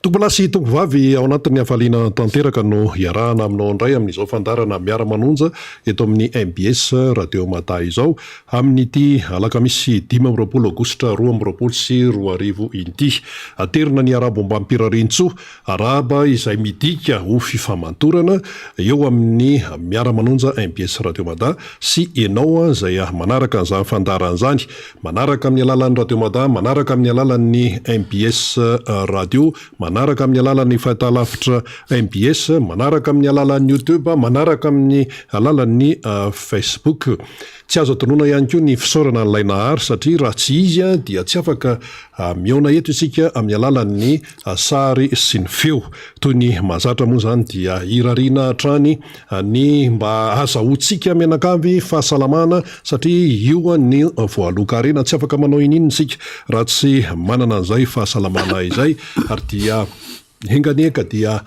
tombolasy tombovavy ao anatin'ny hafaliana tanteraka no iarahana aminao indray amin'izao fandarana miara-manonja eto amin'ny MBS radio mata izao amin'ity alakamisy 5 aogositra 2024 ity aterina ny arabomba mpirarin-tsoa araba izay midika ho fifamantorana eo amin'ny miara-manonja MBS radio mata sy enao izay manaraka an'izany fandaran'izany manaraka amin'ny alalan'ny radio mata manaraka amin'ny alalan'ny MBS radio manaraka amin'ny alalan'ny fahitalavitra MBS manaraka amin'ny alalan'ny YouTube manaraka amin'ny alalan'ny Facebook tsy azo atonona ihany koa ny fisaorana an'ilay nahary satria raha tsy izy dia tsy afaka miaona eto isika amin'ny alalan'ny sary sy ny feo toy ny mahazatra moa zany dia irariana hatrany ny mba azahoantsika menakavy fahasalamana satria io ny voaloka arena tsy afaka manao inina isika raha tsy manana an'izay fahasalamana izay ary dia henganeka dia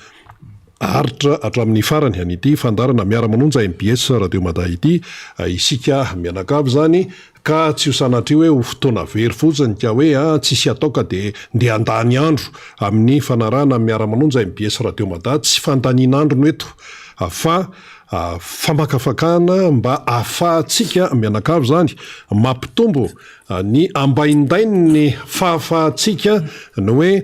aritra hatramin'ny farany an'ity fandarana miara-manonja MBS radio mata ity isika mianakavy zany ka tsy ho sanatr'io hoe ho fotoana very fotsiny ka hoe tsisy ataoka de ndeha andany andro amin'ny fanarahana miara-manonja MBS radio mata tsy fantanian'andro no eto fa famakafakana mba ahafahantsika mianakavy zany mampitombo ny ambaindainy fahafahantsika no hoe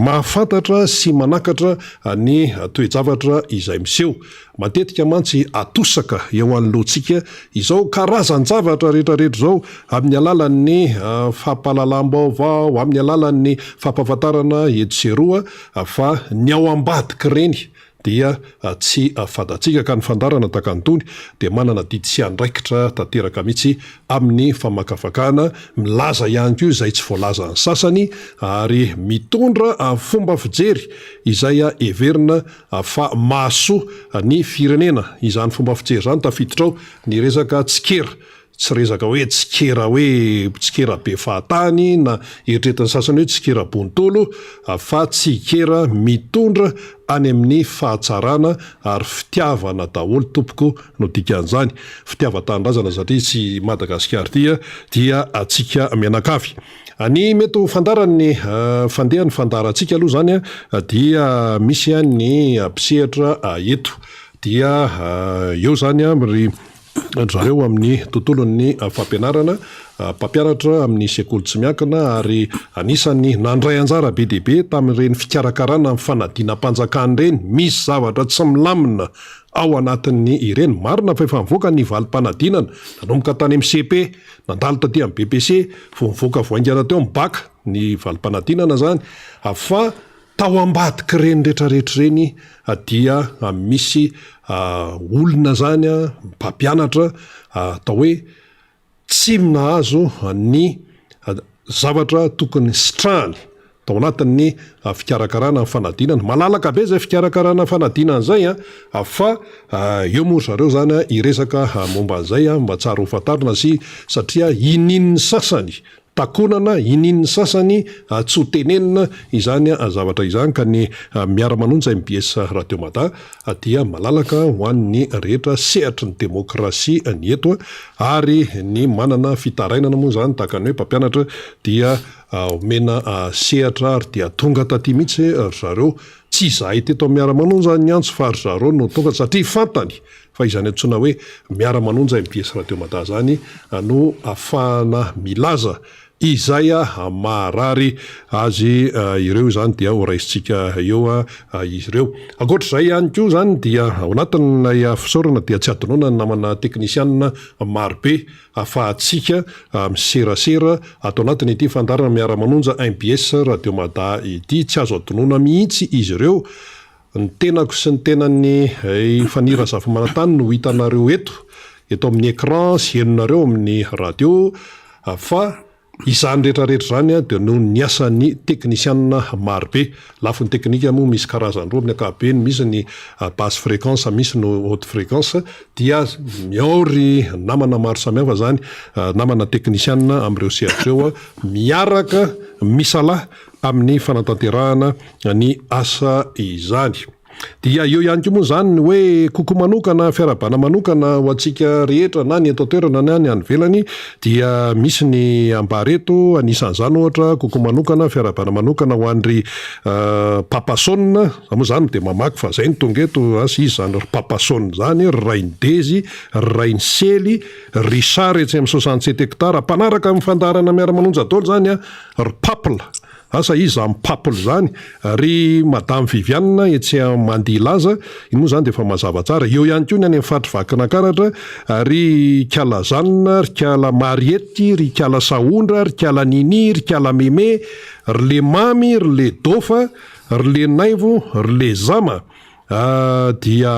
mahafantatra sy manakatra ny toe-javatra izay miseho matetika mantsy atosaka eo anoloantsika izao karazan-javatra rehetrarehetra zao amin'ny alalan'ny fampahalalam-baovao amin'ny alalan'ny fampahafantarana etseroa fa ny ao ambadiky reny dia tsy fatatsika ka ny fandarana takantony dia manana didy sy andraikitra tanteraka mihitsy amin'ny famakafakana milaza ihany koa izay tsy voalaza ny sasany ary mitondra fomba fijery izay everina fa mahasoa ny firenena izany fomba fijery zany tafiditra ao ny resaka tsikera tsy rezaka hoe tsikera be fahatany na eritretin'ny sasany hoe tsikera bonitolo fa tsikera mitondra any amin'ny fahatsarana ary fitiavana daholo tompoko no dikan'izany fitiava-tanindrazana satria tsy Madagasikara dia atsika mianakavy ny mety ho fandaran'ny fandehan'ny fandarantsika aloha zany dia misy ny mpisehatra eto dia eo zany ry zareo amin'ny tontolon'ny fampianarana mpampianatra amin'ny sekoly tsy miankina ary anisan'ny nandray anjara be deaibe tamin'ireny fikarakarana amin'ny fanadinam-panjakany reny misy zavatra tsy milamina ao anatin'ny ireny marina fa efa mivoaka ny valim-panadinana nanomboka tany amin'ny CP nandalo taty amin'ny BPC vo mivoaka voaingana teo amin'ny baka ny valim-panadinana zany fa tao ambadiky reny rehetrarehetra reny dia misy olona zany mpampianatra atao hoe tsy nahazo ny zavatra tokony sitrahany tao anatin'ny fikarakarana fanadinana malalaka be zay fikarakarana fanadinana zay fa eo moa zareo zany iresaka momba an'izay mba tsara ho fantarina satria inin'ny sasany takonana inin'ny sasany tsy ho tenenina izany zavatra izany ka ny miara-manonja MBS radio mata dia malalaka ho an'ny rehetra sehatra ny demokrasia ny eto ary ny manana fitarainana moa zany tahaka ny hoe mpampianatra dia omena sehatra ary dia tonga taty mihitsy zareo tsy izahay teto miara-manonja ny antso fa ry zareo no tonga satria fantany fa izany antsoina hoe miara-manonja MBS radio mata zany no ahafahana milaza izay maharary azy ireo zany dia ho raisitsika eo izy ireo ankoatr'izay ihany koa zany dia ao anatin'ilay fisaorana dia tsy adonona ny namana teknisianina marobe ahafahantsika miserasera atao anatin' ity fandarana miara-manonja MBS radio mata ity tsy azo adonona mihitsy izy ireo ny tenako sy ny tenan'ny fanira zava-manantany no hitanareo eto amin'ny écran sy henonareo amin'ny radio fa izany rehetrarehetra zany dia no ny asan'ny teknisianina marobe lafo ny teknika moa misy karazany roa amin'ny ankapobeny misy ny basse fréquence misy no haute fréquence dia miaory namana maro samihafa zany namana teknisianina amin'ireo sehatreo miaraka misalahy amin'ny fanatanterahana ny asa izany dia eo ihany ko moa zany hoe koko manokana fiarabana manokana ho antsika rehetra na ny eto toerana na ny any velany dia misy ny ambareto anisan'izany ohatra koko manokana fiarabana manokana ho andry papasona moa zany de mamaky fa zay ny tonga eto asy izy zany ry papasona zany ry raindezy ry rainsely richard etsy amin'ny 67 hectara mpanaraka amin'ny fandarana miara-manonja dolo zany ry papla asa izy ampapolo zany ry madame Viviane etsy Mandilaza iny moa zany de efa mazava tsara eo ihany koa ny any amin'ny fatry Vakinakaratra ry Kalazanina ry Kala Mariety ry Kala Saondra ry Kala Nini ry Kala Meme ry le Mamy ry le Dofa ry le Naivo ry le Zama dia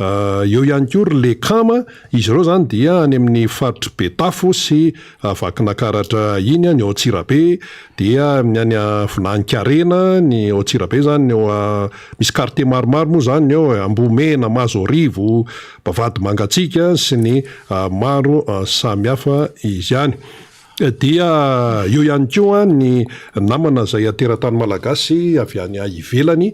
eo ihany koa ry le Kama izy ireo zany dia any amin'ny faritry Betafo sy Vakinakaratra iny ny ao Antsirabe dia ny any Vinankarena ny ao Antsirabe zany ny misy quartier maromaro moa zany ao Ambomena Mazorivo Bavady Mangatsika sy ny maro samihafa izy ihany dia eo ihany koa ny namana zay ateratany malagasy avy any ivelany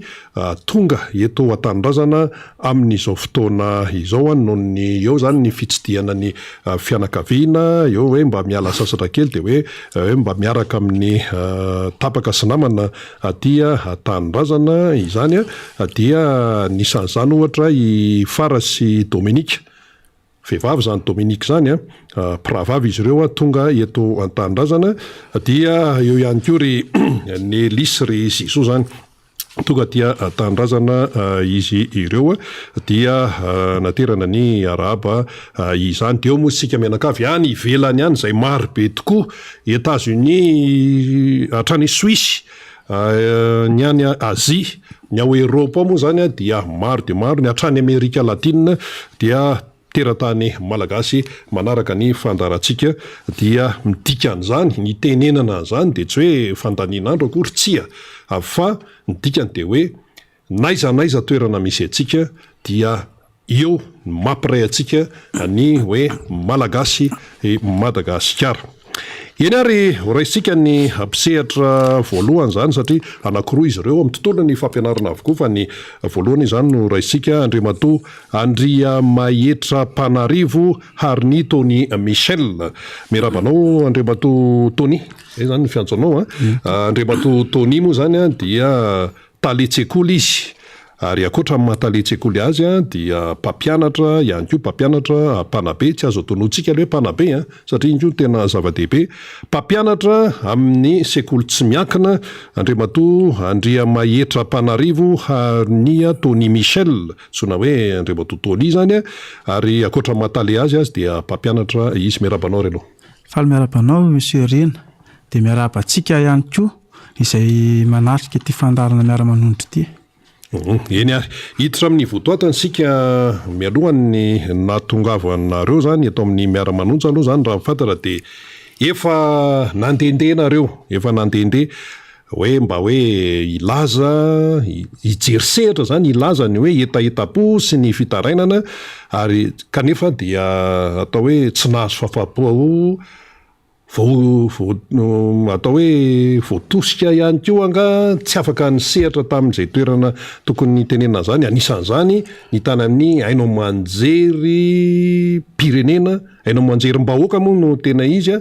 tonga eto an-tanindrazana amin'izao fotoana izao noho ny eo zany ny fitsidiana ny fianakaviana eo hoe mba miala sasatra kely de hoe mba miaraka amin'ny tapaka sy namana atia an-tanindrazana izany dia nisan'izany ohatra i Farasy Dominika vehivavy zany Dominique zany pravavy izy ireo tonga eto an-tanindrazana dia eo ihany koa ry Nelis ry Ziso zany tonga dia an-tanindrazana izy ireo dia naterana ny araba izany de eo moa sika menakavy any ivelany any zay maro be tokoa États-Unis hatrany Suisse ny any Asie ny ao Eropa moa zany dia maro de maro ny hatrany Amerika Latina dia teratany malagasy manaraka ny fandarantsika dia midikan'izany ny tenenana zany de tsy hoe fandaninandro akory tsia fa ny dikany de hoe naizanaiza toerana misy atsika dia eo mampiray atsika ny hoe malagasy Madagasikara. Eny ary raisika ny ampisehatra voalohany zany satria anankiroa izy ireo amin'ny tontolo ny fampianarana avokoa fa ny voalohany izany no raisika Andriamatoa Andria Mahetra Panarivo Harny Tony Michel mirabanao Andriamatoa Tony zay zany ny fiantsoanao Andriamatoa Tony moa zany dia taletsekoly izy ary akoatra amin'ny mahatalentsekoly azy dia mpampianatra ihany koa mpampianatra mpanabe tsy azo atonotsika le hoe mpanabe satria iny koa tena zava-dehibe mpampianatra amin'ny sekoly tsy miankina Andriamatoa Andria Mahetra Panarivo Harny Tony Michel sona hoe Andriamatoa Tony zany ary akoatra mahatale azy dia mpampianatra izy miarabanao reno faly miarabanao monsieur Rena de miarabantsika ihany koa izay manatrika ty fandarana miara-manondro ty eny ary hiditra amin'ny votoatany sika mialohany natongavanareo zany eto amin'ny miara-manonja aloha zany raha mifantatra de efa nandendenareo efa nandende hoe mba hoe ilaza ijerisehatra zany ilaza ny hoe etaetapo sy ny fitarainana ary kanefa dia atao hoe tsy nahazo fafapo atao hoe voatosika ihany koa anga tsy afaka ny sehatra tamin'izay toerana tokony tenena zany anisan'izany ny tany amin'ny haino manjery pirenena haino manjerim-bahoaka moa no tena izy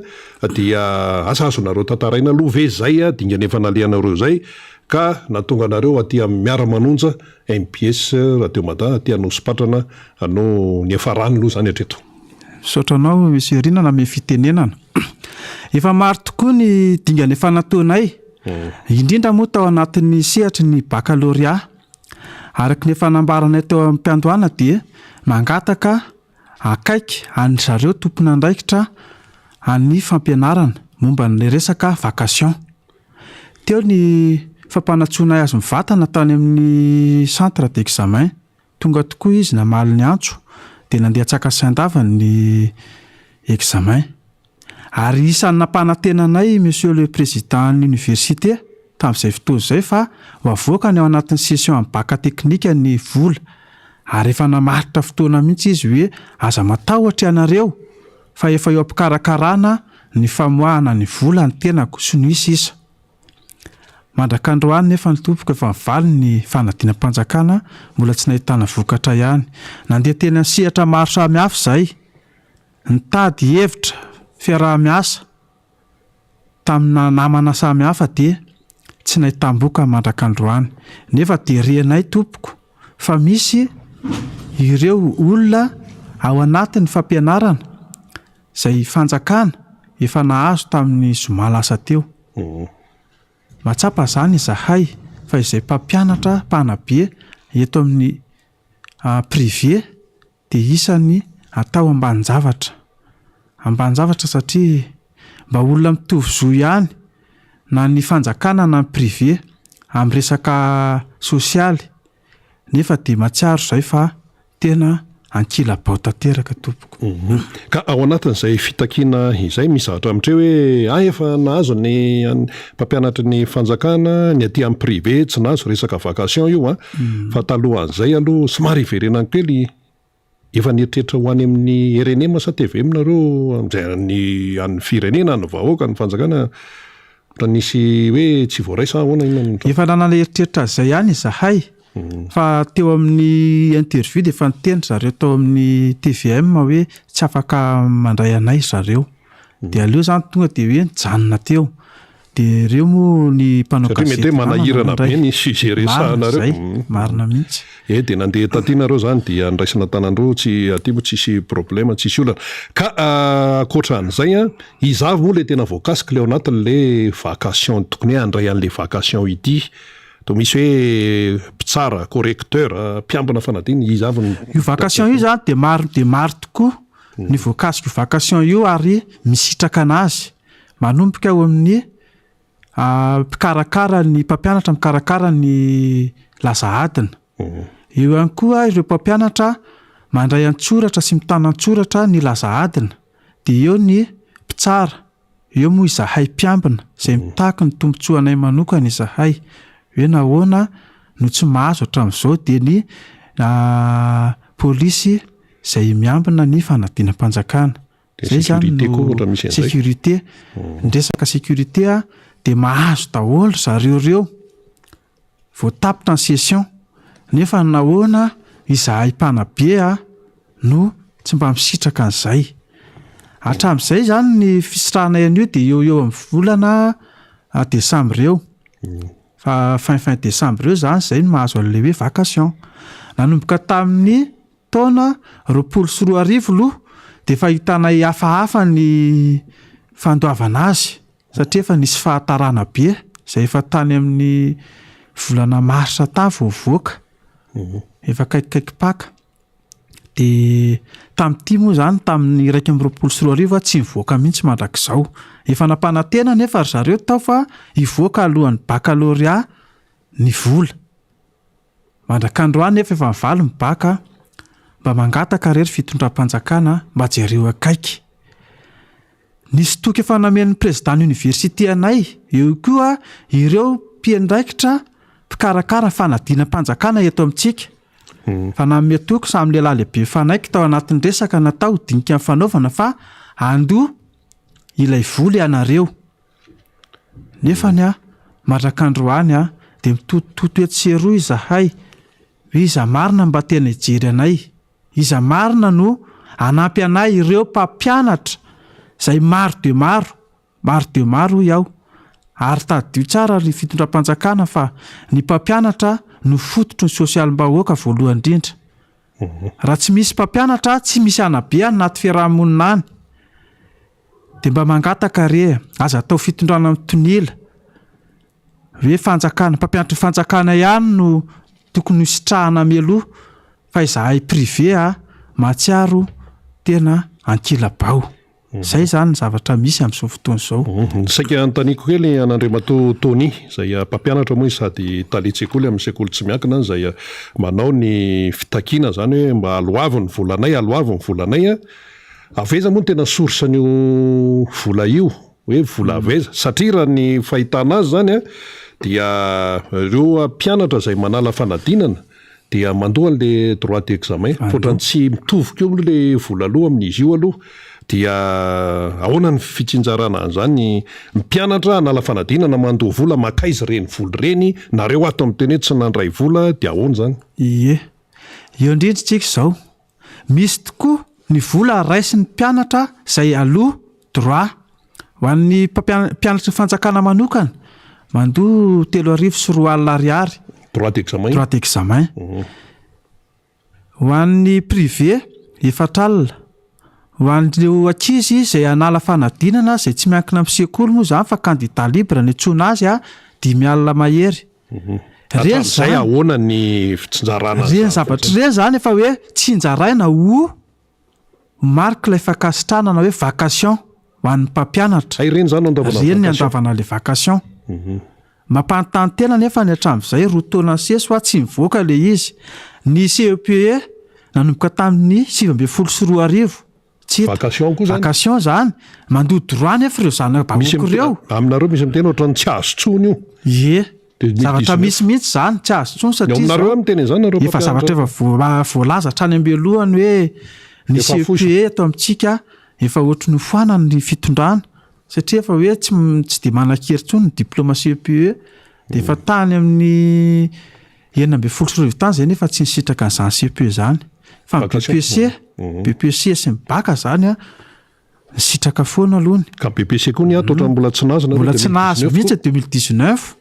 dia asa azonareo tantaraina love zay dinga nefa nalehanareo zay ka natonga anareo aty amin'ny miara-manonja MPS Radio Mada aty Anosipatrana no ny efa rano aloha zany hatreto sotranao monsieur Rina na me fitenenana efa maro tokoa ny dingany efa nataonay indrindra moa tao anatin'ny sehatry ny baccalauréat araky ny efa nambaranay teo amin'ny mpiandohana dia mangataka akaiky any zareo tompona andraikitra any fampianarana momba ny resaka vacation teo ny fampanatsoanay azy mivatana tany amin'ny centre d'examen tonga tokoa izy namaly ny antso dia nandeha tsaka Saint-Dava ny examen ary isan'ny nampanantenanay monsieur le président de l'université tamin'izay fotoana izay fa ho avoaka ny ao anatin'ny session amin'ny bac teknika ny vola ary efa namaritra fotoana mihitsy izy hoe aza matahotra ianareo fa efa eo ampikarakarana ny famoahana ny vola ny tenako sy ny isa mandrak'androany nefa ny tompoko efa mivaly ny fanadinam-panjakana mbola tsy nahitana vokatra ihany. Nandeha teny sehatra maro samihafa izay, nitady hevitra fiarah-miasa tamina namana samihafa dia tsy nahitam-boka mandrak'androany. Nefa derenay tompoko fa misy ireo olona ao anatin'ny fampianarana izay fanjakana efa nahazo tamin'ny zoma lasa teo. Matsapa izany izahay fa izay mpampianatra mpanabe eto amin'ny privé dia isany atao ambanin-javatra. Ambanin-javatra satria mba olona mitovy zo ihany na ny fanjakana na ny privé amin'ny resaka sosialy, nefa dia matsiaro izay fa tena ankila-bao tanteraka tompoko. Ka ao anatin'izay fitakiana izay misy zavatra amin'ireo hoe efa nahazo ny mpampianatra ny fanjakana ny aty amin'ny privé tsy nahazo resaka vacation io fa talohan'izay aloha somary iverenany kely efa nieritreritra ho any amin'ny RNM sa TVM nareo amin'izay an'ny firenena ny vahoaka ny fanjakana nisy hoe tsy voaraisa ahoana inona. Efa nanana eritreritra izay ihany izahay fa teo amin'ny interview dia efa niteny zareo tao amin'ny TVM hoe tsy afaka mandray anay zareo. Dia aleo izany tonga dia hoe nijanona teo. Dia ireo moa ny mpanao gazety mety hoe manahirana be ny sujet resahanareo. Marina mihitsy. Dia nandeha tatinareo izany dia niraisana tanandreo tsy aty moa tsisy problema tsisy olana. Ka ankoatran'izay izavy moa ilay tena voakasika ilay ao anatin'ilay vacation tokony hoe handray an'ilay vacation ity. To misy hoe mpitsara, correcteur, mpiambina fanadina izavy. Io vacation io zany dia maro tokoa ny voakasika io vacation io ary misitraka anazy. Manomboka ao amin'ny mpikarakara ny mpampianatra mikarakara ny lasa adina. Eo ihany koa ireo mpampianatra mandray an-tsoratra sy mitana an-tsoratra ny lasa adina. Dia eo ny mpitsara, eo moa izahay mpiambina izay mitaky ny tombotsoanay manokana izahay. Hoe nahoana no tsy mahazo hatramin'izao dia ny pôlisy izay miambina ny fanadinam-panjakana. Izay zany no sécurité. Ny resaka sécurité dia mahazo daholo zareo ireo voatapitra ny session, nefa nahoana izahay mpanabe no tsy mba misitraka an'izay. Hatramin'izay zany ny fisitrahana an'io dia eo amin'ny volana desambra eo. Fa fin desambra eo zany izay no mahazo an'ilay hoe vacation. Nanomboka tamin'ny taona 2024 aloha dia efa hitanay hafahafa ny fandoavana azy satria efa nisy fahatarana be izay efa tany amin'ny volana marsa tany voavoaka. Efa kaikikaiky paka. Dia tamin'ity moa zany tamin'ny 2024 tsy nivoaka mihitsy mandrakizao. Efa nampanantena nefa zareo tao fa hivoaka alohan'ny baccalauréat ny vola. Mandrak'androany nefa efa mivaly ny baka mba mangataka rery fitondram-panjakana mba jereo akaiky. Nisy toky efa namen'ny président université anay, eo koa ireo mpiandraikitra mpikarakara fanadinam-panjakana eto amintsika. Fa nanome toky samy lehilahy lehibe fanaiky tao anatin'ny resaka natao dinika amin'ny fanaovana fa andoha ilay voly ianareo. Nefa ny mandrak'androany dia mitotototo etseroa izahay hoe iza marina mba tena hijery anay, iza marina no anampy anay ireo mpampianatra izay maro dia maro iaho. Ary tadio tsara ny fitondram-panjakana fa ny mpampianatra no fototry ny sosialim-bahoaka voalohany indrindra. Raha tsy misy mpampianatra tsy misy anabe anaty fiarahamonina any. Dia mba mangataka re aza atao fitondrana amin'ny tonila hoe fanjakana, mpampianatra fanjakana ihany no tokony sitrahana mialoha fa izahay privé matsiaro tena ankila-bao. Izay zany ny zavatra misy amin'izao fotoana izao. Saika anontaniako kely an'Andriamato Tony izay mpampianatra moa sady talia-tsekoly amin'ny sekoly tsy miankina izay manao ny fitakiana izany hoe mba aloavo ny volanay aveza moa no tena sorsan'io vola io hoe vola aveza satria raha ny fahitana azy zany dia ireo mpianatra izay manala fanadinana dia mandoa an'ilay droit d'examen fotrany tsy mitovy keo le vola aloha amin'izy io aloha dia ahoana ny fitsinjarana an'izany mpianatra nala fanadinana mandoha vola makaizy reny voly reny nareo ato amin'ny teny hoe tsy nandray vola dia ahoana zany ie eo indrindratsika izao misy tokoa ny vola raisy ny mpianatra izay aloha droit ho an'ny mpianatra ny fanjakana manokana mandoha 3,4 ariary droit d'examen droit d'examen ho an'ny privé 4 alina ho an'ireo ankizy izay anala fanadinana izay tsy miankina amin'ny sekoly moa zany fa candidat libre ny antsoina azy 5 alina mahery reny zay ahoana ny fitsinjarana reny zavatra reny zany efa hoe tsinjaraina ho marque ilay fakasitrana na hoe vacation ho an'ny mpampianatra ay reny zany reny ny andavana le vacation mampanontany tena nefa ny hatramin'izay roa taona seso a tsy mivoaka le izy ny CEPE nanomboka tamin'ny 7,4 vacation koa zany vacation zany mandoha droit nefa ireo zanaka bahoaka ireo aminareo misy miteny ohatrany tsy azo tsony io zavatra misy mihitsy zany tsy azo tsony satria aminareo miteny zany nareo efa zavatra efa voalaza hatrany ambelohany hoe ny CEPE ato amintsika efa ohatry ny foana ny fitondrana satria efa hoe tsy de manan-kery tsony ny diplôma CEPE de efa tany amin'ny 9,4 tany zay nefa tsy nisitraka an'izany CEPE zany fa BPC sy mibaka zany nisitraka foana alohany ka BPC koa ny ato ohatrany mbola tsy nazy mbola tsy nahazo mihitsy 2019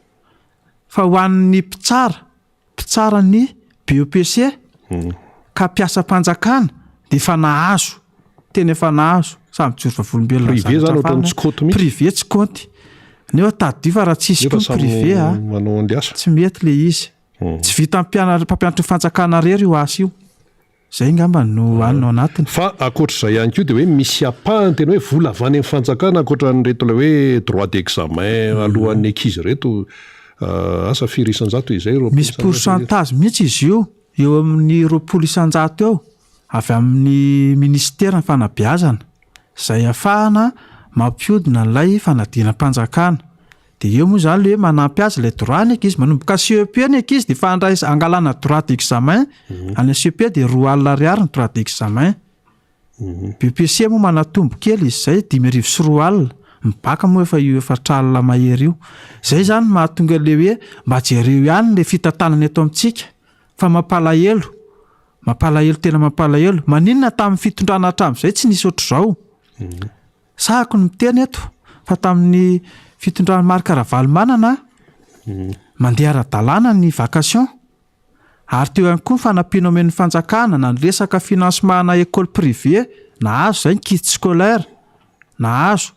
fa ho an'ny mpitsara ny BEPC ka mpiasa-panjakana de efa nahazo tena efa nahazo samy mijoro vavolombelona privé zany ohatrany tsy koty mihitsy privé tsy koty nefa tadio fa raha tsisy koa privé manao andiasa tsy mety le izy tsy vita mpampianatra fanjakana rery io asy io zay ngamba no anao anatiny fa akoatr'izay ihany koa dia hoe misy apahany tena hoe vola avy any amin'ny fanjakana akoatra nyreto ilay hoe droit d'examen alohan'ny ankizy reto asa firy isan-jato izay misy pourcentage mihitsy izy eo amin'ny 20 isan-jato eo avy amin'ny ministera ny fanabeazana izay ahafahana mampiodina n'ilay fanadinam-panjakana de eo moa zany le hoe manampy azy ilay droit ny ankizy manomboka CEPE ny ankizy de angalana droit d'examen any CEPE de 2 alina ariary ny droit d'examen BPC moa manatombo kely izy zay 5,4 alina mibaka moa efa io 4 alina mahery io zay zany mahatonga le hoe mba jereo ihany le fitantanana eto amintsika fa mampalahelo tena mampalahelo maninona tamin'ny fitondrana hatramin'izay tsy nisy ohatr'izao sahako ny miteny eto fa tamin'ny fitondrana Marc-Ravalomanana mandeha ara-dalàna ny vacation ary teo ihany koa ny fanampiana omen'ny fanjakana na ny resaka financement na école privé nahazo zay ny kit scolaire nahazo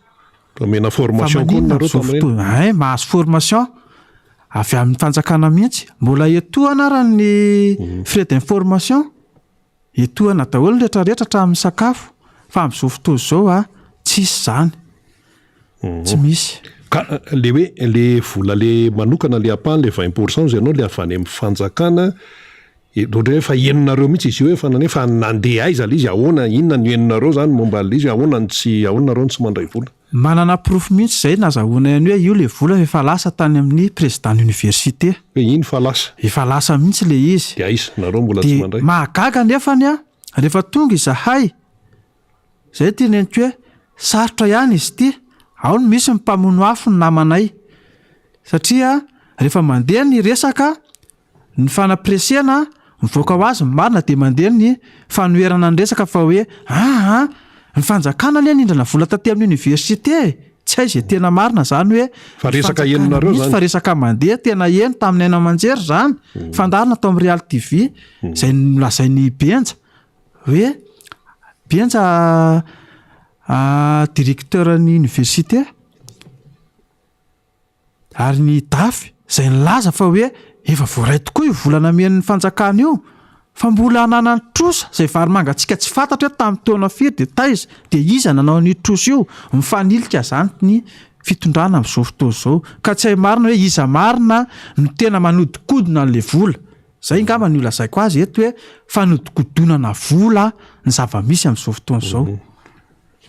mena formation koa nareo mahazo formation avy amin'ny fanjakana mihitsy mbola etoana ara ny frais d'information etoana daholo rehetrarehetra hatramin'ny sakafo fa amin'izao fotoana izao tsisy zany tsy misy ka le hoe le vola le manokana le apahany le 20% zay anao le avy any amin'ny fanjakana ohatry hoe fa henonareo mihitsy izy io hoe fa nanefa nandeha aiza le izy ahoana inona ny henonareo zany momba le izy ahoana nareo tsy mandray vola manana proof mihitsy zay nazahoana ihany hoe io le vola efa lasa tany amin'ny président université hoe iny fa lasa efa lasa mihitsy le izy de aiza nareo mbola tsy mandray mahagaga nefany rehefa tonga izahay zay ty neniko hoe sarotra ihany izy ty ao no misy mpamono afo ny namanay satria rehefa mandeha ny resaka ny fanapresena mivoaka ho azy marina de mandeha ny fanoerana ny resaka fa hoe ny fanjakana le nindrana vola taty amin'ny université tsy hay zay tena marina zany hoe fa resaka henonareo zany fa resaka mandeha tena eno tamin'ny aina manjery zany fandarina tao amin'ny Real TV zay nolazain'ny Benja hoe Benja directeur ny université ary ny dafy zay nilaza fa hoe efa voaray tokoa io volana amen'ny fanjakana io fa mbola ananany trosa zay varymangatsika tsy fantatra hoe tamin'ny taona firy de taiza de iza nanao ny trosa io mifanilika zany ny fitondrana amin'izao fotoana izao ka tsy hay marina hoe iza marina no tena manodikodina n'le vola zay ngamba ny olazaiko azy eto hoe fanodikodonana vola ny zava-misy amin'izao fotoana izao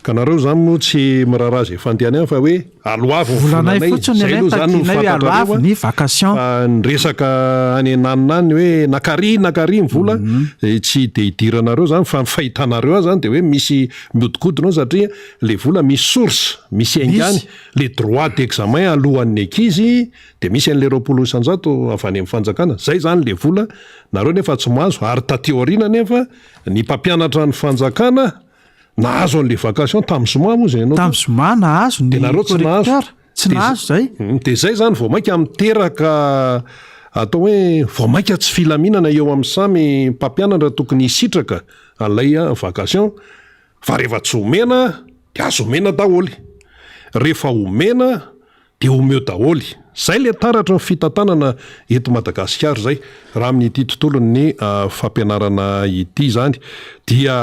ka nareo zany moa tsy miraharaha zay fandehanay fa hoe aloavo volanay fotsiny eny takinay hoe aloavo ny vacation ny resaka any ananinany hoe nakary ny vola tsy de idiranareo zany fa fahitanareo azy zany de hoe misy miodikodinao satria le vola misy source misy aingany le droit d'examen alohan'ny ankizy de misy an'le 20% avy any amin'ny fanjakana zay zany le vola nareo nefa tsy mahazo ary tateoriana nefa ny mpampianatra ny fanjakana nahazo an'le vacation tamin'ny zoma moa zay anao tamin'ny zoma nahazo de nareo tsy nahazo tsy nahazo zay de zay zany vao mainka miteraka atao hoe vao mainka tsy filaminana eo amin'ny samy mpampianatra tokony hisitraka an'ilay vacation fa rehefa tsy omena de azo omena daholy rehefa omena de omeo daholy zay le taratra ny fitantanana eto Madagasikara zay raha amin'ity tontolon'ny fampianarana ity zany dia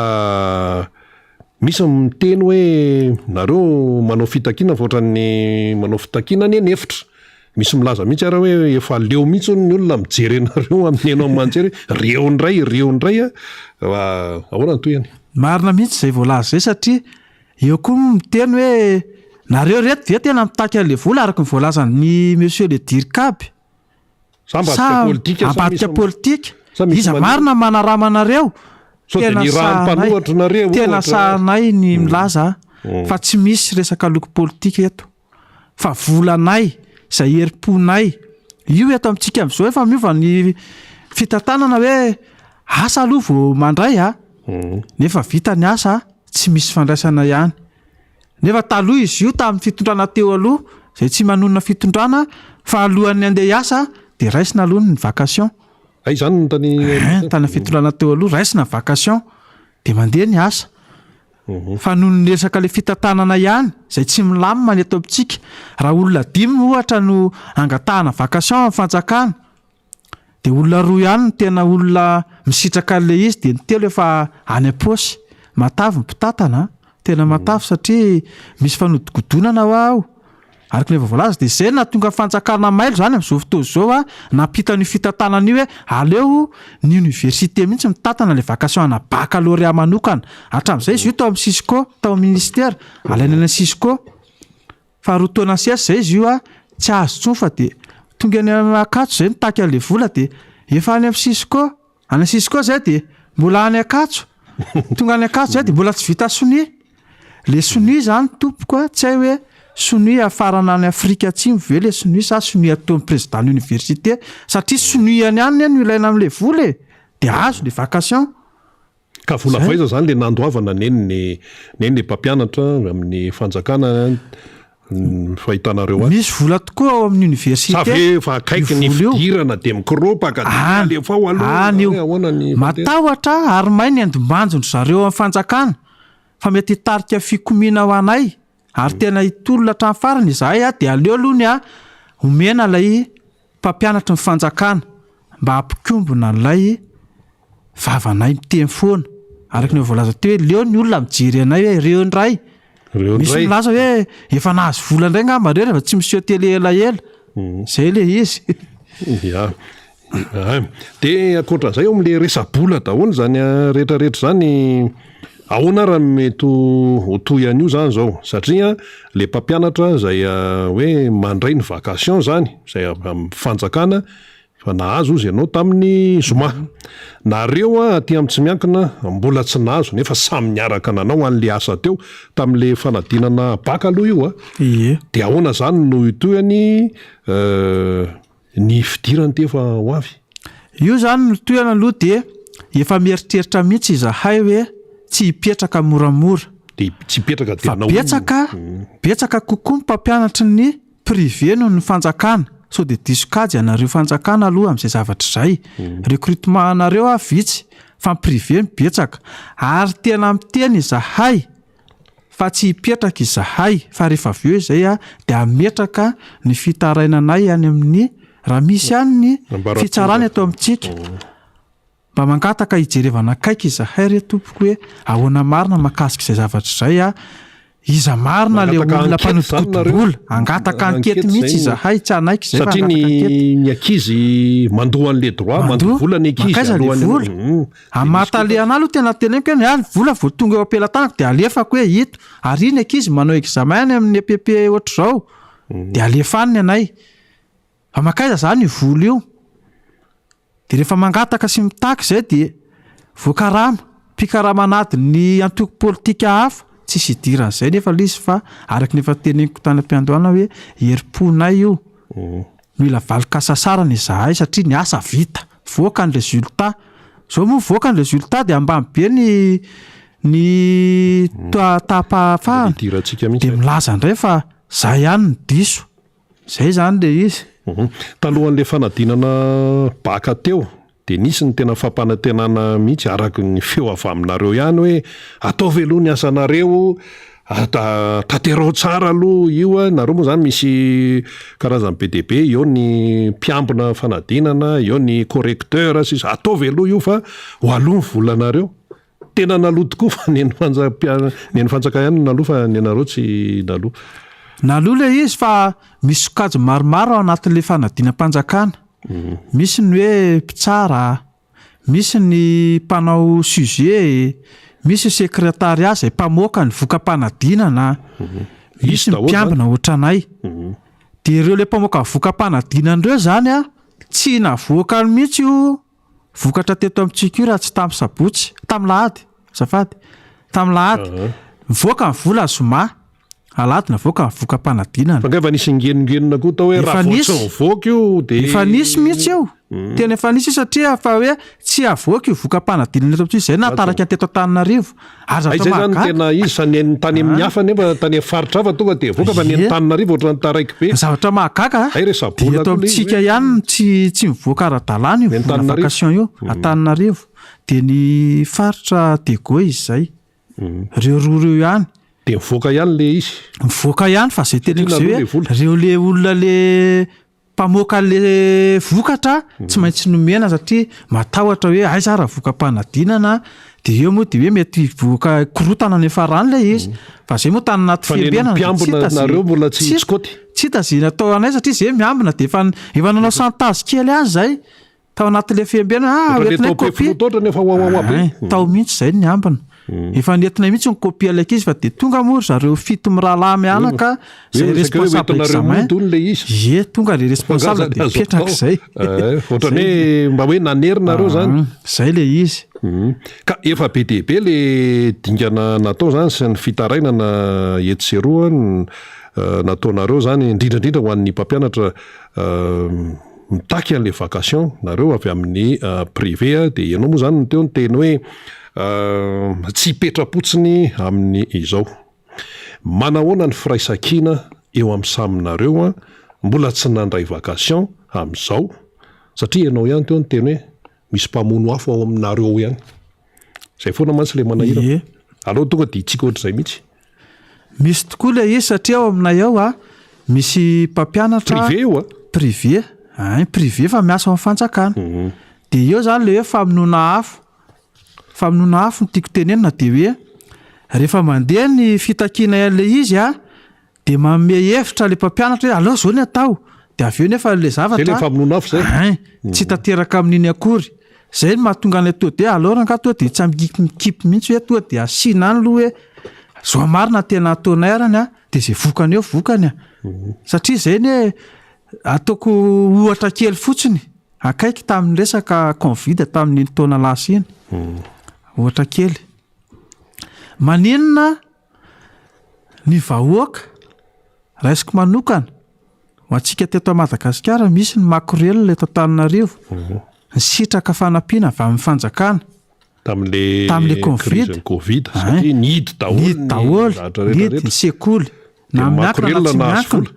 misy miteny hoe nareo manao fitakina voatran'ny manao fitakina ny efitra misy milaza mihitsy ara hoe efa leo mihitsy ny olona mijery anareo amin'ny enao manjery reo ndray ahoana ny toy any marina mihitsy zay voalaza zay satria eo koa miteny hoe nareo reto dia tena mitaky an'le vola araka ny voalazan'ny monsieur le dirikaby ambadika politika iza marina manaramanareo tena sahanay ny milaza fa tsy misy resaka loko politika eto fa volanay zay heriponay io eto amintsika amin'izao efa miova ny fitantanana hoe asa aloha vao mandray nefa vita ny asa tsy misy fandraisana ihany nefa taloha izy io tamin'ny fitondrana teo aloha zay tsy manonona fitondrana fa alohan'ny andeha hiasa de raisina aloha ny vacation zany tany fitondrana teo aloha raisina vacation de mandeha ny asa fa noho ny resaka le fitantanana ihany zay tsy milamina ny eto amintsika raha olona 5 ohatra no angatahana vacation amin'ny fanjakana de olona 2 ihany no tena olona misitraka an'le izy de ny telo efa any am-paosy matavy mpitatana tena matavy satria misy fanodigodonana ao araka ny voalaza de zay na tonga fanjakana mailo zany amin'izao fotoana zao nampita ny fitantanana io hoe aleo ny université mihitsy mitatana le vacation ana baccalauréat manokana hatramin'izay izy io tao amin'ny Sisco tao amin'ny ministère alaina any Sisco fa rotoana siasa zay izy io tsy azo tsony fa de tonga any Ankatso zay mitaky an'le vola de efa any amin'ny Sisco zay de mbola any Ankatso tonga any Ankatso zay de mbola tsy vita soni le soni zany tompoko tsy hay hoe soni afarana any Afrika Atsimo ve le soni sa soni ataon'ny président université satria soni any no ilaina amin'le vola de azo le vacation ka vola faiza zany le nandoavana neny le mpampianatra amin'ny fanjakana fahitanareo misy vola tokoa ao amin'ny université fa akaiky ny fidirana de mikropaka le fa matahotra ary mainy andombanjony zareo amin'ny fanjakana fa mety hitarika fikomina ho anay ary tena hitolona hatramin'ny farany izahay de aleo aloha ny omena ilay mpampianatra ny fanjakana mba hampikombona n'ilay vavanay miteny foana araka ny voalaza teo hoe leo ny olona mijery anay hoe reo ndray misy milaza hoe efa nahazo vola indray ngamba reo rehefa tsy monsieur tele elaela zay le izy de akoatran'izay eo amin'le resabola daholo zany rehetrarehetra zany ahoana raha mety ho toy ihany io zany zao satria le mpampianatra zay hoe mandray ny vacation zany zay amin'ny fanjakana fa nahazo izy ianao tamin'ny zoma nareo aty amin'ny tsy miankina mbola tsy nahazo nefa samy niaraka nanao an'le asa teo tamin'le fanadinana baka aloha io de ahoana zany no itoyany ny fidirany tefa ho avy io zany no toyana aloha de efa mieritreritra mihitsy izahay hoe tsy hipetraka moramora de tsy hipetraka de anao betsaka kokoa ny mpampianatra ny privé noho ny fanjakana so de disokajy anareo fanjakana aloha amin'izay zavatra zay recrutement anareo vitsy fa ny privé mibetsaka ary tena miteny izahay fa tsy hipetraka izahay fa rehefa avy eo izay de ametraka ny fitarainanay any amin'ny raha misy ihany ny fitsarany atao amintsika mba mangataka hijerevana akaiky izahay re tompoko hoe ahoana marina mahakasika izay zavatra zay iza marina le olona mpanodikodobola angataka ankety mihitsy izahay tsy anaiky zay satria ny ankizy mandoha an'le droit mandoha vola ny ankizy makaiza le vola amataleana aloha tena teneniko hoe ny vola vao tonga eo ampelantanako dia alefako hoe hito ary ny ankizy manao examen amin'ny EPP ohatr'izao dia alefaniny anay fa makaiza zany io vola io dia rehefa mangataka sy mitaky zay dia voakarama mpikarama anatiny antoko politika hafa tsisy idiran'izay nefa le izy fa araky nefa teneniko tany am-piandohana hoe herim-ponay io mila valikasasarana izahay satria ny asa vita voaka ny résultat zao moa voaka ny résultat dia ambany be ny tapahafahana dia milaza indray fa zay ihany ny diso zay zany le izy talohan'le fanadinana baka teo dia nisy ny tena fampanantenana mihitsy araky ny feo avy aminareo ihany hoe ataovy aloha ny asanareo tanterao tsara aloha io a nareo moa zany misy karazany BDB eo ny mpiambina fanadinana eo ny correcteur sy ataovy aloha io fa ho aloha ny volanareo tena naloha tokoa fa neny fanjaka ihany naloha fa ny anareo tsy naloha naloha le izy fa misy sokajy maromaro ao anatin'le fanadinam-panjakana misy ny hoe mpitsara misy ny mpanao sujet misy sekretariat zay mpamoaka ny vokam-panadinana misy ny mpiambina ohatranay dia ireo le mpamoaka vokam-panadinana ireo zany a tsy navoaka mihitsy io vokatra teto amintsika io raha tsy tamin'ny sabotsy tamin'ny lahady zafady tamin'ny lahady mivoaka ny vola zoma alady navoaka ny vokam-panadinana fa efa nisy ngenongenona koa tao hoe raha voatsy mivoaka io dia efa nisy mihitsy eo tena efa nisy satria fa hoe tsy avoaka io vokam-panadinana eto amintsika izay nataraka ny teto Antananarivo zay zany tena izy sa ny tany amin'ny hafa nefa tany faritra hafa tonga dia voaka fa ny Antananarivo ohatran'ny taraiky be zavatra mahagaga dia eto amintsika ihany tsy mivoaka ara-dalàna io vola vacation io Antananarivo dia ny faritra Degoa izy zay reo roa reo ihany dia mivoaka ihany le izy mivoaka ihany fa zay teneko zay hoe reo le olona le mpamoaka le vokatra tsy maintsy nomena satria matahotra hoe aiza raha vokam-panadinana dia eo moa dia hoe mety voaka korotana nefa rano le izy fa zay moa tany anaty fiambianana nareo mbola tsy tsikoty tsy hitazina tao anay satria zay miambina dia efa nanao santazy kely azy zay tao anatin'le fiambianana entinay kopia tao mihitsy zay ny ambina efa nentinay mihitsy ny kopia ilay izy fa dia tonga moa zareo fito mirahalahy mianaka zay responsable examen ye tonga le responsable dia mipetraka izay ohatrany hoe mba hoe nanerynareo zany zay le izy ka efa be dia be le dingana natao zany sy ny fitarainana eto sy roa nataonareo zany indrindrandrindra ho an'ny mpampianatra mitaky an'le vacation nareo avy amin'ny privé dia ianao moa zany teo ny teny hoe tsy hipetrapotsiny amin'ny izao manahoana ny firaisan-kina eo amin'ny saminareo a mbola tsy nandray vacation amin'izao satria ianao ihany teo ny teny hoe misy mpamono hafa ao aminareo ihany zay foana mantsy le manahira aleo tonga dia itsika ohatr'izay mihitsy misy tokoa le izy satria ao aminay ao a misy mpampianatra privé io a privé privé fa miasa ao amin'ny fanjakana dia eo zany le hoe famonoana afo ny tiako tenenina dia hoe rehefa mandeha ny fitakiana an'le izy a dia manome hevitra le mpampianatra hoe aleo zao ny atao dia avy eo nefa le zavatra tsy tanteraka amin'iny akory zay ny mahatonga an'ilay toa dia aleo rangaha toa dia tsy amikipy mihitsy hoe toa dia asiana any aloha hoe zao marina tena ataonay arany a dia zay vokany eo vokany a satria zay ny hoe ataoko ohatra kely fotsiny akaiky tamin'ny resaka Covid tamin'ny taona lasa iny ohatra kely maninona ny vahoaka raisiko manokana ho antsika teto Madagasikara misy ny makorel le Antananarivo ny sitraka fanampiana avy amin'ny fanjakana tamin'le Covid satria nidy daholo nidy sekoly na miankina na tsy miankina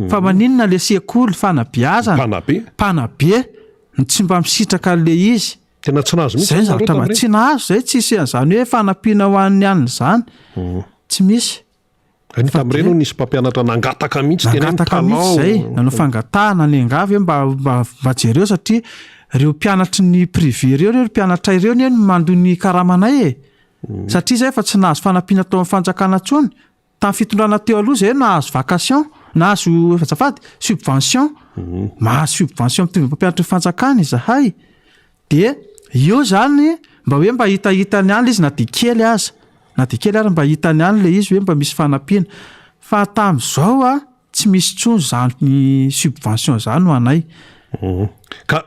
fa maninona le sekoly fanabeazana mpanabe ny tsy mba misitraka an'le izy tena tsy nahazo mihitsy zay zavatra tsy nahazo zay tsisy an'izany hoe fanampiana ho an'ny anina izany tsy misy ny tamin'ireny nisy mpampianatra nangataka mihitsy tena mihitsy zay nanao fangatahana ny angavy mba jereo satria reo mpianatry ny privé reo mpianatra ireo ny mandoa ny karamanay satria zay efa tsy nahazo fanampiana tao amin'ny fanjakana ntsony tamin'ny fitondrana teo aloha zay nahazo vacation nahazo fazafady subvention mahazo subvention mitovy mpampianatra fanjakana izahay de io zany mba hoe mba hitahitany any izy na de kely aza na de kely ary mba hitany any le izy hoe mba misy fanampiana fa tam'izao a tsy misy tsony zany subvention zany ho anay ka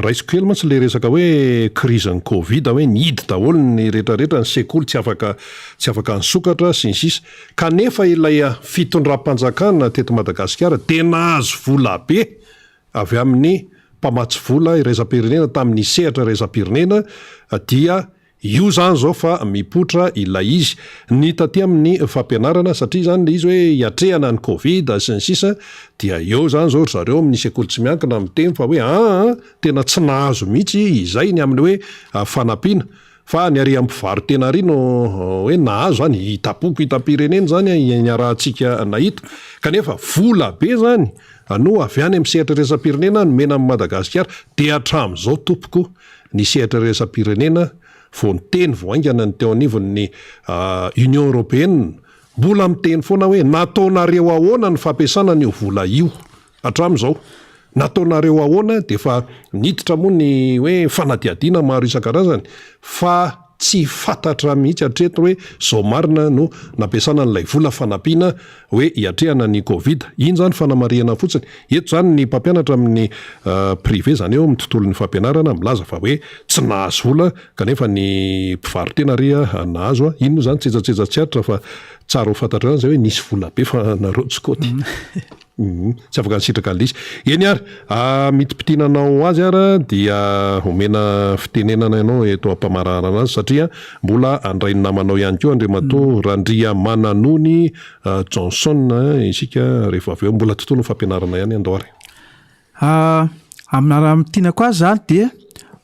raisiko kely mantsy le resaka hoe crise ny covid hoe nidy daholo ny rehetrarehetra ny sekoly tsy afaka nisokatra sy ny sisa kanefa ilay fitondram-panjakana teto Madagasikara tena azo vola be avy amin'ny mpamatsy vola iraisampirenena tamin'ny sehatra iraisampirenena dia io zany zao fa mipotra ilay izy ny taty amin'ny fampianarana satria zany le izy hoe hiatrehana ny covid sy ny sisa dia eo zany zao zareo amin'ny sekoly tsy miankina miteny fa hoe tena tsy nahazo mihitsy izay ny amin'ny hoe fanampiana fa ny ary ampivarotena ary no hoe nahazo zany hitapoko hitam-pirenena zany niarahantsika nahita kanefa vola be zany no avy any amin'ny sehatra iraisampirenena nomena amin'ny Madagasikara dia hatramin'izao tompoko ny sehatra iraisampirenena vao niteny voaingana ny teo anivon'ny Union Européenne mbola miteny foana hoe nataonareo ahoana ny fampiasana n'io vola io hatramin'izao nataonareo ahoana de fa niditra moa ny hoe fanadiadiana maro isan-karazany fa tsy fantatra mihitsy hatreto hoe zao marina no nampiasana n'ilay vola fanampiana hoe hiatrehana ny covid iny zany fanamariana fotsiny eto zany ny mpampianatra amin'ny privé zany eo amin'ny tontolon'ny fampianarana milaza fa hoe tsy nahazo vola kanefa ny mpivarotena ry nahazo iny moa zany tsetsatsetsat tsy aritra fa tsara ho fantatra zany zay hoe nisy vola be fa narotsikoty tsy afaka nisitraka an'le izy eny ary mitipitinanao azy ara dia omena fitenenana ianao eto ampamarahana azy satria mbola andrainy namanao ihany koa Andriamato Randria Mananony Johnson isika rehefa avy eo mbola tontolo fampianarana ihany andao ary amina raha mitinako azy zany de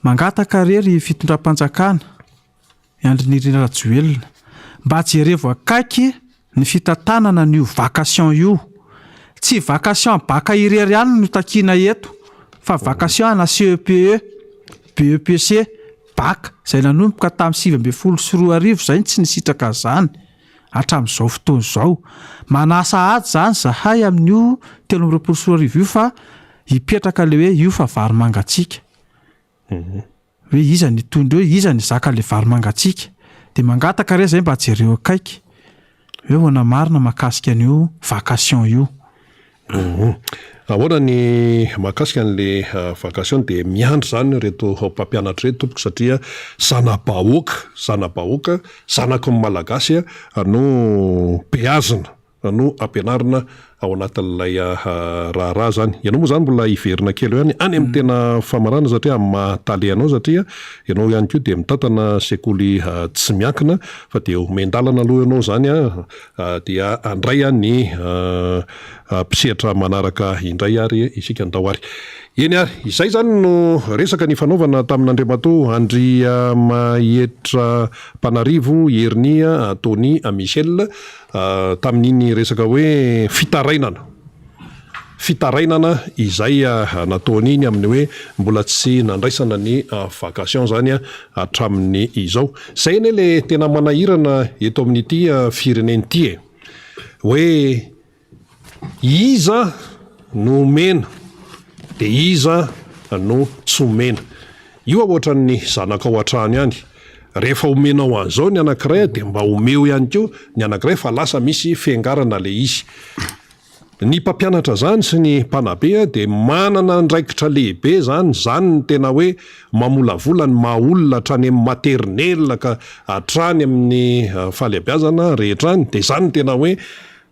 mangataka rery fitondram-panjakana Andry Nirina Rajoelina mba jerevo akaiky ny fitantanana n'io vacation io tsy vacation baka irery ihany no takina eto fa vacation ana CEPE BEPC baka zay nanomboka tamin'ny 2024 zay tsy nisitraka zany hatramin'izao fotoana izao manasa ady zany zahay amin'io 2024 io fa hipetraka le hoe io fa vary mangatsika hoe iza ny tondro hoe iza ny zaka le vary mangatsika de mangataka re zay mba jereo akaiky hoe hoana marina makasika an'io vacation io ahoana ny mahakasika an'le vacation de miandry zany reto mpampianatra reto tompoko satria zanabahoaka zanako ny malagasy no beazina no ampianarina ao anatin'ilay raharaha zany ianao moa zany mbola hiverina kely ihany any amin'ny tena famarana satria amin'ny mahataly anao satria ianao ihany koa de mitantana sekoly tsy miankina fa de omendalana aloha ianao zany dia andray ny mpisehatra manaraka indray ary isika andao ary eny ary izay zany no resaka ny fanaovana tamin'Andriamato Andria Mahetra Panarivo Hernia Tony Michel tamin'iny resaka hoe fitarainana izay nataony iny amin'ny hoe mbola tsy nandraisana ny vacation zany hatramin'ny izao zay ne le tena manahirana eto amin'ity firenen'ity hoe iza no mena de iza no tsy omena io ohatran'ny zanaka ao an-trano ihany rehefa omenao an'izao ny anankiray de mba omeo ihany koa ny anankiray fa lasa misy fiangarana le izy ny mpampianatra zany sy ny mpanabe de manana ndraikitra lehibe zany ny tena hoe mamolavola ny mahaolona hatrany amin'ny maternel ka hatrany amin'ny fahaleabiazana rehetrany de zany tena hoe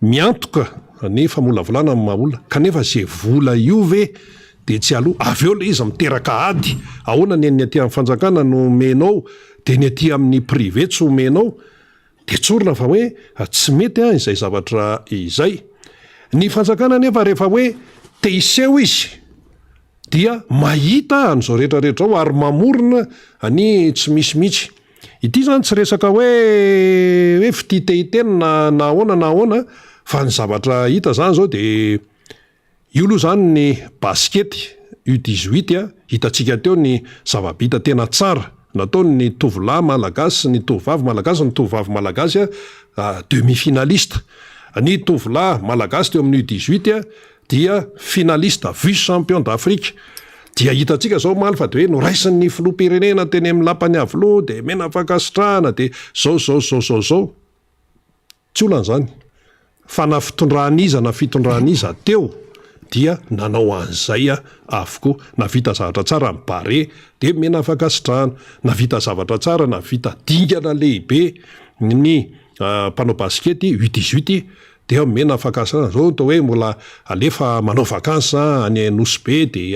miantoka ny famolavolana amin'ny mahaolona kanefa zay vola io ve de tsy aloha avy eo le izy miteraka ady ahoana ny aty amin'ny fanjakana no menao de ny aty amin'ny privé tsy omenao de tsorina fa hoe tsy mety izay zavatra izay ny fanjakana nefa rehefa hoe te iseho izy dia mahita an'izao rehetrarehetra ao ary mamorona any tsy misy mihitsy ity zany tsy resaka hoe fititehiteny na ahoana fa ny zavatra hita zany zao de io aloha zany ny baskety U18 hitantsika teo ny zavabita tena tsara nataony ny tovolahy malagasy ny tovavy malagasy demi-finaliste ny tovolahy malagasy teo amin'ny U18 dia finalista vice champion d'Afrique. Dia hitantsika zao maly fa de hoe noraisin'ny filoha-pirenena teny amin'ny lampany avoloha de mena fakasitrahana de zao tsy olan'izany fa na fitondran'iza na fitondran'iza teo dia nanao an'izay avokoa. Na vita zavatra tsara ny bare de mena fakasitrahana, na vita zavatra tsara na vita dingana lehibe ny mpanao baskety U18 de mena fakasitrahana. Zao atao hoe mbola alefa manao vakansa any Nosy Be de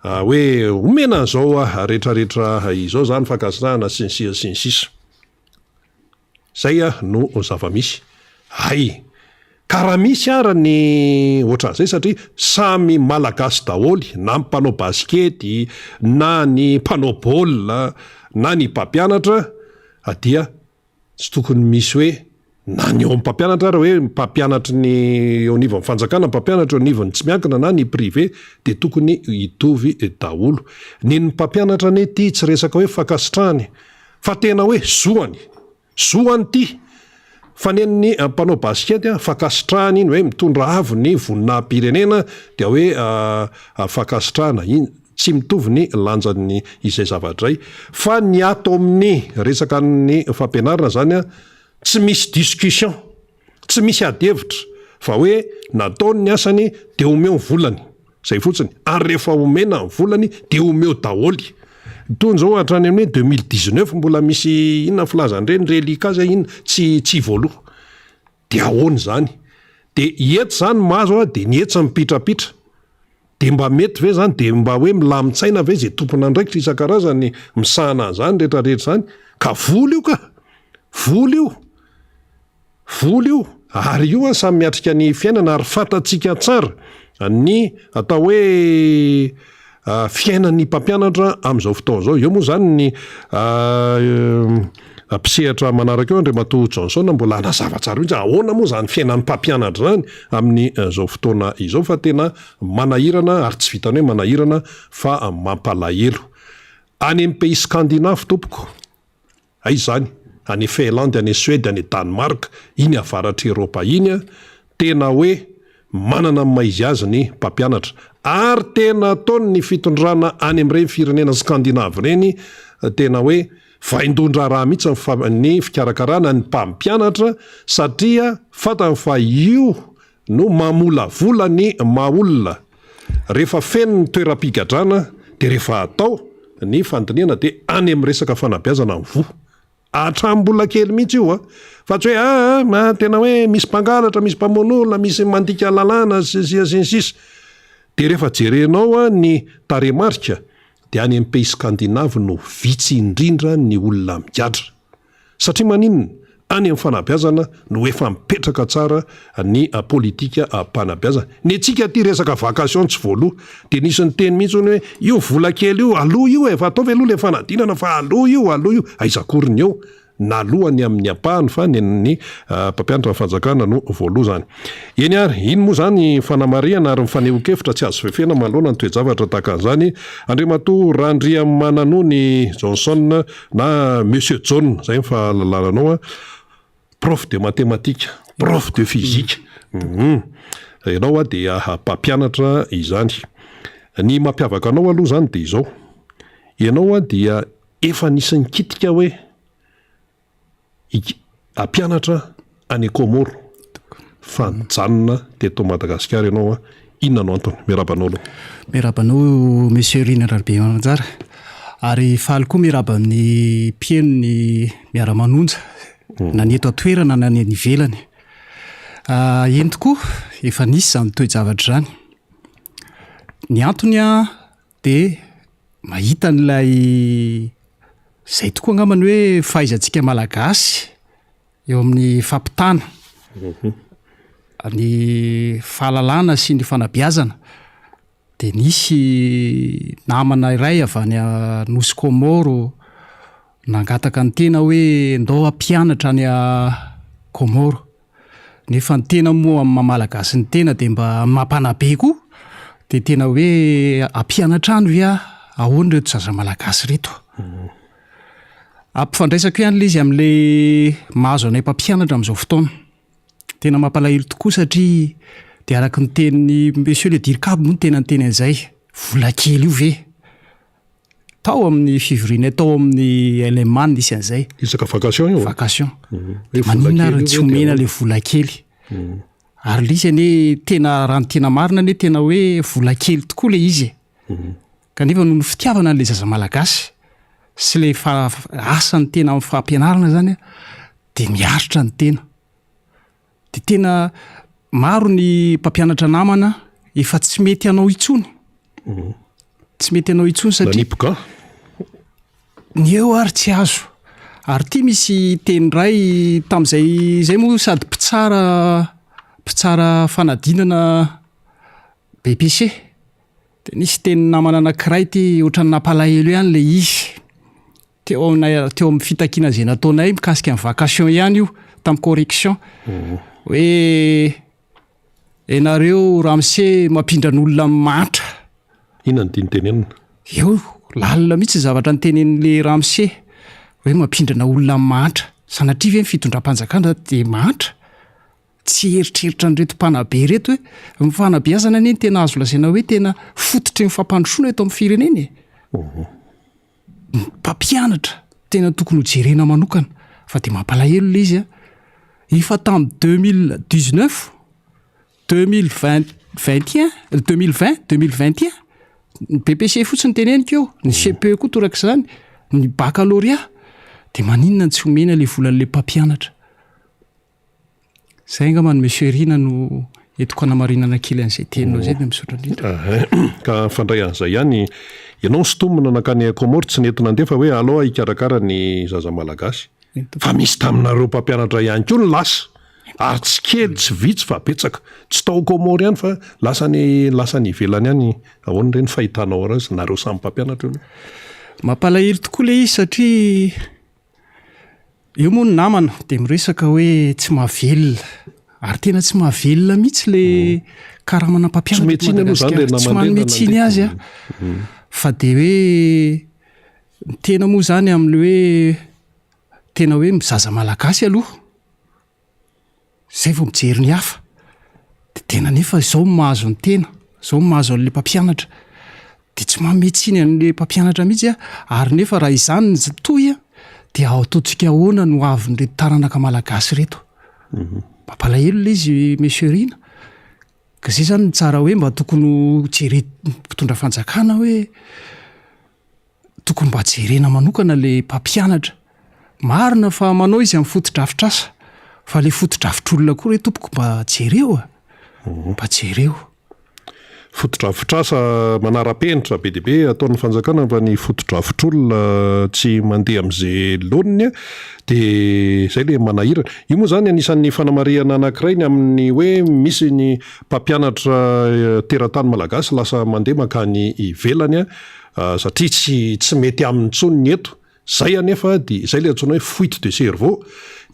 hoe omena an'izao rehetrarehetra izao zany fakasitrahana sy ny sisa. Zay no zava-misy. Karaha misy ara ny ohatran'izay satria samy malagasy daholy, na ny mpanao baskety na ny mpanao baolina na ny mpampianatra dia tsy tokony misy hoe na ny eo amin'ny mpampianatra raha hoe mpampianatra ny eo anivon'ny fanjakana, mpampianatra eo anivon'ny tsy miankina na ny privé de tokony hitovy daholo. Ny mpampianatra ny ty tsy resaka hoe fakasitrahany fa tena hoe zoany ty. Fa nen'ny mpanao baskety fakasitrahany iny hoe mitondra avo ny voninahim-pirenena dia hoe fakasitrahana iny tsy mitovy ny lanjany izay zavadray. Fa ny ato amin'ny resaka ny fampianarana zany tsy misy discussion, tsy misy adevitra fa hoe nataony ny asany de omeo ny volany zay fotsiny, ary rehefa omena ny volany de omeo daholy. Tony zao hatrany amin'ny 2019 mbola misy inona filazan'ireny relika iny tsy voaloha de ahoany zany de eto zany mahazo de ny etsa mipitrapitra de mba mety ve zany de mba hoe milamitsaina ve zay tompona andraikitra isan-karazany misahana an'izany rehetrarehetra zany ka voly io ary io samy miatrika ny fiainana ary fantatsika tsara ny atao hoe fiainan'ny mpampianatra am'izao fotoana zao. Eo moa zany ny mpisehatra manaraka eo Andriamatoa Johnson mbola anazava tsara mihitsy ahoana moa zany fiainan'ny mpampianatra zany amin'ny zao fotoana izao fa tena manahirana ary tsy vitany hoe manahirana fa mampalahelo. Any amin'ny pays scandinave tompoko zany any Finlande, any Suède, any Danemark, iny avaratra Eropa iny tena hoe manana maizy azy ny mpampianatra ary tena ataony ny fitondrana any amin'ireny firenena skandinavy reny tena hoe vaindondra raha mihitsy ny fikarakarana ny mpampianatra satria fatany fa io no mamolavola ny maolona rehefa feno ny toeram-pigadrana de rehefa atao ny fandiniana de any amin'ny resaka fanabeazana ny voa atrambola kely mihitsy io fa tsy hoe tena hoe misy mpangalatra, misy mpamonoana, misy mandika lalàna sisa de rehefa jerenao ny taremarika de any amin'ny pays skandinavy no vitsy indrindra ny olona migadra satria maninona any amin'ny fanabeazana no efa mipetraka tsara ny politika mpanabeazana. Ny antsika ty resaka vacation tsy voaloha de nisy ny teny mihitsy hoe io vola kely io aloha io efa ataovy aloha le fanadinana fa aloha io aizakoriny eo nalohany amin'ny ampahany fa ny mpampianatra ny fanjakana no voaloha zany. Eny ary iny moa zany fanamariana ary mifaneho-kevitra tsy azo fefena manoloana ny toejavatra tahaka an'izany. Andriamatoa Randriamananony Johnson na Monsieur John zay fahalalànanao prof de mathématique, prof de physique. Ianao dia mpampianatra izany. Ny mampiavaka anao aloha zany de izao. Ianao dia efa nisy nikitika hoe ampianatra any Komoro fa nijanona teto Madagasikara ianao inona no antony? Mirabanao Monsieur Rina Rabe Manjara ary faly koa miraba amin'ny mpienony miara-manonja na ny eto atoerana na ny ivelany. Eny tokoa efa nisy zany toe-javatra zany. Ny antony de mahita n'ilay zay tokoa angambany hoe fahaizantsika malagasy eo amin'ny fampitana ny fahalalana sy ny fanabeazana de nisy namana iray avy any Nosy Komoro nangataka ny tena hoe ndao ampianatra any Komoro nefa ny tena moa amin'ny malagasy ny tena de mba mampanabe koa de tena hoe ampianatra any via ahoana reto zaza malagasy reto. Ampifandraisako ihany le izy amin'le mahazo anay mpampianatra amin'izao fotoana tena mampalahelo tokoa satria de araky ny tenin'ny monsieur le diricabo moa ny tena ny teny an'izay vola kely io ve tao amin'ny fivoriana tao amin'ny Allemagne nisy an'izay isaka vacation io vacation maninona ary tsy omena le vola kely ary le izy ane tena raha ny tena marina ane tena hoe vola kely tokoa le izy kanefa noho ny fitiavana n'le zaza malagasy sy le asany tena amin'ny fampianarana zany de miaritra ny tena de tena maro ny mpampianatra namana efa tsy mety anao itsony tsy mety anao itsony satria ny eo ary tsy azo ary ty misy teny ray tam'izay zay moa sady mpitsara fanadinana BPC de nisy teny namana anankiray ty ohatrany nampalahelo ihany le izy teo amin'ny fitakiana zay nataonay mikasika amin'ny vacation ihany io tamin'ny correction hoe enareo Ramse mampindran'olona matra inona ny tianytenenina eo lalina mihitsy zavatra ny tenen'le Ramse hoe mampindrana olona matra sanatria ve ny fitondram-panjakana de matra tsy eritreritra ny reto mpanabe reto hoe mifanabeazana anie ny tena azo lazaina hoe tena fototry ny fampandrosoana eto amin'ny fireneny mpampianatra tena tokony ho jerena manokana fa de mampalahelo le izy efa tamin'ny 2019 2021 ny BPC fotsiny teneniko eo ny CPE koa torak'izany ny baccalauréat de maninona tsy omena le volan'le mpampianatra zay angamba ny monsieur Rina no etoko anamarinana kely an'izay teninao zay de misaotra indrindra ka fandray an'izay ihany ianao sytomina nakany Comore tsy nety nandefa hoe aloha hikarakara ny zaza malagasy fa misy taminareo mpampianatra ihany koa ny lasa ary tsy kely tsy vitsy fa betsaka tsy tao Comore ihany fa lasany ivelany ihany ahoana ireny fahitanao razy nareo samy mpampianatra io mampalahelo tokoa le izy satria io moa ny namana de miresaka hoe tsy mahavelona ary tena tsy mahavelona mihitsy le karamana mpampianatra tsy manometsiny azy fa de hoe tena moa zany amin'le hoe tena hoe mizaza malagasy aloha zay vao mijery ny hafa de tena nefa izao mahazo ny tena izao mahazo an'le mpampianatra de tsy mametsiny an'le mpampianatra mihitsy ary nefa raha izany ny toy de ao ataontsika ahoana no avy nyreto taranaka malagasy reto mampalahelo le izy monsieur Rina ka zay zany tsara hoe mba tokony jere mpitondra fanjakana hoe tokony mba jerena manokana le mpampianatra marina fa manao izy amin'ny fotodrafitrasa fa le fotodrafitr'olona koa re tompoko mba jereo mba jereo fotodrafitrasa manara-penitra be deabe ataon'ny fanjakana fa ny fotodrafitr'olona tsy mandeha amin'izay loniny de zay le manahirana io moa zany anisan'ny fanamariana anankiray ny amin'ny hoe misy ny mpampianatra teratany malagasy lasa mandeha makany ivelany satria tsy mety amin'ny tsony eto zay anefa de zay le antsoina hoe fuite de cerveau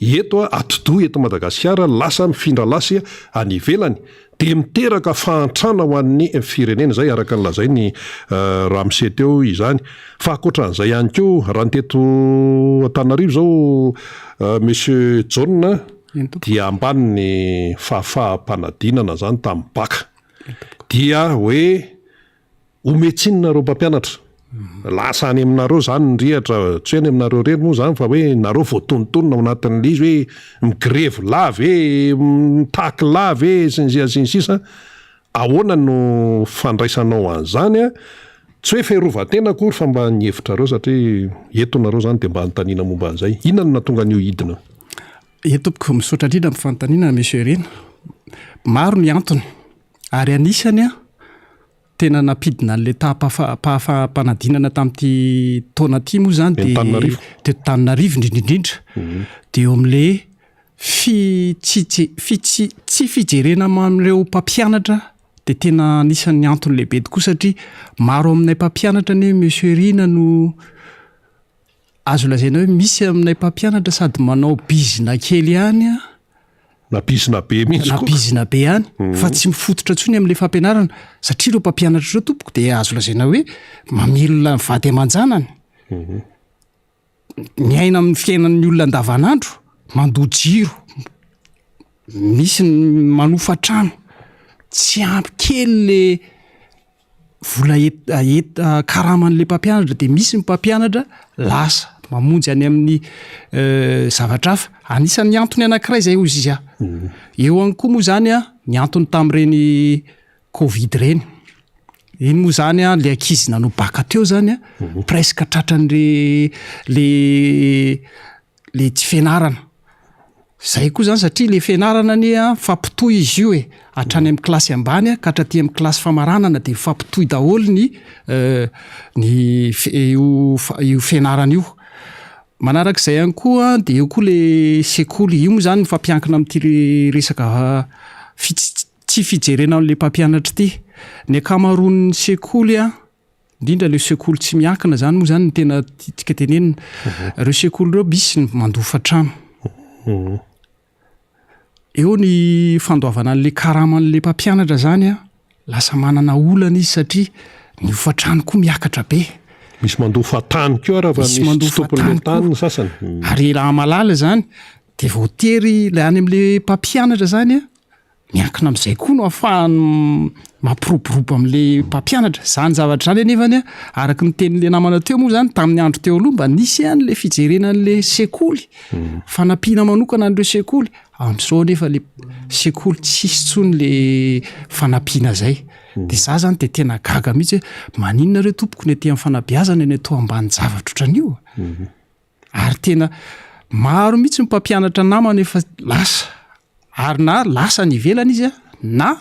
eto atidoha eto Madagasikara lasa mifindra lasy any ivelany de miteraka fahantrana ho an'ny firenena zay araka ny lazay ny Ramse teo izany fa akoatran'izay ihany koa raha nyteto Antananarivo zao monsieur John dia ambany ny fahafahampanadinana zany tamin'ny baka dia hoe ometsinonareo mpampianatra lasa any aminareo zany nyrihatra tsy hoe any aminareo reny moa zany fa hoe nareo voatonontonona ao anatin'le izy hoe migrevy lave mitaky lave sy ny sisa ahoana no fandraisanao an'izany tsy hoe ferovatena akory fa mba nihevitrareo satria etonareo zany de mba antanina momba an'izay inona no natonga an'io hidina etopoko misaotra indrindra amin'ny fanontaniana monsieur Rina maro ny antony ary anisany tena napidina an'le tahapampanadinana tamin'ity taona ty moa zany de Tananarivo indrindrindrindra de eo amin'le tsy fijerena amin'ireo mpampianatra de tena anisan'ny antony lehibe tokoa satria maro aminay mpampianatra ne monsieur Rina no azo lazaina hoe misy aminay mpampianatra sady manao bizina kely ihany nabizina be mihitsy nabizina be ihany fa tsy mifototra tsony amin'le fampianarana satria ireo mpampianatra ireo tompoko de azo lazaina hoe mamilona vady aman-janany miaina amin'ny fiainan'ny olona andavanandro mandoa jiro misy ny manofa-trano tsy ampy kely le vola karaman'le mpampianatra de misy ny mpampianatra lasa mamonjy any amin'ny zavatra hafa. Anisan'ny antony anankiray zay ozy izy eo any koa moa zany ny antony tam'ireny covid reny. Iny moa zany le ankizy nanao baka teo zany presque tratran'le tsy fianarana. Zay koa zany satria le fianarana ny fampitohy izy io hatrany amin'ny klasy ambany ka hatraty amin'ny klasy famaranana de fampitohy daholo io fianarana io. Manarak'izay ihany koa de eo koa le sekoly io moa zany fampiankina amin'ity resaka tsy fijerena an'le mpampianatra ity. Ny akamaroan'ny sekoly indrindra le sekoly tsy miankina zany moa zany ny tena tsika tenenina. Reo sekoly reo misy ny mandofa-trano. Eo ny fandoavana an'le karaman'le mpampianatra zany lasa manana olana izy satria ny ofa-trano koa miakatra be. Misy mandofa tany keo raha misy tompon'le tany ny sasany. Ary raha malala zany de voatery le any amin'le mpampianatra zany miankina amin'izay koa no ahafahany mampiroborobo amin'le mpampianatra. Zany zavatra zany anefany araky ny tenin'le namana teo moa zany tamin'ny andro teo aloha mba nisy an'le fijerenan'le sekoly fanampiana manokana an'ireo sekoly. Amin'izao nefa le sekoly tsisy tsony le fanampiana zay. De za zany de tena gaga mihitsy maninona reo tompoko ny aty amin'ny fanabeazana ny atao ambany zavatra ohatran'io. Ary tena maro mihitsy ny mpampianatra namana efa lasa. Ary na lasa ny ivelana izy na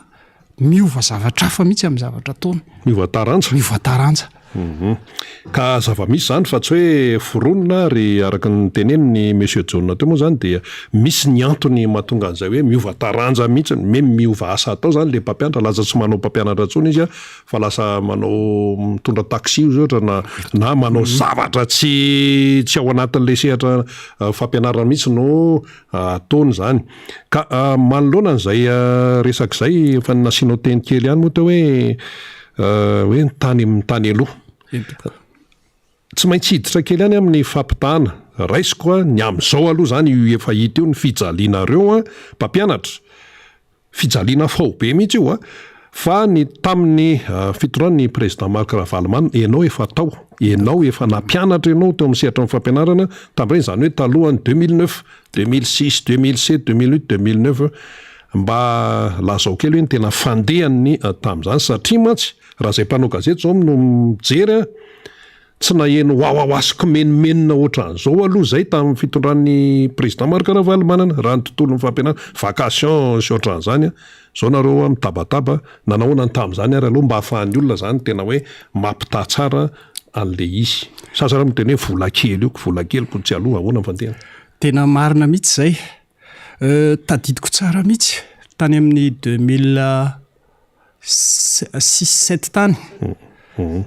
miova zavatra hafa mihitsy amin'ny zavatra ataony. Miova taranja. Miova taranja. Ka zava-misy zany fa tsy hoe foronina ary araka ny teneniny Monsieur John teo moa zany dia misy ny antony mahatonga an'izay hoe miova taranja mihitsy, miova asa atao zany le mpampianatra. Laza tsy manao mpampianatra intsony izy fa lasa manao mitondra taxi io ohatra na manao zavatra tsy ao anatin'le sehatra fampianarana mihitsy no ataony zany. Ka manoloana an'izay resak'izay fa nasianao teny kely ihany moa teo hoe ny tany amin'ny tany aloha. Tsy maintsy hiditra kely ihany amin'ny fampitana. Raisiko ny amin'izao aloha zany io efa hita io ny fijalianareo mpampianatra. Fijaliana faobe mihitsy io fa ny tamin'ny fitoran'ny président Marc Ravalomanana ianao efa tao. Ianao efa nampianatra ianao teo amin'ny sehatra ny fampianarana tam'ireny zany hoe talohany 2009, 2006, 2007, 2008, 2009 mba lazao kely hoe ny tena fandehany tamin'izany satria mantsy raha zay mpanao gazety zao no mijery tsy naheno wawawasko menomenona ohatran'izao aloha zay tamin'ny fitondran'ny président Marc Ravalomanana raha ny tontolon'ny fampianarana vacation sy ohatran'izany zao nareo mitabataba nanahoana ny tamin'izany ary aloha mba hahafahan'ny olona zany tena hoe mampita tsara an'le izy. Sasara miteny hoe vola kely ko tsy aloha ahoana fandehana. Tena marina mihitsy zay. Tadidiko tsara mihitsy tany amin'ny 2006-7 tany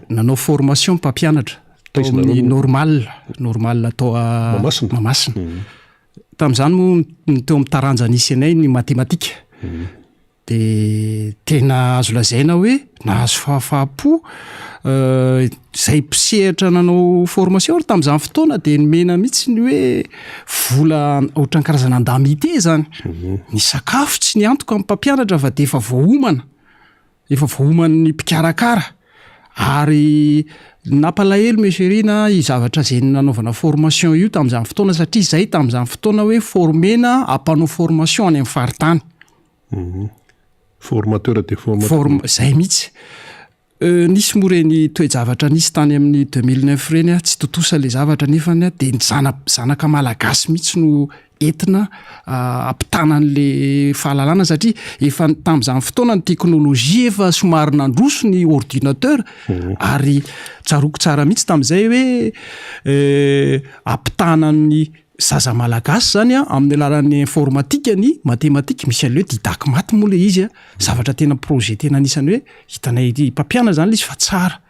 nanao formation mpampianatra tamin'ny normal atao Mahamasina. Tamin'izany moa teo amin'ny taranja nisy anay ny matematika. De tena azo lazaina hoe nahazo fahafapo zay mpisehatra nanao formation ary tamin'izany fotoana de nomena mihitsy ny hoe vola ohatran'ny karazana andamité zany. Ny sakafo tsy ny antoka amin'ny mpampianatra fa de efa voahoman'ny mpikarakara. Ary nampalahelo meserina i zavatra zay nanaovana formation io tamin'izany fotoana satria zay tamin'izany fotoana hoe formena ampanao formation any amin'ny faritany. Formateur de formateur. Zay mihitsy. Nisy moreny toe-javatra nisy tany amin'ny 2009 reny tsy totosa le zavatra nefany de ny zanaka malagasy mihitsy no entina ampitana an'le fahalalana satria efa tamin'izany fotoana ny teknôlôjia efa somary nandroso ny ordinateur ary tsaroko tsara mihitsy tamin'izay hoe ampitana ny zaza malagasy zany amin'ny alalan'ny informatika ny matematika misy an'le hoe didaky maty moa le izy zavatra tena projet tena anisany hoe hitanay mpampiana zany le izy fa tsara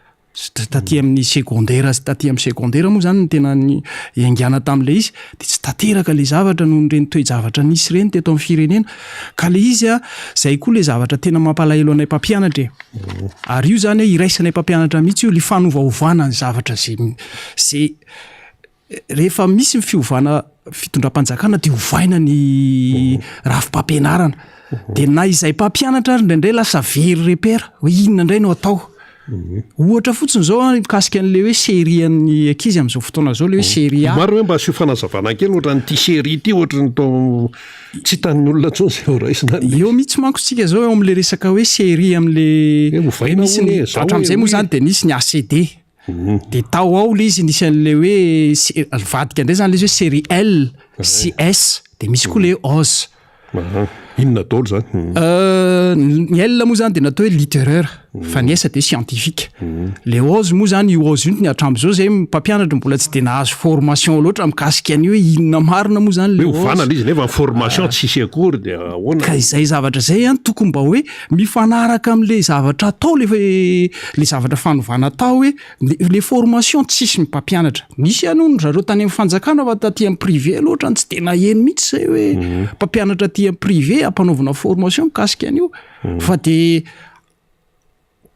taty amin'ny secondaire taty amin'ny secondaire moa zany ny tena ny iangana tam'le izy de tsy tanteraka le zavatra noho nyreny toe-javatra nisy reny teto amin'ny firenena ka le izy zay koa le zavatra tena mampalahelo anay mpampianatra ary io zany iraisanay mpampianatra mihitsy io le fanovaovana ny zavatra zay rehefa misy ny fiovana fitondram-panjakana de hovaina ny rafi-pampianarana de na izay mpampianatra ary indraindray lasa very repera hoe inona indray no atao ohatra fotsiny zao mikasika an'le hoe série an'ny ankizy am'izao fotoana zao le hoe série A maro hoe mba asio fanazavana kely ohatra nyity série ity ohatra ny tao tsy hitan'ny olona tsony zay ho raisina eo mihitsy manko tsika zao eo am'le resaka hoe série am'le hovaina misy ny hatram'izay moa zany de nisy ny ACD de tao ao le izy nisy an'le hoe vadika indray zany le izy hoe série L sy S de misy koa le OZ inona daholo zany ny L moa zany de natao hoe littéraire fa ny S de scientifique le OZ moa zany io OZ io ny hatram'izao zay mpampianatra mbola tsy de nahazo formation loatra mikasika any hoe inona marina moa zany le ovana le izy nefa formation tsy hisy akory de ahoana ka izay zavatra zay tokony mba hoe mifanaraka am'le zavatra atao le zavatra fanovana atao hoe le formation tsisy ny mpampianatra misy anono zareo tany amin'ny fanjakana fa taty amin'ny privé loatra tsy tena eny mihitsy zay hoe mpampianatra aty amin'ny privé ampanaovana formation mikasika an'io fa de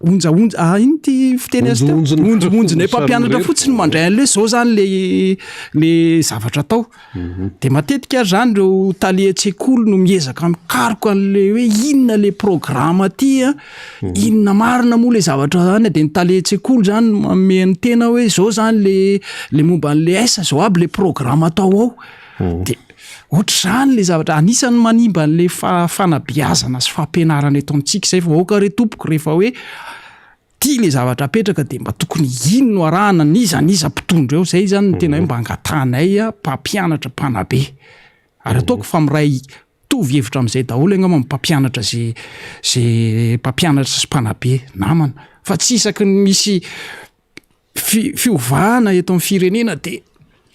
onjaonja iny ty fiteny azy teo onjonjonjona mpampianatra fotsiny mandray an'le zao zany le zavatra atao de matetika ary zany reo talian-tsekoly no miezaka mikaroka an'le hoe inona le programme aty inona marina moa le zavatra zany de ny talian-tsekoly zany manome ny tena hoe zao zany le momba an'le S zao aby le programme atao ao de ohatra zany le zavatra anisan'ny manimba an'le fanabeazana sy fampianarana eto amintsika zay fa vahoaka re tompoko rehefa hoe tia le zavatra apetraka de mba tokony ino no arahana nizaniza mpitondra eo zay zany ny tena hoe mba angatanay mpampianatra mpanabe ary ataoko fa miray tovy hevitra amin'izay daholo angamba mpampianatra zay mpampianatra sy mpanabe namana fa tsy isaky misy fiovahana eto amin'ny firenena de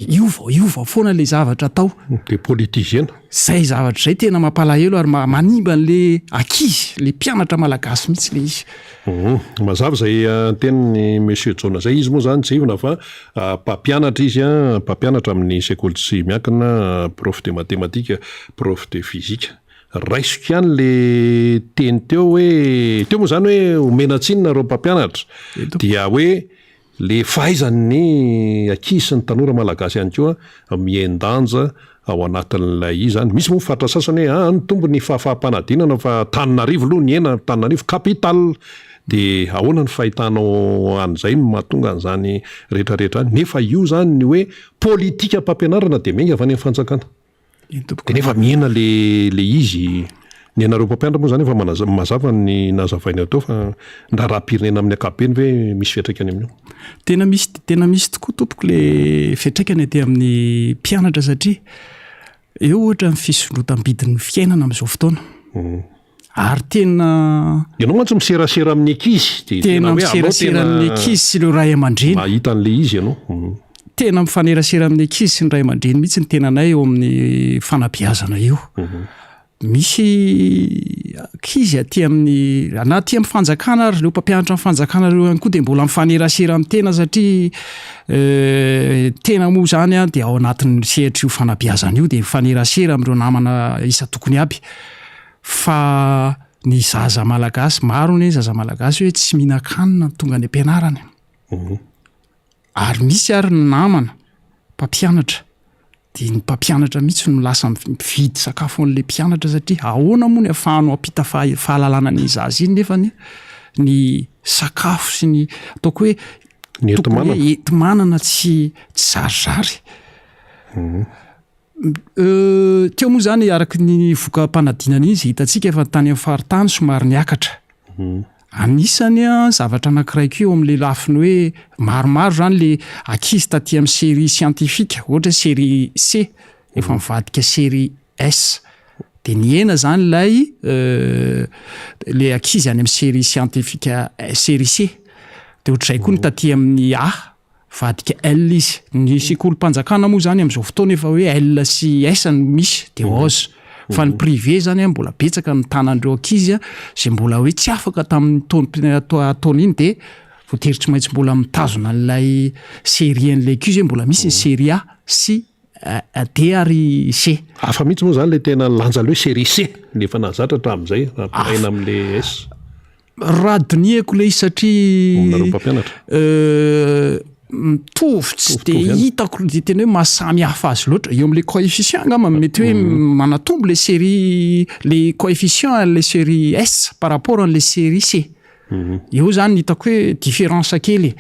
iova foana le zavatra atao de politisiena zay zavatra zay tena mampalahelo ary manimba an'le ankizy le mpianatra malagasy mihitsy le izy mazava zay teniny monsieur Jona zay izy moa zany tsy ivona fa mpampianatra izy mpampianatra amin'ny sekoly tsy miankina prof de mathématique prof de physique raisiko ihany le teny teo hoe teo moa zany hoe omenatsinina reo mpampianatra dia hoe le fahaizan'ny ankizy sy ny tanora malagasy ihany koa miendanja ao anatin'ilay izy zany misy moa fatra sasany hoe ny tombo ny fahafahampanadinana fa Tananarivo aloha ny ena Tananarivo capital de ahoana ny fahitanao an'izay no mahatonga an'izany rehetrarehetra nefa io zany ny hoe politika mpampianarana de menga avy any amin'ny fanjakana de nefa miena le izy ny anareo mpampianatra moa zany efa mazava ny nazavainy atao fa ndra raha-pirenena amin'ny ankapobeny hoe misy fiatraikany amin'io tena misy tokoa tompoko le fiatraikany aty amin'ny mpianatra satria eo ohatra ny fisondrotam-bidin'ny fiainana amin'izao fotoana ary tena ianao mantsy miserasera amin'ny ankizy tena miserasera amin'ny ankizy sy le ray aman-dreny mahita an'le izy ianao tena mifanerasera amin'ny ankizy sy ny ray aman-dreny mihitsy ny tenanay eo amin'ny fanabeazana io misy ankizy aty amin'ny anaty amin'ny fanjakana ary reo mpampianatra amin'ny fanjakana reo ihany koa de mbola mifanerasera amin'ny tena satria tena moa zany de ao anatin'ny sehatra io fanabeazana io de mifanerasera amin'ireo namana isa tokony aby fa ny zaza malagasy maro ny zaza malagasy hoe tsy mihinan-kanina tonga any ampianarany ary misy ary ny namana mpampianatra de ny mpampianatra mihitsy no lasa mividy sakafo an'le mpianatra satria ahoana moa ny afahanao ampita fahalalana ny zaza iny nefa ny sakafo sy ny ataoko hoe enti-manana tsy zarizary teo moa zany araky ny voka-panadinana izy hitantsika efa tany amin'ny faritany somary niakatra anisany zavatra anankiray eo amin'le lafiny hoe maromaro zany le ankizy taty amin'ny série scientifique ohatra série C efa mivadika série S de ny ena zany lay le ankizy any amin'ny série scientifique série C de ohatr'izay koa ny taty amin'ny A vadika L izy ny sekolim-panjakana moa zany amin'izao fotoana efa hoe L sy S no misy de OZ fa ny privé zany mbola betsaka ny tanandreo ankizy zay mbola hoe tsy afaka tamin'ny taona iny de voatery tsy maintsy mbola mitazona an'ilay série an'ilay ankizy hoe mbola misy ny série A sy D ary C hafa mihitsy moa zany le tena lanja le hoe série C nefa nazatra hatramin'izay aina amin'le S raha diniako le izy satria mitovy tsy de hitako de tena hoe mahasamy hafa azy loatra eo am'le coefficient angamba mety hoe manatombo le série le coefficient le série S par rapport an'le série C. Eo zany hitako hoe différence kely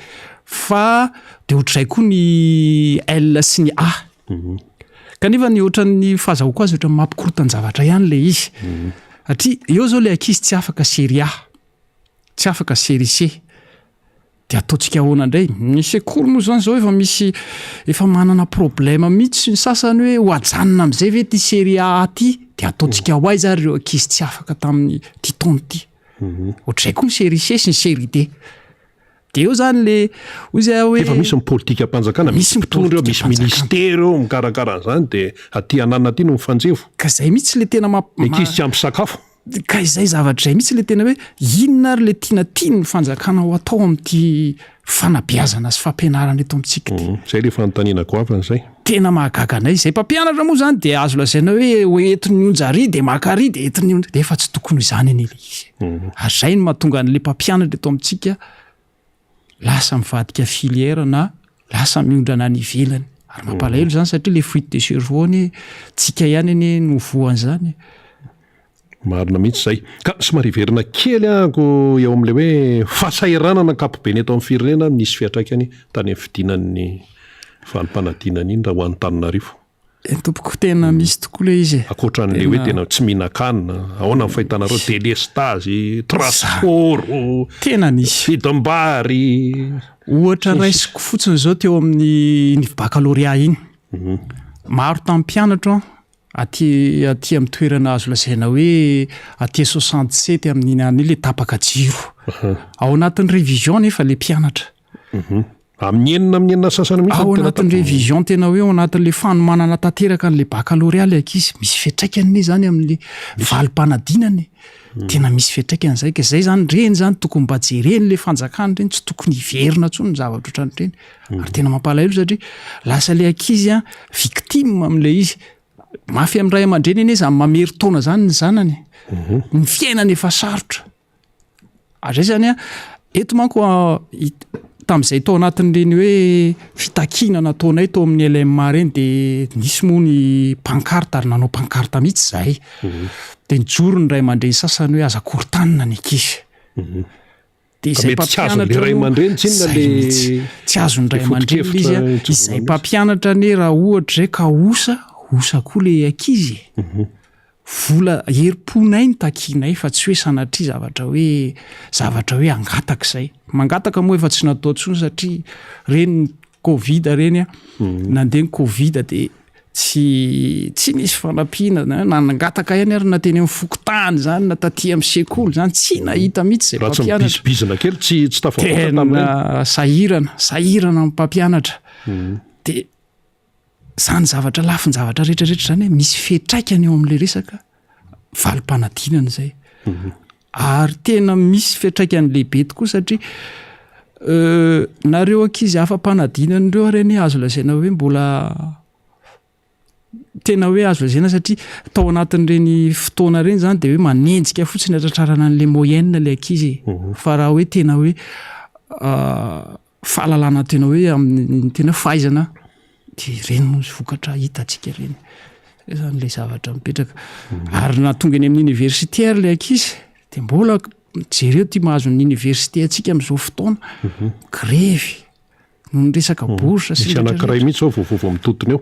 fa de ohatr'izay koa ny L sy ny A. Kanefa ny ohatran'ny fahazahoko azy ohatran'ny mampikorotan-javatra ihany le izy. Satria eo zao le ankizy tsy afaka série A, tsy afaka série C. De ataontsika ahoana indray? Ny sekoly moa zany zao efa manana problème mihitsy ny sasany hoe ho ajanona am'izay ve ty série A ty de ataontsika ho aiza ireo ankizy tsy afaka tamin'ny ty taona ty. Ohatr'izay koa ny série C sy ny série D. De eo zany le ozy hoe efa misy ny politika mpanjakana, misy mpitondra eo, misy ministera eo mikarakara an'izany de aty anana aty no mifanjevo. Ka zay mihitsy le tena ankizy tsy ampy sakafo. Ka izay zavatra zay mihitsy le tena hoe inona ary le tiany ny fanjakana ho atao am'ty fanabeazana sy fampianarana eto amintsika ty. Zay le fanontaniana goavana zay. Tena mahagaga anay zay mpampianatra moa zany de azo lazaina hoe entiny onjary de makary de entiny de efa tsy tokony izany anie le izy. Ary zay no mahatonga an'le mpampianatra eto amintsika lasa mivadika filière na lasa miondrana any ivelany. Ary mampalahelo zany satria le fuite de cerveau ny tsika ihany anie no voan'izany. Marina mihitsy zay. Ka somary verina kely ahako eo am'le hoe fahasahiranana ankapobeny eto amin'ny firenena nisy fiatraikany tany amin'ny fidinan'ny valim-panadinana iny raha ho an'Antananarivo. Tompoko tena misy tokoa le izy. Akoatran'le hoe tena tsy mihinan-kanina, ahoana ny fahitanareo délestage, transport, tena nisy fidim-bary. Ohatra raisiko fotsiny zao teo amin'ny baccalauréat iny. Maro tamin'ny mpianatra aty amin'ny toerana azo lasaina hoe aty 67 amin'iny any le tapaka jiro. Ao anatin'ny révision nefa le mpianatra. Amin'ny enina sasany mihitsy ao anatin'ny révision tena hoe ao anatin'le fanomanana tanteraka an'le baccalauréat le ankizy misy fiatraikany zany amin'le valim-panadinany. Tena misy fiatraikany zay ka zay zany reny zany tokony mba jereny le fanjakana reny tsy tokony hiverina tsony ny zavatra ohatran'ireny. Ary tena mampalahelo satria lasa le ankizy victime amin'le izy. Mafy amin'ray aman-dreny anie zany mamery taona zany ny zanany. Ny fiainany efa sarotra. Ary zay zany eto manko tamin'izay tao anatin'ireny hoe fitakiana nataonay tao amin'ny LMA reny de nisy moa ny pancarte ary nanao pancarte mihitsy zahay. De nijoro ny ray aman-dreny sasany hoe aza korontanina ny ankizy. De izay mpampianatra tsy azony ray aman-dreny izy izay mpampianatra anie raha ohatra zay ka osa koa le ankizy. Vola heri-ponay ny takianay fa tsy hoe sanatria zavatra hoe angataka izay. Mangataka moa efa tsy natao tsony satria reny Covid reny nandeha ny Covid de tsy nisy fanampiana na nangataka ihany ary na teny amin'ny fokotany zany na taty amin'ny sekoly zany tsy nahita mihitsy zay mpampianatra. Raha tsy bisibizina kely tsy tafavoaka tamin'ireny. Sahirana ny mpampianatra. De zany zavatra lafiny zavatra rehetrarehetra zany hoe misy fiatraikany eo amin'le resaka valim-panadinana zay. Ary tena misy fiatraikany lehibe tokoa satria nareo ankizy afa-panadinana ireo reny azo lazaina hoe mbola tena hoe azo lazaina satria tao anatin'ireny fotoana reny zany de hoe manenjika fotsiny atratrarana an'le moyenne le ankizy. Fa raha hoe tena hoe fahalalana tena hoe amin'ny tena fahaizana de reny no vokatra hitantsika reny. Zany le zavatra mipetraka. Ary na tonga eny amin'ny universitaire le ankizy de mbola jereo ty mahazo ny université antsika amin'izao fotoana. Grevy no resaka bourse sy anankiray mihitsy zao vovovo mitotony eo.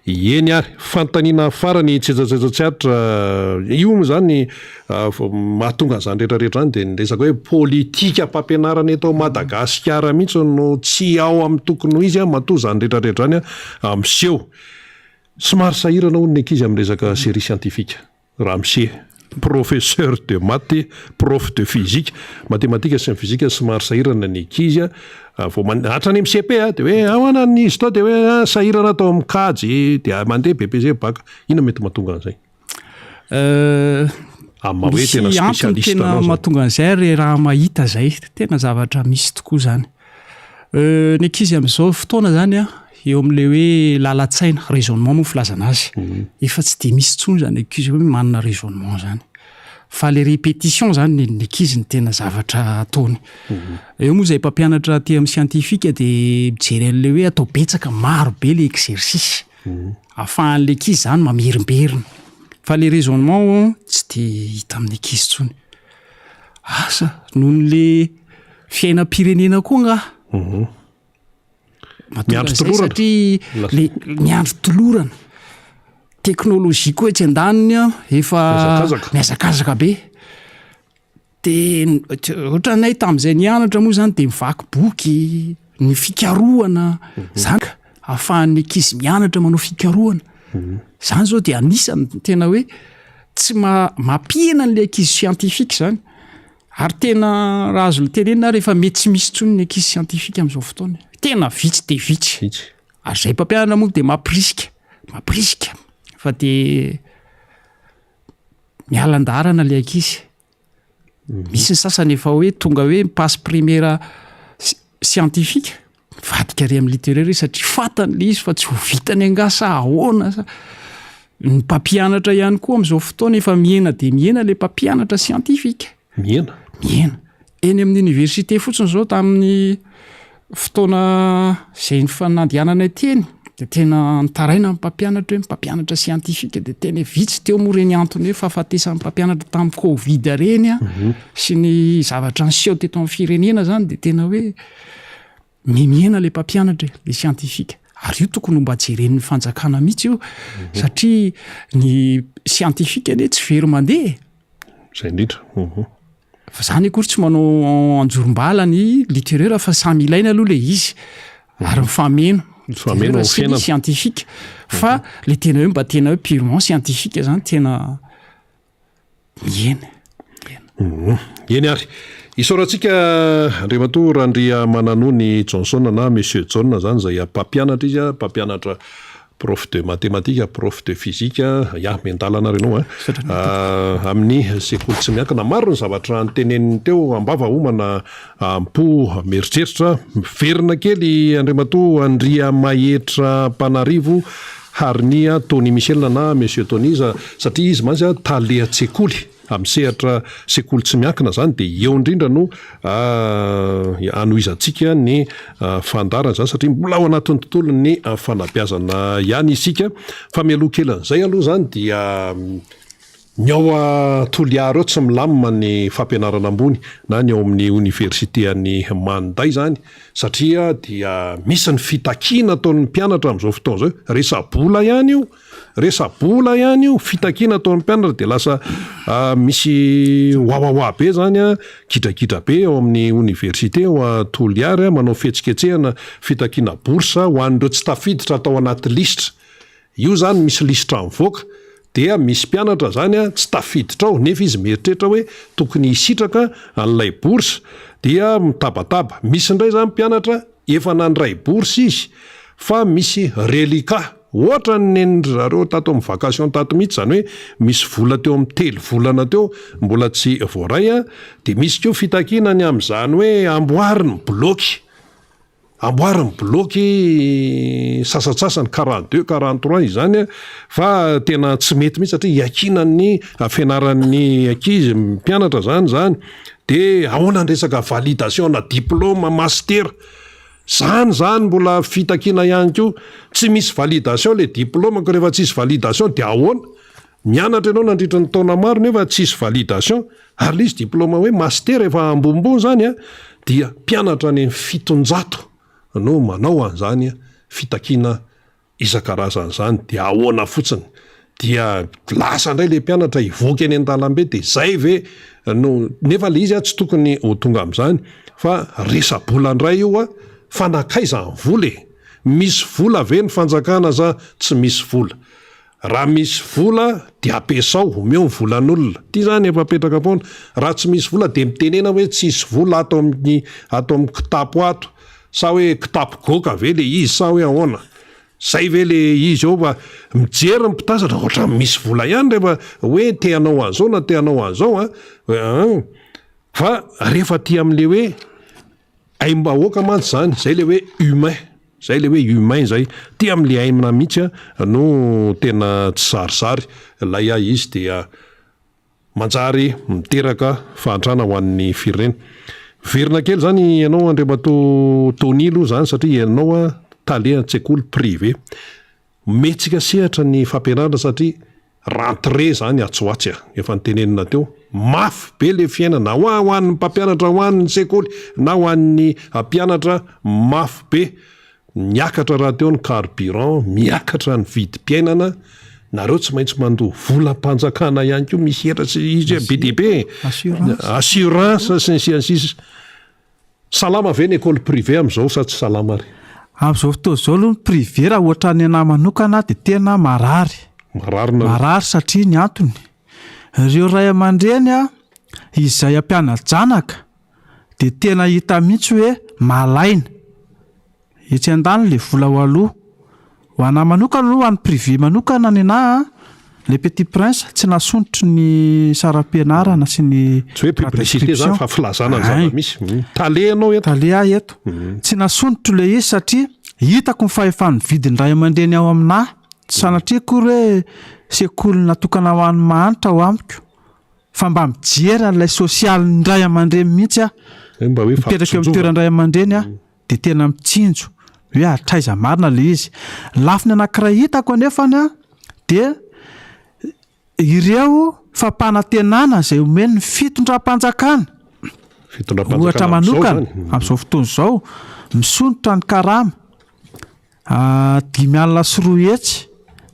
Eny ary fantaniana farany tsetsatsetsatra io moa zany mahatonga an'izany rehetrarehetra zany de ny resaka hoe politika mpampianarana eto Madagasikara mihitsy no tsy ao amin'ny tokony ho izy matoa zany rehetrarehetra zany miseho. Somary sahirana hono ny ankizy amin'ny resaka série scientifique. Raha miseho professeur de maths, prof de physique, mathématique sy ny physique somary sahirana ny ankizy vao hatrany amin'ny CP de hoe ahoana ny izy tao de hoe sahirana atao amin'ny kajy de mandeha BPC baka. Ina mety mahatonga an'izay? Hoe tena spécialiste tena mahatonga an'izay raha mahita zay tena zavatra misy tokoa zany. Ny ankizy amin'izao fotoana zany eo amin'le hoe lalan-tsaina raisonnement moa filazana azy. Efa tsy de misy tsony zany ankizy hoe manana raisonnement zany. fa le répétition zany ny ankizy ny tena zavatra ataony. Eo moa zay mpampianatra ty amin'ny siantifika de mijery an'le hoe atao betsaka maro be le exercice ahafahan'le ankizy zany mamerimberina. Fa le raisonnement tsy de hita amin'ny ankizy tsony. Asa nohon'le fiainam-pirenena koa nga. Miandro tolorana. Satria le miandro tolorana. Teknôlôjia koa etsy an-daniny efa miazakazaka be. De ohatranay tamin'izay nianatra moa zany de mivaky boky, ny fikarohana, zany ahafahan'ny ankizy mianatra manao fikarohana. Zany zao de anisany tena hoe tsy mampiena an'le ankizy siantifika zany. Ary tena raha azo tenenina rehefa mety tsy misy tsony ny ankizy siantifika amin'izao fotoana. Tena vitsy de vitsy. Ary zay mpampianatra moa de mampirisika. Fa de mialan-darana le ankizy. Misy ny sasany efa hoe tonga hoe passe primaire scientifique vadika ry amin'ny littéraire satria fatany le izy fa tsy ho vitany angasa ahoana. Ny mpampianatra ihany koa amin'izao fotoana efa miena de miena le mpampianatra scientifique. Miena. Eny amin'ny université fotsiny zao tamin'ny fotoana izay ny fanandianana teny de tena nitaraina amin'ny mpampianatra hoe mpampianatra scientifique de tena vitsy teo moa reny antony hoe fahafatesan'ny mpampianatra tamin'ny Covid reny sy ny zavatra niseho teto amin'ny firenena zany de tena hoe mimiena le mpampianatra le scientifique. Ary io tokony mba jeren'ny fanjakana mihitsy io satria ny scientifique anie tsy very mandeha. Zay indrindra. Fa zany akory tsy manao anjorom-bala ny littéraire fa samy ilaina aloha le izy ary mifameno. Fameno amin'ny fiainana scientifique fa le tena hoe mba tena hoe purement scientifique zany tena miena. Eny ary isaorantsika Andriamatoa Randria Mananony Johnson na Monsieur John zany zay mpampianatra izy mpampianatra prof de mathématique, prof de physique, mendalana reno amin'ny sekoly tsy miankina maro ny zavatra nyteneniny teo ambava homana ampo meritreritra miverina kely Andriamatoa Andria Mahetra Panarivo Harnia Tony Michel na Monsieur Tony satria izy mantsy taleha-tsekoly amin'ny sehatra sekoly tsy miankina zany de eo indrindra no anoizantsika ny fandarana zany satria mbola ao anatin'ny tontolo ny fanabeazana ihany isika fa mialoha kely an'izay aloha zany dia ny ao Toliara eo tsy milamima ny fampianarana ambony na ny ao amin'ny universitéan'ny Manday zany satria dia misy ny fitakiana ataon'ny mpianatra amin'izao fotoana zao resa-bola ihany io fitakiana ataon'ny mpianatra de lasa misy wawawa be zany kidrakidra be ao amin'ny université ao Toliara manao fihetsiketsehana fitakiana borsa ho an'ireo tsy tafiditra atao anaty listra io zany misy listra mivoaka dia misy mpianatra zany tsy tafiditra ao nefa izy meritreritra hoe tokony hisitraka an'ilay borsa dia mitabataba misy indray zany mpianatra efa nandray borsa izy fa misy reliquat ohatra ny zareo tato amin'ny vacation tato mihitsy zany hoe misy vola teo amin'ny 3 volana teo mbola tsy voaray de misy keo fitakinany amin'izany hoe amboariny bloky sasatsasany 42 43 izany fa tena tsy mety mihitsy satria iakinan'ny fianaran'ny ankizy mpianatra zany de ahoana ny resaka validation na diplôme master zany mbola fitakina ihany koa tsy misy validation le diplôme ko rehefa tsisy validation de ahoana mianatra ianao nandritra ny taona maro nefa tsisy validation ary le izy diplôme hoe master efa ambombony zany dia mpianatra ny 700 no manao an'izany fitakina isan-karazany zany de ahoana fotsiny dia lasa indray le mpianatra ivoaka eny an-dalambe de zay ve no nefa le izy tsy tokony ho tonga amin'izany fa resa-bola indray io fa nakaiza ny vola misy vola ve ny fanjakana za tsy misy vola raha misy vola de ampiasao omeo ny volan'olona ty zany efa petraka foana raha tsy misy vola de mitenena hoe tsisy vola atao amin'ny kitapo ato sa hoe kitapo goka ve le izy sa hoe ahoana zay ve le izy eo fa mijery ny mpitazatra ohatra misy vola ihany rehefa hoe te hanao an'izao na te hanao an'izao fa rehefa ty amin'le hoe aim-bahoaka mantsy zany zay le hoe humain zay ty amin'le aimina mihitsy no tena tsy zarizary lay izy dia manjary miteraka fahantrana ho an'ny firenena. Verina kely zany ianao Andriamato Tony aloha zany satria ianao a tale an-tsekoly privé. Metsika sehatra ny fampianarana satria rentrée zany atsoatsy efa nitenenina teo. Mafy be le fiainana ho an'ny mpampianatra ho an'ny sekoly na ho an'ny mpianatra mafy be. Miakatra raha teo ny carburant, miakatra ny vidim-piainana. Nareo tsy maintsy mandoa volam-panjakana ihany koa misy heratra izy BDP, assurance sy ny sisa. Salama ve ny école privée amin'izao sa tsy salama ry? Amin'izao fotoana izao aloha ny privé raha ohatra ny anahy manokana dia tena marary. Marary satria ny antony. Ireo ray aman-dreny izay ampiana-janaka dia tena hita mihitsy hoe malaina. Etsy an-dany le vola ho aloha. Ho anahy manokana aloha ho an'ny privé manokana ny anahy le Petit Prince tsy nasontro ny saram-pianarana sy ny tsy hoe publicité zany fa filazana ny zava-misy. Tale anao eto. Tale eto. Tsy nasontro le izy satria hitako ny fahefan'ny vidiny ray aman-dreny ao aminahy. Sanatria kory hoe sekoly natokana ho an'ny mahantra ho amiko. Fa mba mijery an'ilay sosialin'ny ray aman-dreny mihitsy mipetraka eo amin'ny toeran'ny ray aman-dreny dia tena mitsinjo hoe atraiza marina le izy. Lafiny anankiray hitako anefany dia ireo fampanantenana izay omeny ny fitondram-panjakana. Ohatra manokana amin'izao fotoana izao misontrotra ny karama 5,3 hetsy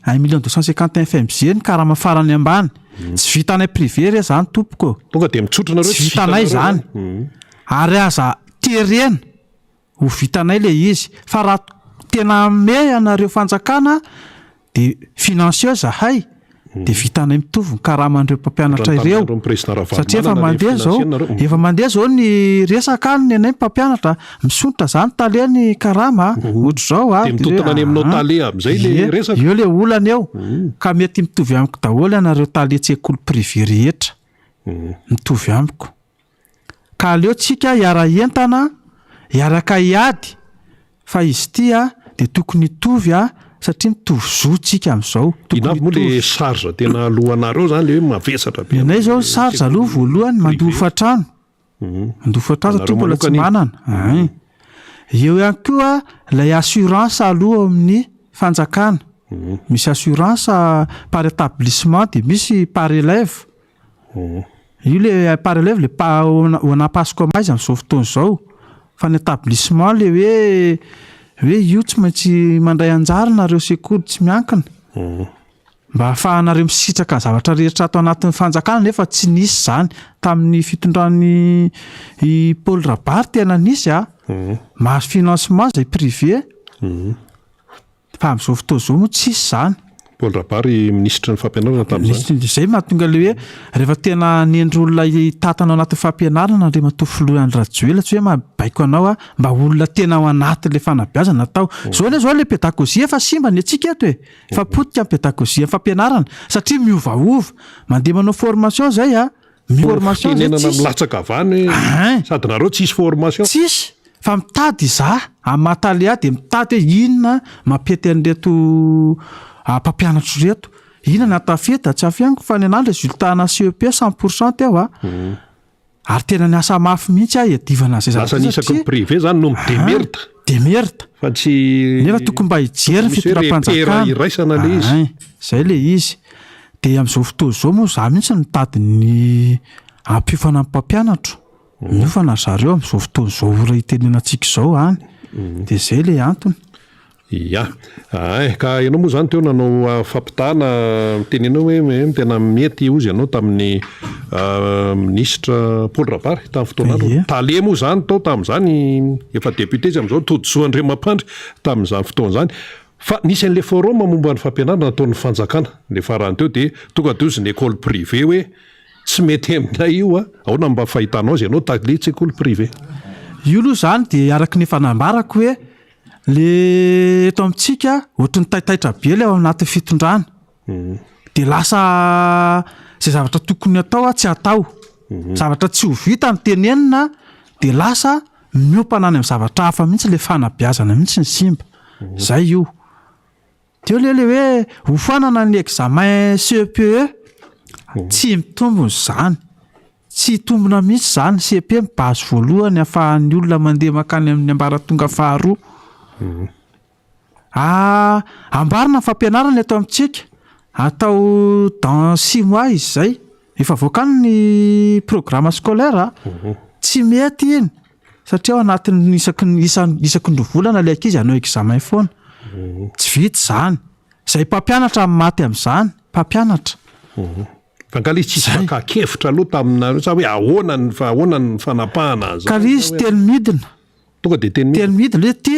1,251,000 FMJ ny karama farany ambany. Tsy vitanay privé re zany tompoko. Tonga dia mitsotrona reo tsy vitanay zany. Ary aza terena ho vitanay le izy. Fa raha tena ame anareo fanjakana dia financieux zahay dia vitanay mitovy ny karaman'ireo mpampianatra ireo. Satria efa mandeha zao ny resaka ny anay mpampianatra misontra zany tale ny karama ohatra zao dia mitotana any aminao tale amin'izay le resaka. Eo le olana eo ka mety mitovy amiko daholo anareo tale tsekoly privé rehetra. Mitovy amiko. Ka aleo tsika hiara entana hiaraka hiady fa izy ity dia tokony hitovy satria mitovy zotsika amin'izao. Inavy moa le sarja tena alohanareo zany le hoe mavesatra be. Inay zao sarja aloha voalohany mandofa trano. Mandofa trano satria mbola tsy manana. Eo ihany koa ilay assurance aloha amin'ny fanjakana. Misy assurance par établissement dia misy par élève. Io le par élève le ho anapasiko amaizy amin'izao fotoana izao. Fa ny établissement le hoe io tsy maintsy mandray anjara nareo sekoly tsy miankina. Mba ahafahanareo misitraka zavatra rehetra ato anatin'ny fanjakana nefa tsy nisy zany tamin'ny fitondran'ny Paul Rabary tena nisy mahazo financement izay privé. Fa amin'izao fotoana izao moa tsisy zany. Paul Rabary ministra ny fampianarana tamin'izany. Izay mahatonga le hoe rehefa tena niendry olona hitatana ao anatin'ny fampianarana Andriamato Filohan Rajoelina tsy hoe mabaiko anao mba olona tena ao anatin'ilay fanabeazana natao. Zao le pédagogie efa simba ny antsika eto fa potika amin'ny pédagogie amin'ny fampianarana satria miovaova. Mandeha manao formation zay formation zay tsisy. Milatsaka avany sady nareo tsisy formation. Tsisy. Fa mitady izaho amin'ny mahatalea dia mitady hoe inona mampety an'ireto mpampianatra reto. Inona natafeta tsy afiango fa ny anany resultat-na CEP 100% teo ary tena ny asa mafy mihitsy hiadivana izay zavatra. Lasa nisaka ny privé zany no midemerta. Demerta. Fa tsy nefa tokony mba hijery ny fitondram-panjakana. Iraisana le izy. Izay le izy. Dia amin'izao fotoana izao moa izaho mihitsy nitady ny ampiofana amin'ny mpampianatra. Miofana zareo amin'izao fotoana izao ora hitenenantsika izao dia izay le antony. Ka ianao moa zany teo nanao fampitana mitenenao hoe tena mety ozy ianao tamin'ny ministra Paul Rabary tamin'ny fotoana tale moa zany tao tamin'izany efa député amin'izao Todissoandriamampandry tamin'izany fotoana zany. Fa nisy an'le forum momba ny fampianarana nataon'ny fanjakana le farany teo dia tonga de ozy ny école privée hoe tsy mety aminay io ahoana mba fahitanao azy ianao tale tsekoly privé. Io aloha zany dia araky ny fanambarako hoe le eto amintsika ohatry ny taitaitra be le ao anaty fitondrana dia lasa izay zavatra tokony atao tsy atao. Zavatra tsy ho vita ny tenenina dia lasa miopana any amin'ny zavatra hafa mihitsy le fanabeazana mihitsy ny simba. Zay io. Teo le hoe hofanana ny examen CEPE tsy mitombony zany tsy tombona mihitsy zany CP mibazo voalohany ahafahan'ny olona mandeha makany amin'ny ambaratonga faharoa ambarina fampianarana eto amintsika atao dans 6 mois izy zay efa voakany ny programme scolaire tsy mety iny satria ao anatin'ny isaky ny volana le ankizy hanao examen foana tsy vitsy zany zay mpampianatra maty amin'izany mpampianatra fankalaizy tsisy fakakevitra aloha taminareo sa hoe ahoana ny fanapahana azy ka izy teny midina tonga de teny midina hoe ty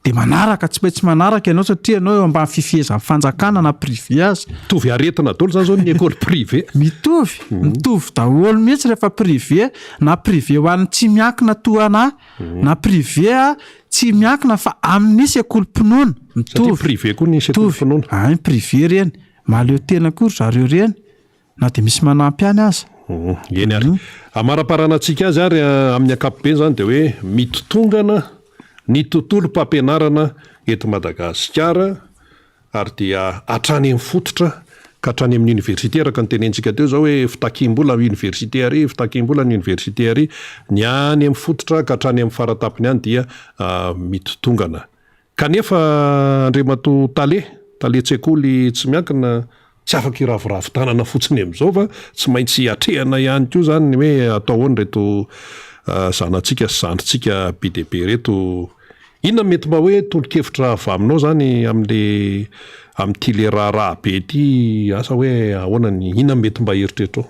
de manaraka tsy maintsy manaraka ianao satria ianao eo ambany fifihezan'ny fanjakana na privé azy mitovy aretina daholo zany zao ny école privé mitovy daholo mihitsy rehefa privé na privé ho an'ny tsy miankina toana na privé tsy miankina fa amin'ny sekolim-pinoana mitovy privé koa ny sekolim-pinoana ay privé reny maleo tena kory zareo reny na de misy manampy any azy eny ary amaraparanantsika azy ary amin'ny ankapobeny zany de hoe mitotongana ny tontolo mpampianarana eto Madagasikara ary dia hatrany amin'ny fototra ka hatrany amin'ny université araka ny tenentsika teo zao hoe fitakim-bola université ary fitakim-bola ny université ary ny any amin'ny fototra ka hatrany amin'ny faratapony any dia mitotongana kanefa Andriamato tale-tsekoly tsy miankina tsy afaka iravoravo tanana fotsiny amin'izao fa tsy maintsy atrehana ihany koa zany hoe atao hoany reto zanantsika sy zandritsika be dia be reto inona mety mba hoe tolo-kevitra avy aminao zany amin'ity le raha be ty asa hoe ahoana ny inona mety mba heritretrao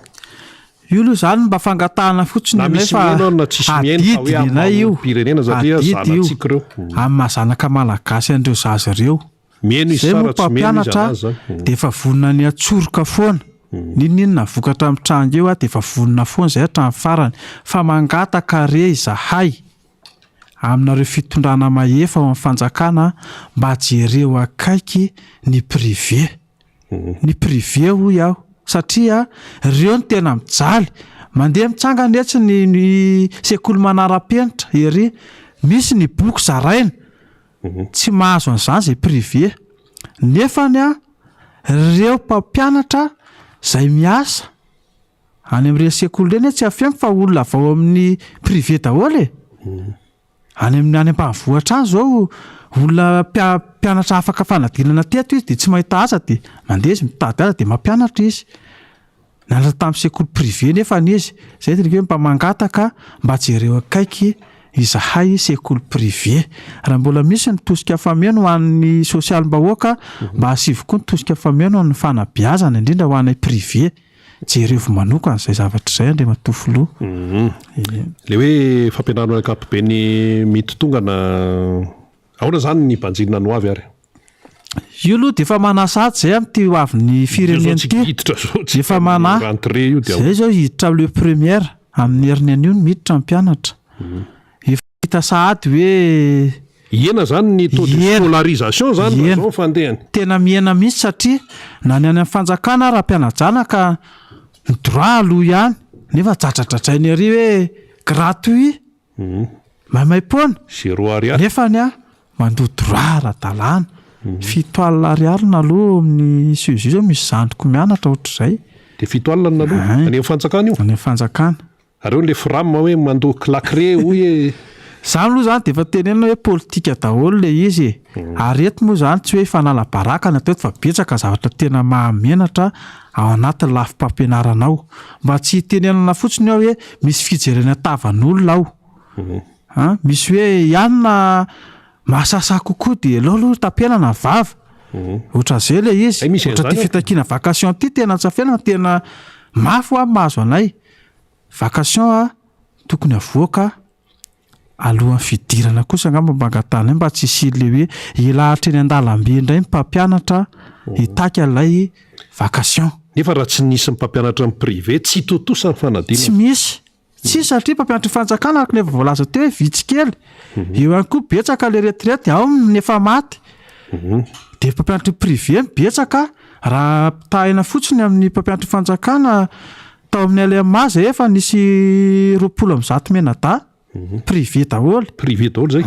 io aloha zany mba fangatahana fotsiny na tsisy miaina hoe amin'ny pirenena satria zanatsika ireo amin'ny mahazanaka malagasy an'ireo zaza ireo miaino izy sara tsy miaino izy anazy zany de efa vonona ny atsoroka foana ninona vokatra amin'ny trango eo de efa vonona foana zay hatramin'ny farany fa mangataka re izahay aminareo fitondrana mahefa ao amin'ny fanjakana mba jereo akaiky ny privé hoy aho satria reo ny tena mijaly mandeha mitsangana etsy ny sekoly manara-penitra ery misy ny boky zaraina tsy mahazo an'izany zay privé nefany reo mpampianatra zay miasa any amin'ireny sekoly reny tsy afemy fa olona avao amin'ny privé daholo any ambanivohitra any zao olona mpianatra afaka fanadinana teto izy de tsy mahita asa de mandeha izy mitady asa de mampianatra izy nalasa tamin'ny sekoly privé nefa izy zay tena hoe mba mangataka mba jereo akaiky izahay sekoly privé raha mbola misy ny tosika fameno ho an'ny sosialim-bahoaka mba hasivo koa ny tosika fameno ho an'ny fanabeazana indrindra ho anay privé jerevo manokana zay zavatra zay andre matofoloha le hoe fampianarana ankapobeny mitotongana ahoana zany ny mpanjinina no avy ary io aloha de efa manasady zay am'ty ho avy ny fireneny ty efa rentrée io de zay zao hiditra le première amin'ny herinany io ny miditra ny mpianatra efa hita sahady hoe iena zany ny taux de scolarisation zany zao fandehany tena miena mihitsy satria na ny any amin'ny fanjakana raha mpianajana ka ny droit aloha ihany nefa jatradratrainy ary hoe gratuit maimaim-poana nefa ny mandoa droit ra-dalàna 7 ariary naloha amin'ny suzy zao misy zandriko mianatra ohatr'izay de 7 na aloha any amin'ny fanjakana io any amin'ny fanjakana areo le frame hoe mandoa clacré hoy zany aloha zany de efa tenena hoe politika daholo le izy ary eto moa zany tsy hoe fanala-baraka natao fa betsaka zavatra tena mahamenatra ao anatin'ny lafim-pampianaranao mba tsy tenenana fotsiny ao hoe misy fijerena tavan'olona ao misy hoe ianona mahasasa kokoa de aleo aloha tampianana vava ohatran'izay le izy ohatra ty fitakiana vacation ty tena tsafiana tena mafy ho mahazo anay vacation tokony avoaka alohan'ny fidirana kosa angamba mbangatana mba tsy sily hoe ilahatra eny an-dalambe indray mpampianatra hitaka ilay vacation nefa raha tsy nisy mpampianatra amin'ny privé tsy totosa ny fanadina tsy misy tsy satria mpampianatra fanjakana araka nefa voalaza teo hoe vitsikely eo ihany koa betsaka le retraite ao nefa maty de mpampianatra privé betsaka raha tahina fotsiny amin'ny mpampianatra fanjakana tao amin'ny LMA zay efa nisy 20 menada privé daholo zay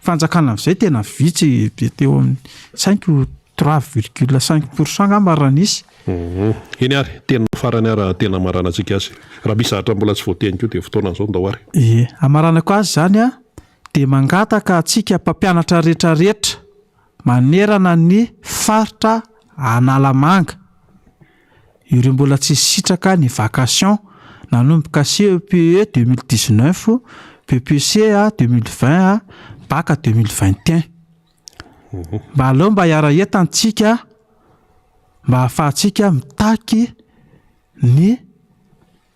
fanjakana amin'izay tena vitsy de teo amin'ny 5 3,5% ngambaranisy. Eny ary tena farany ara tena marana antsika azy raha misy zatra mbola tsy voateny ko dia fotoana zao ndao ary. Amaranako azy zany a dia mangataka atsika mpampianatra rehetrarehetra manerana ny faritra Analamanga, ireo mbola tsy sitraka ny vacation nanomboka CEPE 2019, PPC 2020, BAC 2021. Mba aleo mba hiara-entantsika mba hahafahantsika mitaky ny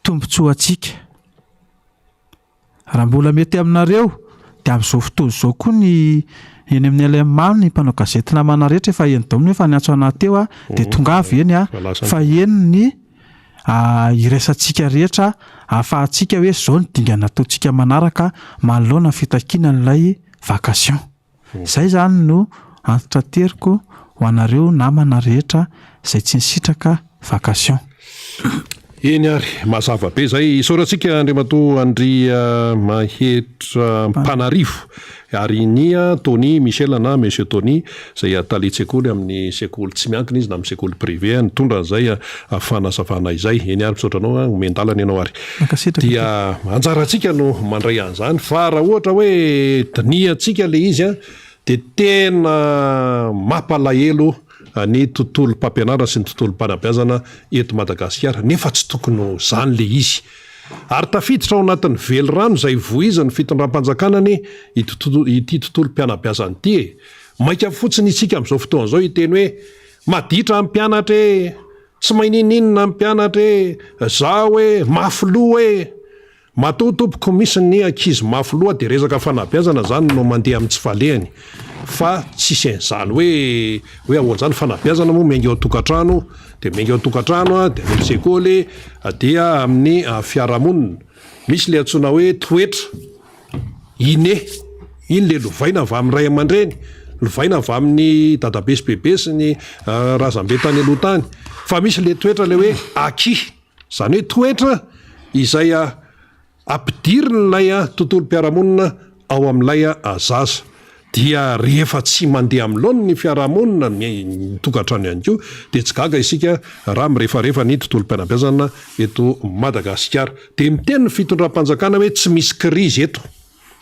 tombontsoantsika. Raha mbola mety aminareo dia amin'izao fotoana izao koa ny eny amin'ny LM ny mpanao gazety namana rehetra efa eny dao efa niantso anahy teo dia tonga avy eny fa eny ny irasantsika rehetra ahafahantsika hoe zao ny dingana ataontsika manaraka manoloana fitakiana n'ilay vacation. Izay zany no antitra teriko ho anareo namana rehetra izay tsy nisitraka vacation. Eny ary mazava be zay isaorantsika Andriamatoa Andria Mahetra Mpanarivo ary nia Tony Michel na Monsieur Tony izay talitsekoly amin'ny sekoly tsy miankina izy na amin'ny sekoly privé nitondra an'izay fanasavana izay. Eny ary misaotranao omendalana ianao ary dia anjarantsika no mandray an'izany fa raha ohatra hoe diniantsika le izy dia tena mampalahelo ny tontolo mpampianarana sy ny tontolo mpanabeazana eto Madagasikara nefa tsy tokony zany le izy. Ary tafiditra ao anatin'ny velorano izay voizany fitondram-panjakanany ity tontolo mpianabeazana ity. Maika fotsiny isika amin'izao fotoana izao hiteny hoe maditra amin'ny mpianatra tsy maininina amin'ny mpianatra za hoe mafyloha matotompoko misy ny ankizy mafyloha dia resaka fanabeazana zany no mandeha amin'ny tsy falehany fa tsisy an'izany hoe ahoan'izany fanabeazana moa miainga ao an-tokantrano dia miainga ao an-tokantrano dia amin'ny sekoly dia amin'ny fiarahamonina misy le antsoina hoe toetra iny le lovaina avy amin'ny ray aman-dreny, lovaina avy amin'ny dadabe sy bebe sy ny razambe tany aloha tany, fa misy le toetra le hoe aki, zany hoe toetra izay ampidiriny ilay tontolo mpiarahamonina ao amin'ilay zaza. Dia rehefa tsy mandeha amin'ny laony ny fiarahamonina ny tokantrano ihany koa dia tsy gaga isika raha mirehefarehefa ny tontolo mpianabeazana eto Madagasikara. Dia miteny ny fitondram-panjakana hoe tsy misy krizy eto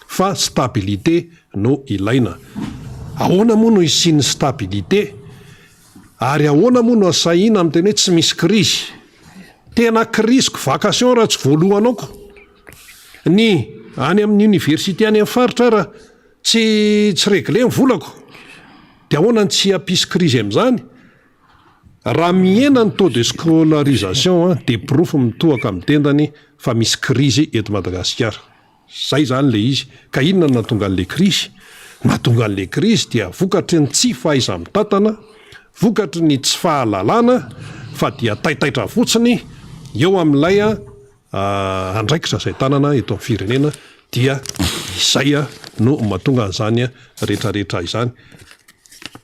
fa stabilité no ilaina. Ahoana moa no isiany stabilité ary ahoana moa no asahina amin'ny teny hoe tsy misy krizy? Tena kriziko vacation raha tsy voalohanao ny any amin'ny université any amin'ny faritra raha tsy réglé ny volako dia ahoana tsy hampisy krizy amin'izany? Raha mihena ny taux de scolarisation dia profo mitohaka amin'ny tendany fa misy krizy eto Madagasikara. Zay zany le izy. Ka inona no nahatonga an'le krizy? Nahatonga an'le krizy dia vokatry ny tsy fahaiza-mitantana, vokatry ny tsy fahalalana, fa dia taitaitra fotsiny eo amin'ilay andraikitra izay tanana eto amin'ny firenena dia izay no mahatonga an'izany rehetrarehetra izany.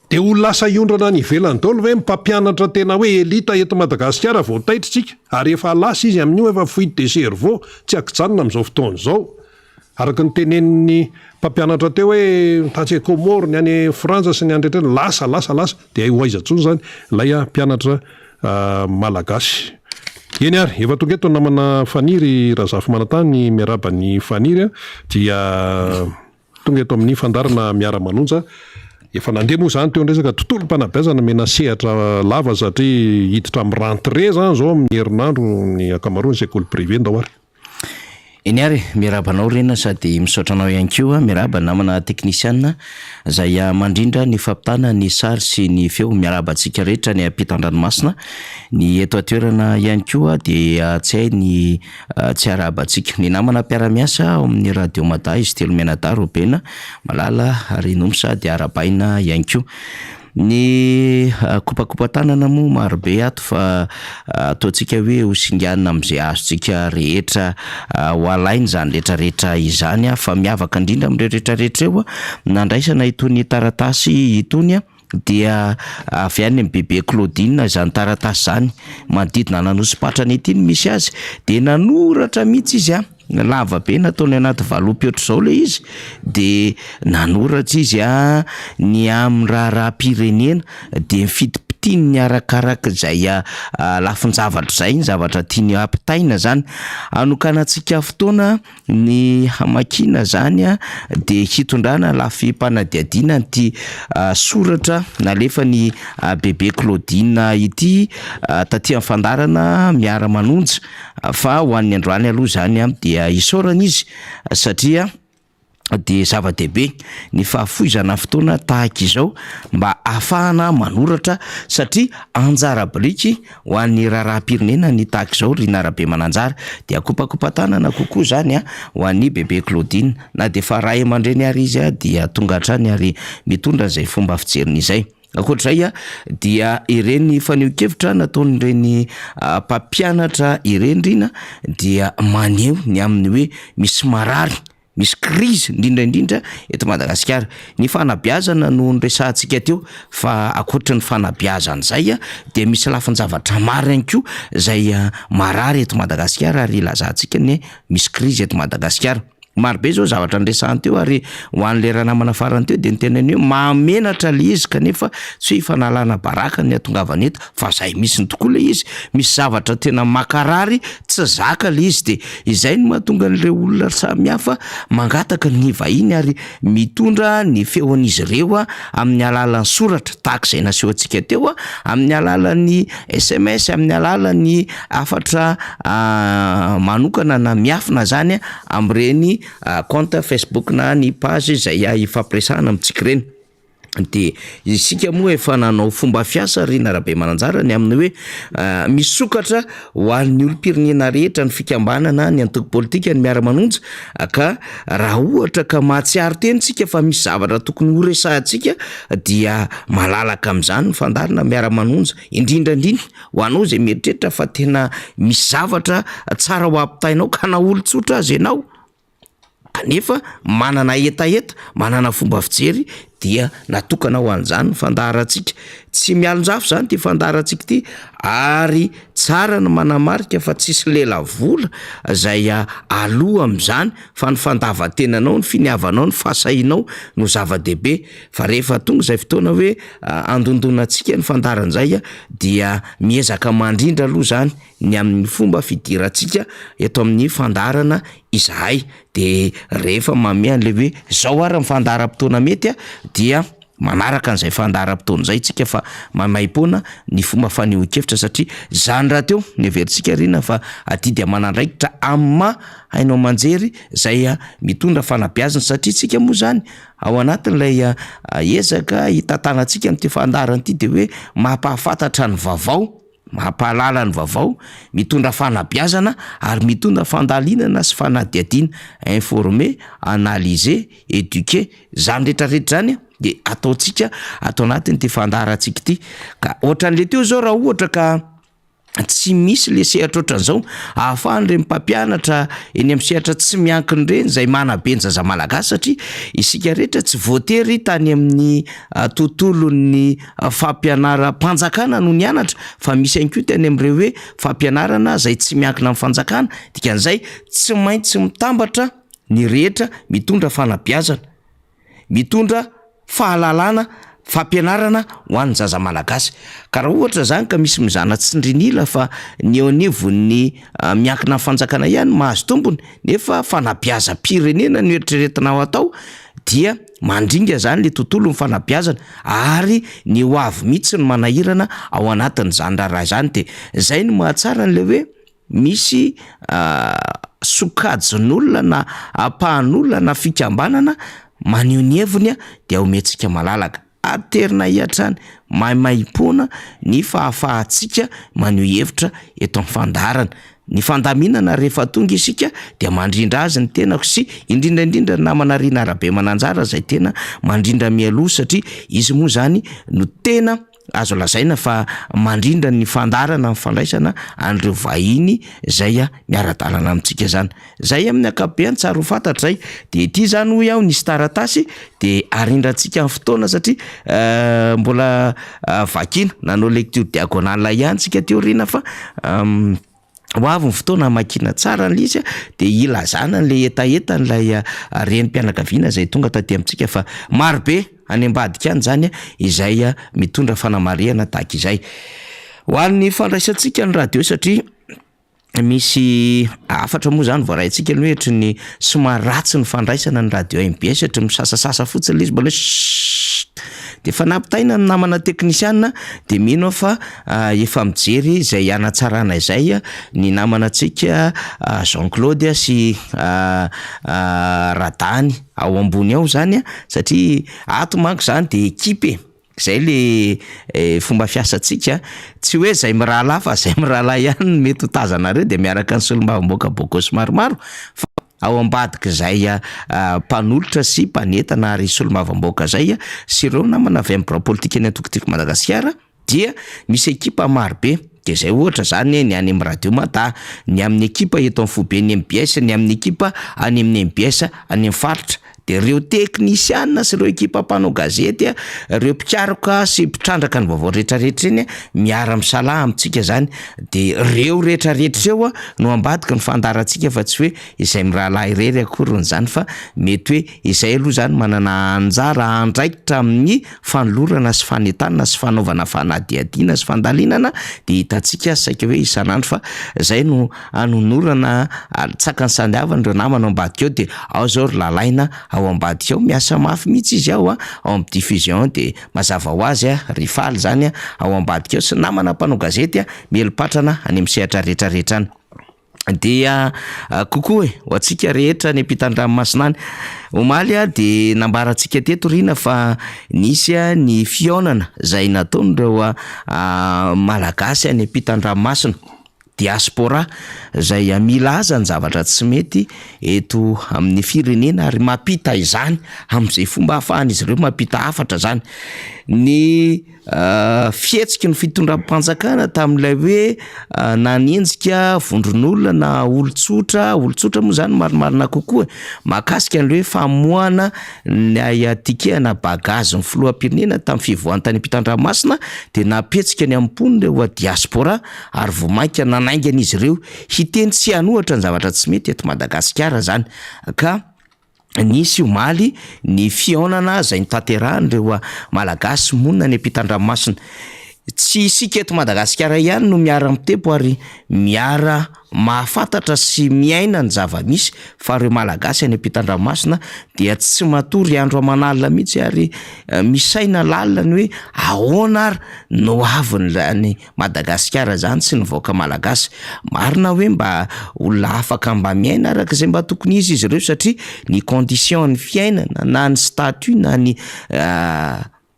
Dia ho lasa iondrana ny ivelany daholo hoe mpampianatra tena hoe elita eto Madagasikara vao taitritsika ary efa lasa izy amin'io efa fuite de cerveau tsy akijanona amin'izao fotoana izao. Araka ny tenenin'ny mpampianatra teo hoe tatsy Comore ny any Frantsa sy ny andretrany lasa dia ho aiza-tsony zany ilay mpianatra malagasy. Eny ary efa tonga eto namana faniry Razafy Manantany miaraba ny faniry dia tonga eto amin'ny fandarana miara-manonja. Efa nandeha moa zany teo resaka tontolo mpanabeazana mena sehatra lava satria hiditra amin'ny rentrée zany zao amin'ny herinandro ny ankamaroany sekoly privé ndao ary. Eny ary miarabanao rena sady misaotranao ihany koa miaraba namana teknisiana izay mandrindra ny fampitana ny sary sy ny feo miarabantsika rehetra ny ampitan-dranomasina ny eto atoerana ihany koa dia tsy hay ny tsy arabantsika ny namana mpiara-miasa ao amin'ny radio Mada izy telo menada Robena malala ary nomsa dia arabaina ihany koa. Ny kopakopa-tanana moa marobe ato fa ataontsika hoe ho singanina amin'izay azontsika rehetra ho alainy zany rehetrarehetra izany fa miavaka indrindra amin'ireo rehetrarehetra eo nandraisana itony taratasy itony dia avy any amin'ny bebe Claudine izany taratasy zany manodidina nanosy-patrana ity misy azy dia nanoratra mihitsy izy lava be nataony anaty valopetro zao le izy de nanoratra izy ny amin'ny raharam-pirenena de mifitipitiny ny arakaraka zay lafin-javatra zay ny zavatra tiany ampitaina zany. Anokanantsika fotoana ny hamakina zany de hitondrana lafim-panadiadiana ty soratra nalefa ny bebe Claudine ity taty amin'ny fandarana miara-manonja fa ho an'ny androany aloha zany dia isaorana izy satria de zava-dehibe ny fahafoizana fotoana tahaka izao mba ahafahana manoratra satria anjara biriky ho an'ny raharam-pirenena ny tahaka izao Rina Rabemananjara de akopakopatanana kokoa zany ho an'ny bebe Claudine na de fa ray aman-dreny ary izy dia tonga hatrany ary mitondra zay fomba fijeriny izay. Akoatr'izay dia ireny faneho-kevitra nataon'ireny mpampianatra ireny Rina dia maneho ny amin'ny hoe misy marary, misy krizy indrindraindrindra eto Madagasikara. Ny fanabeazana no resahantsika teo fa akoatra ny fanabeazana zay de misy lafin-javatra maro ihany koa zay marary eto Madagasikara ary ilazantsika ny misy krizy eto Madagasikara. Maro be zao zavatra nresahany teo ary ho an'le raha namana farany teo de ny tenany hoe mahamenatra le izy kanefa tsy hoe fanalana baraka ny atongavany eto fa zay misy ny tokoa le izy, misy zavatra tena makarary tsy zaka le izy de izay no mahatonga an'ireo olona samihafa mangataka ny vahiny ary mitondra ny feon'izy ireo amin'ny alalan'ny soratra tahak'izay naseho antsika teo amin'ny alalan'ny SMS, amin'ny alalan'ny afatra manokana na miafina zany am'ireny compte Facebook na ny page zay ifampiresahana amintsika ireny. De isika moa efa nanao fomba fiasa Rina Rabemananjara ny amin'ny hoe misy sokatra ho an'ny olom-pirenena rehetra ny fikambanana ny antoko politika ny miara-manonja ka raha ohatra ka mahatsiaro tenitsika fa misy zavatra tokony ho resahantsika dia malalaka amin'izany ny fandarina miara-manonja indrindrandrindra ho anao zay mieritreritra fa tena misy zavatra tsara ho ampitainao ka na olon-tsotra azy ianao kanefa manana etaeta, manana fomba fijery dia natokana ho an'izany ny fandaharantsika. Tsy mialonjafo zany ty fandaharantsika ty ary tsara ny manamarika fa tsisy lela vola zay aloha amin'izany fa ny fandavatenanao, ny finiavanao, ny fahasahinao no zava-dehibe. Fa rehefa tonga zay fotoana hoe andondonantsika ny fandaharan'izay dia miezaka mandrindra aloha zany ny amin'ny fomba fidirantsika eto amin'ny fandaharana izahay de rehefa mamea an'le hoe zao ary ny fandaharam-potoana mety dia manaraka an'izay fandaharam-potoana zay tsika fa mamaim-poana ny fomba faneho-kevitra satria zany raha teo ny everitsika Rina fa atidy manandraikitra amma hainao manjery zay mitondra fanabeazana satria tsika moa zany ao anatin'ilay ezaka hitantanantsika n'ity fandaharana ity de hoe mampahafantatra ny vaovao, mampahalala ny vaovao, mitondra fanabeazana ary mitondra fandalinana sy fanadiadiana, informer, analyser, éduquer, zany rehetrarehetra zany de ataotsika atao anatin'ity fandaharantsika ity. Ka ohatran'le teo zao raha ohatra ka tsy misy le sehatra ohatran'izao ahafahan'ireny mpampianatra eny amin'ny sehatra tsy miankiny ireny zay manabenjaza malagasy satria isika rehetra tsy voatery tany amin'ny tontolon'ny fampianaram-panjakana no nianatra fa misy ihany koa tany amin'ireo hoe fampianarana zay tsy miankina amin'ny fanjakana dikan'izay tsy maintsy mitambatra ny rehetra mitondra fanabeazana, mitondra fahalalana, fampianarana ho an'ny zaza malagasy. Ka raha ohatra zany ka misy mizana tsindrinila fa ny eo anivon'ny miankina fanjakana ihany mahazo tombony nefa fanabeazam-pirenena no eritreretinao atao dia mandringa zany le tontolo ny fanabeazana ary ny ho avy mihitsy ny manahirana ao anatin'izany raha zany de zay no mahatsara n'le hoe misy sokajin'olona na apahan'olona na fikambanana maneho ny heviny dia omentsika malalaka aterina hiatrany maimaimpona ny fahafahantsika maneho hevitra eto amin'ny fandaharana. Ny fandaminana rehefa tonga isika dia mandrindra azy ny tenako sy indrindraindrindra namana Rina Rabemananjara zay tena mandrindra mialoha satria izy moa zany no tena azo lazaina fa mandrindra ny fandarana ny fandraisana an'ireo vahiny zay miara-dalana amintsika zany. Zay amin'ny ankapobeny tsara ho fantatra zay de ity zany hoy aho nisy taratasy de arindrantsika amin'ny fotoana satria mbola vakina nanao lecture diagonale ihany tsika teo Rina fa ho avy ny fotoana makina tsara nle izy de ilazana n'le etaetan'lay renim-pianakaviana zay tonga taty amintsika fa marobe any ambadika any zany izay mitondra fanamariana tahaka izay ho an'ny fandraisantsika ny radio satria misy afatra moa zany voaraintsika ny ohatry ny somary ratsy ny fandraisana ny radio MBS satria misasasasa fotsiny le izy mbola de fa nampitaina ny namana teknisiana de mino fa efa mijery izay anatsarana izay ny namanantsika Jean-Claude sy Radany ao ambony ao zany satria ato manko zany de ekipe zay le fomba fiasantsika tsy hoe zay mirahalahy fa zay mirahalahy ihany mety ho tazanareo de miaraka ny solombavam-boaka bokosy maromaro fa ao ambadika zay mpanolotra sy mpanetana ary solombavam-boaka zay sy ireo namana avy amin'ny politika ny antokotiko Madagasikara dia misy ekipa marobe de zay ohatra zany ny any amin'ny radio Mata, ny amin'ny ekipa eto amin'ny Fobe ny MBS, ny amin'ny ekipa any amin'ny MBS any amin'ny faritra de ireo teknisiana sy ireo ekipa mpanao gazety ireo mpikaroka sy mpitrandraka ny vaovao rehetrarehetra iny miara-misalaha amintsika zany de ireo rehetrarehetra eo no ambadika ny fandarantsika fa tsy hoe izay mirahalahy irery akory zany fa mety hoe izay aloha zany manana anjara andraikitra amin'ny fanolorana sy fanetana sy fanaovana fanadihadiana sy fandalinana de hitantsika saika hoe isanandro fa zay no anonorana tsakany sandiavana ireo namana ambadika eo de ao zao ry lalaina ao ambadika ao miasa mafy mihitsy izy ao ao amin'ny diffusion de mazava ho azy rifaly zany ao ambadika ao sy namana mpanao gazety melipatrana any amin'ny sehatra rehetrarehetra any dia kokoa ho antsika rehetra ny ampitan-dranomasina any omaly de nambarantsika teto rina fa nisy ny fionana zay nataon'ireo malagasy any ampitan-dranomasina diaspora zay milaza ny zavatra tsy mety eto amin'ny firenena ary mampita izany amin'izay fomba hafahan'izy ireo mampita hafatra zany ny fihetsiky ny fitondram-panjakana tamin'ilay hoe nanenjika vondron'olona na olon-tsotra moa zany marimarina kokoa mahakasika an'le hoe famoahana ny tikehana bagazy ny filoham-pirenena tamin'ny fivoahany tany ampitan-dranomasina de napetsika ny am-pony reo diaspora ary vomaika nanaingana izy ireo hiteny tsy hanohatra ny zavatra tsy mety eto Madagasikara zany ka nisy omaly ny fionana zay nitaterahany malagasy monina ny ampitan-dranomasina tsy isika eto Madagasikara ihany no miara mitempo ary miara mahafantatra sy miaina ny zava-misy fa ireo malagasy any ampitan-dranomasina dia tsy matory andro aman'alina mihitsy ary misaina lalina ny hoe ahoana ary no aviny Madagasikara zany sy nivoaka malagasy marina hoe mba olona afaka mba miaina araka izay mba tokony izy ireo satria ny condition ny fiainana na ny statut na ny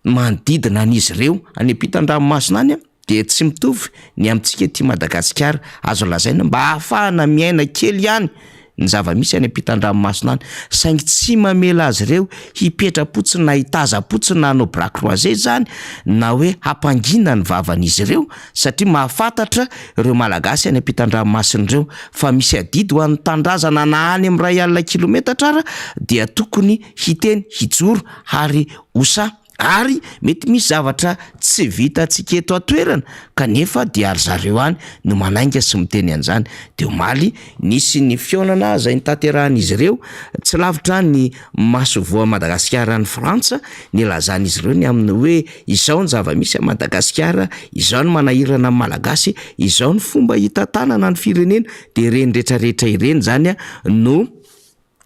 manodidina an'izy ireo any ampitan-dranomasina any de tsy mitovy ny amintsika ty Madagasikara azo lazaina mba ahafahana miaina kely ihany ny zava-misy any ampitan-dranomasina any saingy tsy mamela azy ireo hipetra-potsiny na hitaza-potsiny na hanao braque croisé zany na hoe hampangina ny vavan'izy ireo satria mahafantatra ireo malagasy any ampitan-dranomasina ireo fa misy adidy ho an'ny tandrazana na any amin'ny 1,000 kilometatra ara dia tokony hiteny hijoro ary osa ary mety misy zavatra tsy vita tsika eto atoerana kanefa dia ary zareo any no manainga sy miteny an'izany de omaly nisy ny fionana zay nitaterahanizy ireo tsy lavitra ny masovoa Madagasikara ny Frantsa ny lazan'izy ireo ny amin'ny hoe izao ny zava-misy a Madagasikara, izao ny manahirana malagasy, izao ny fomba hitantanana ny firenena de ireny rehetrarehetra ireny zany no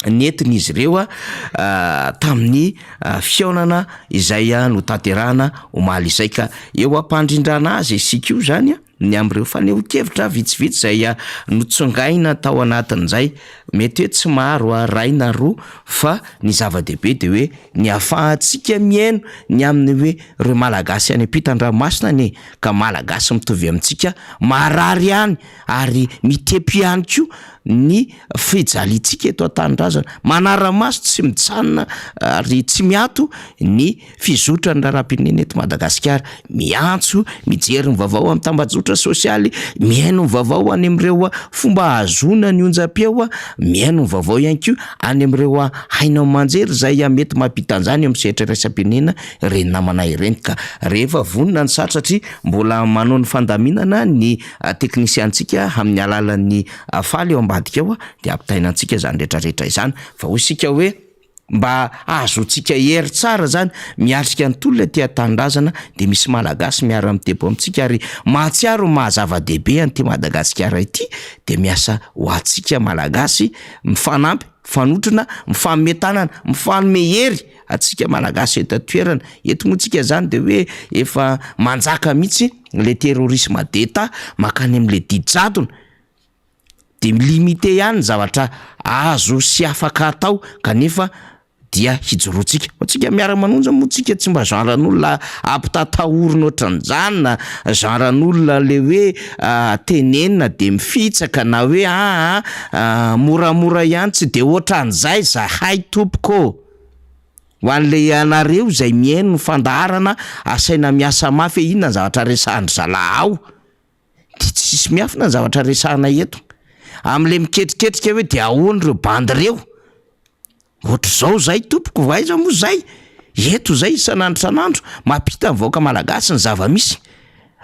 nentin'izy ireo tamin'ny fionana izay no tanterahana omaly izay ka eo ampandrindrana azy isika io zany ny am'ireo faneho-kevitra vitsivitsy zay notsongaina tao anatin'izay mety hoe tsy maro ray na roa fa ny zava-dehibe de hoe ny ahafahantsika miaino ny amin'ny hoe ireo malagasy any ampitan-dranomasina ny ka malagasy mitovy amintsika marary ihany ary mitepy ihany koa ny fijalitsika eto an-tanindrazana manara-maso tsy mijanona ary tsy miato ny fizotra ny raharam-pirenena eto Madagasikara miantso mijery ny vaovao amin'ny tambajotra tongotra sosialy, miaino vaovao any am'ireo fomba azona ny onjam-peo, miaino vaovao ihany ko any am'ireo hainao manjery zay mety mampitanjany amin'ny sehatra raisam-pirenena reny namana ireny. Ka rehefa vonona ny satra satria mbola manao ny fandaminana ny teknisiantsika amin'ny alalan'ny faly eo ambadika eo de ampitainantsika zany rehetrarehetra izany fa ho isika hoe mba azontsika hery tsara zany miatrika ny tolona tia tanindrazana de misy malagasy miara-mitebo amintsika ary mahatsiaro mahazava-dehibe an'ity Madagasikara ity de miasa ho antsika malagasy mifanampy, mifanotrona, mifanometanana, mifanome hery atsika malagasy eto toerana. Eto moa tsika zany de hoe efa manjaka mihitsy le terrorisme d'État makany am'le didijadona de limité ihany zavatra azo sy afaka atao kanefa dia hijoroantsika. Tsika miara-manonja moa tsika tsy mba genren'olona ampitatahorina ohatran'izany na genren'olona le hoe tenenina de mifitsaka na hoe moramora ihany tsy de ohatran'izay zahay tompoko. Ho an'le anareo zay mihaino ny fandaharana asaina miasa mafy inona ny zavatra resahany zalahao de tsisy miafina ny zavatra resahana eto. Am'le miketriketrika hoe de ahoany reo bandy reo ohatr'izao zay tompoko vaiza moa zay eto zay isan'andro mampita ny vahoaka malagasy ny zava-misy,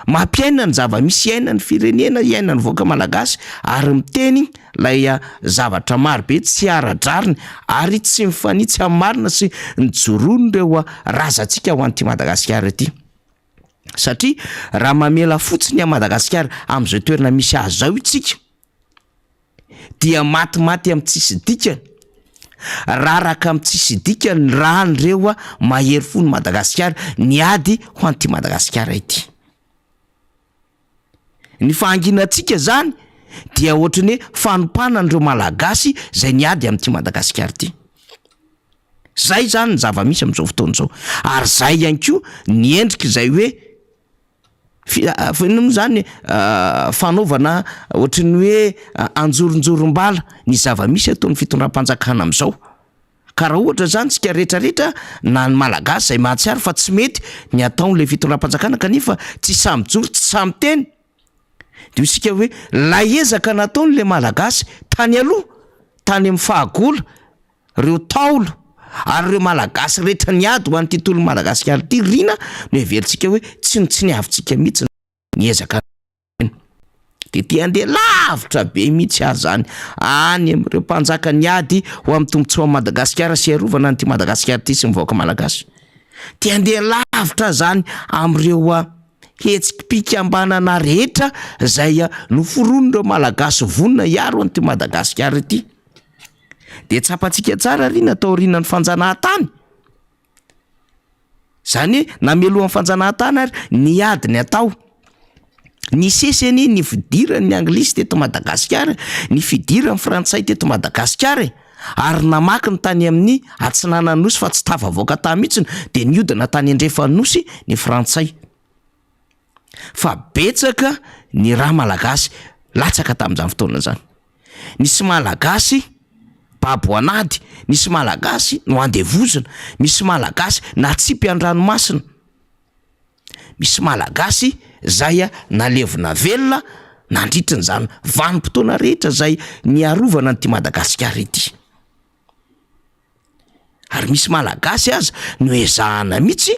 mampiaina ny zava-misy iaina ny firenena, iaina ny vahoaka malagasy ary miteny lay zavatra marobe tsy ara-drariny ary tsy mifanitsy amin'ny marina sy nijoroany reo razantsika ho an'ity Madagasikara ity. Satria raha mamela fotsiny a Madagasikara am'izay toerana misy azy zao itsika dia matimaty amin'ny tsisy dikany, raraka amin'ny tsisy dikany raha an'ireo mahery fo ny Madagasikara niady ho an'ity Madagasikara ity. Ny fahanginantsika zany dia ohatrany hoe fanompana an'ireo malagasy zay niady amin'ity Madagasikara ity. Zay zany ny zava-misy amin'izao fotoana zao ary zay ihany koa ny endrika zay hoe zany fanaovana ohatrany hoe anjoronjorom-bala ny zava-misy ataon'ny fitondram-panjakana amin'izao. Ka raha ohatra zany tsika rehetrarehetra na ny malagasy zay mahatsiaro fa tsy mety ny ataon'le fitondram-panjakana kanefa tsy samy joro tsy samy teny de isika hoe laezaka nataon'le malagasy tany aloha tany amin'ny fahagola reo taolo ary reo malagasy rehetra niady ho an'ity tolo Madagasikara ity rina no heveritsika hoe tsy niavintsika mihitsy niezaka de tia andeha lavitra be mihitsy azy zany any am'ireo mpanjaka niady ho amin'ny tombontsoa Madagasikara sy arovana an'ity Madagasikara ity sy ny vahoaka malagasy. Tia andeha lavitra zany am'ireo hetsikimpikambanana rehetra zay noforonindreo malagasy vonina hiaro an'ity Madagasikara ity. De tsapantsika tsara rina atao rinan'ny fanjanahantany. Zany namelohan'ny fanjanahantany ary niady ny atao. Ny seseny ny fidiran'ny anglisy teto Madagasikara, ny fidiran'ny frantsay teto Madagasikara ary namaky ny tany amin'ny atsinana nosy fa tsy tafavoaka tany mihitsy de niodina tany andrefan'ny nosy ny frantsay. Fa betsaka ny raha malagasy latsaka tamin'izany fotoana zany. Nisy malagasy baboanady, nisy malagasy no andevozina, misy malagasy natsipy an-dranomasina, misy malagasy zay nalevina velona nandritrin' zany vanim-potoana rehetra zay niarovana an'ity Madagasikara ity. Ary misy malagasy aza no ezahana mihitsy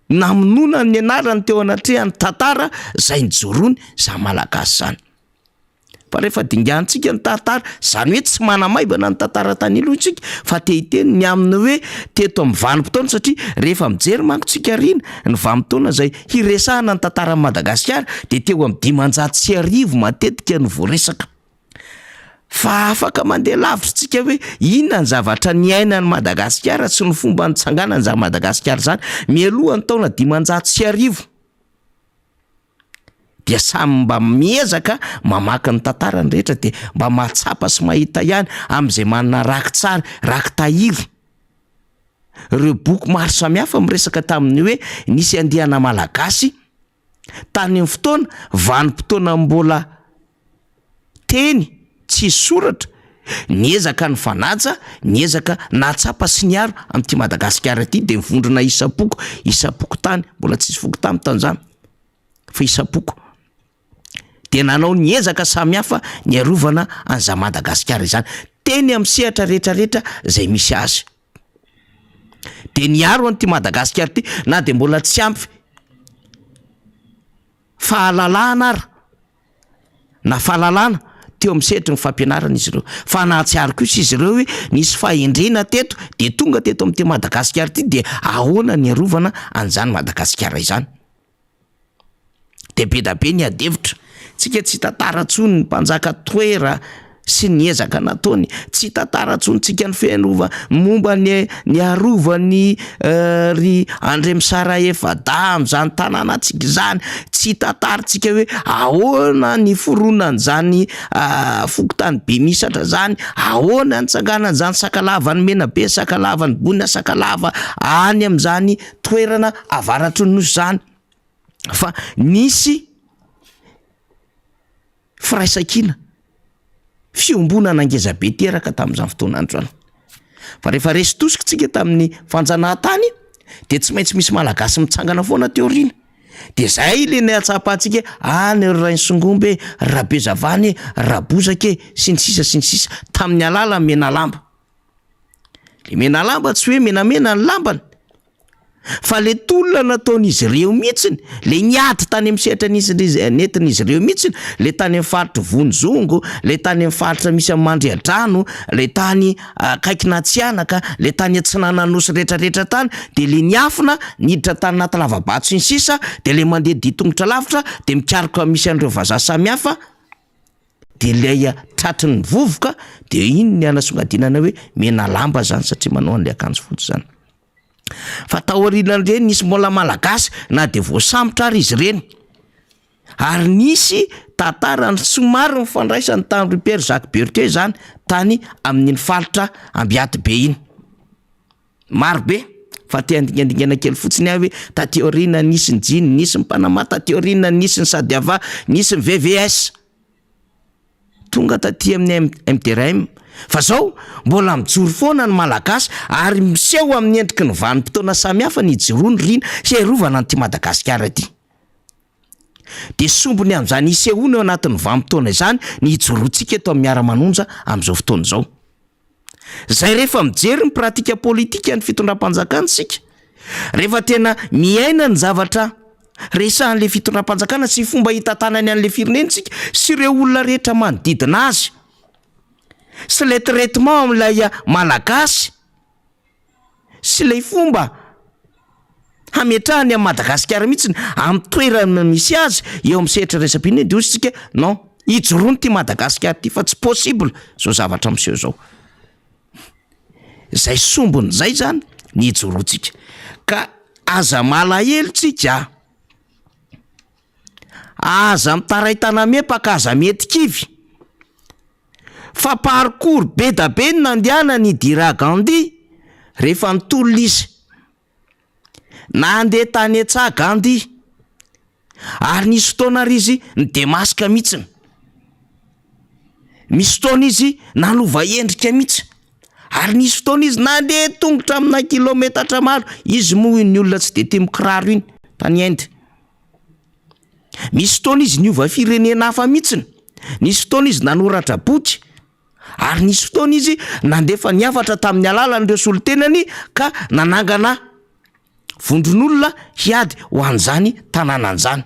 namonona ny anarany teo anatrehany tantara zay nijorony za malagasy zany. Fa rehefa dingantsika ny tantara zany hoe tsy manamaivana ny tantara tany aloha tsika fa tehiteny ny aminy hoe teto amin'ny vanim-potoana satria rehefa mijery manko tsika rina ny vanim-potoana zay hiresahana ny tantara Madagasikara de teo amin'ny 500 matetika no voaresaka. Fa afaka mandeha lavitra tsika hoe inona ny zavatra niainan'ny Madagasikara sy ny fomba nitsanganany za Madagasikara zany mialohan'ny taona 500 dia samy mba miezaka mamaky ny tantarany rehetra de mba mahatsapa sy mahita ihany am'izay manana raky tsara, raky tahiry. Reo boky maro samihafa miresaka tamin'ny hoe nisy andihana malagasy tany amin'ny fotoana vanim-potoana mbola teny tsy soratra, niezaka ny fanaja, niezaka natsapa sy niaro amin'ity Madagasikara ity de mivondrona isapoko tany, mbola tsisy foko tany tan'izany. fa isapoko de nanao ny ezaka samihafa ny arovana an'za Madagasikara izany teny amin'ny sehatra rehetrarehetra zay misy azy de niaro an'ty Madagasikara ty na de mbola tsy ampy fahalalana ara na fahalalana teo amin'ny sehatry ny fampianarana izy ireo fa nahatsiaro kosa izy ireo hoe nisy fahendrena teto de tonga teto amin'ty Madagasikara ty de ahoana ny arovana an'izany Madagasikara izany de be da be ny adevitra tsika tsy tantara tsony ny mpanjaka toera sy ny ezaka nataony tsy tantara tsony tsika ny fianova momba ny arovany ry Andremisara Efada am'zany tanàna tsika zany tsy tantarantsika hoe ahoana ny foronan'zany fokotany be misatra zany ahoana ny tsanganan'zany Sakalava ny Menabe Sakalava ny Boina Sakalava any am'zany toerana avaratry ny nosy zany fa nisy firaisakina fiombona nangeza be teraka tamin'izany fotoana androany fa rehefa resy tosika tsika tamin'ny fanjanahantany de tsy maintsy misy malagasy mitsangana foana teoriana de zay le ny atsapahantsika any Rainy Songombe Rabezavany Rabozake sy ny sisa tamin'ny alala Menalamba le Menalamba tsy hoe menamena ny lambany fa le tolona nataon'izy ireo mihitsiny le niady tany amin'ny sehatra nentin'izy ireo mihitsiny le tany amin'ny faritra Vonizongo le tany amin'ny faritra misy amin'ny Mandriadrano le tany akaikina Tsianaka le tany Atsinananosy rehetrarehetra tany de le niafina niditra tany naty lavabato sy ny sisa de le mandeha ditongotra lavitra de mikaroka misy an'ireo vazaha samihafa de leia tratry ny vovoka de iny ny anasongadinana hoe Menalamba zany satria manao an'le akanjo fotsy zany fa taorinan ireny nisy mbola malagasy na de voasambotra ary izy ireny ary nisy tantarany somary mifandraisany tamin'ny Père Jacques Berthier zany tany amin'ny faritra Ambiaty be iny marobe fa te andingadingana kely fotsiny avy taty aoriana nisy ny Jiny nisy ny Panama taty aoriana nisy ny Sadiava nisy ny VVS tonga taty amin'ny MDRM fa zao mbola mijoro foana ny malagasy ary miseho amin'ny endriky ny vanim-potoana samihafa ny joroany rina sy arovana an'ty Madagasikara ty de sombony am'zany isehoana eo anatin'ny vanim-potoana izany ny joroantsika eto amin'ny miara-manonja am'izao fotoana zao zay rehefa mijery ny pratika politika ny fitondram-panjakana sika rehefa tena miaina ny zavatra resahan'le fitondram-panjakana sy fomba hitantanany an'le firenentsika sy ireo olona rehetra manodidina azy sy le traitement am'ilay malagasy sy le fomba hametrahany amin'ny Madagasikara mihitsy amin'ny toerana misy azy eo amin'ny sehatra resam-pirenena de ositsika non hijoroany ty Madagasikara ty fa tsy possible zao zavatra miseho zao zay sombony zay zany ny hijoroantsika ka aza malahelo tsika aza mitaraitana mepaka aza mety kivy fa parcours be da be ny nandehana ny Indira Gandhi rehefa nitolona izy nandeha tany Etsaha Gandhi ary nisy fotoana ry izy nidemasika mihitsiny misy fotoana izy nalova endrika mihitsy ary nisy fotoana izy nandeha tongotra amina kilometatra maro izy moa ny olona tsy de tia mikiraro iny tany Inde misy fotoana izy niova firenena hafa mihitsiny nisy fotoana izy nanoratra boky ary nisy fotoana izy nandefa niafatra tamin'ny alalan'ireo solontenany ka nanangana vondron'olona hiady ho an'izany tanànan'izany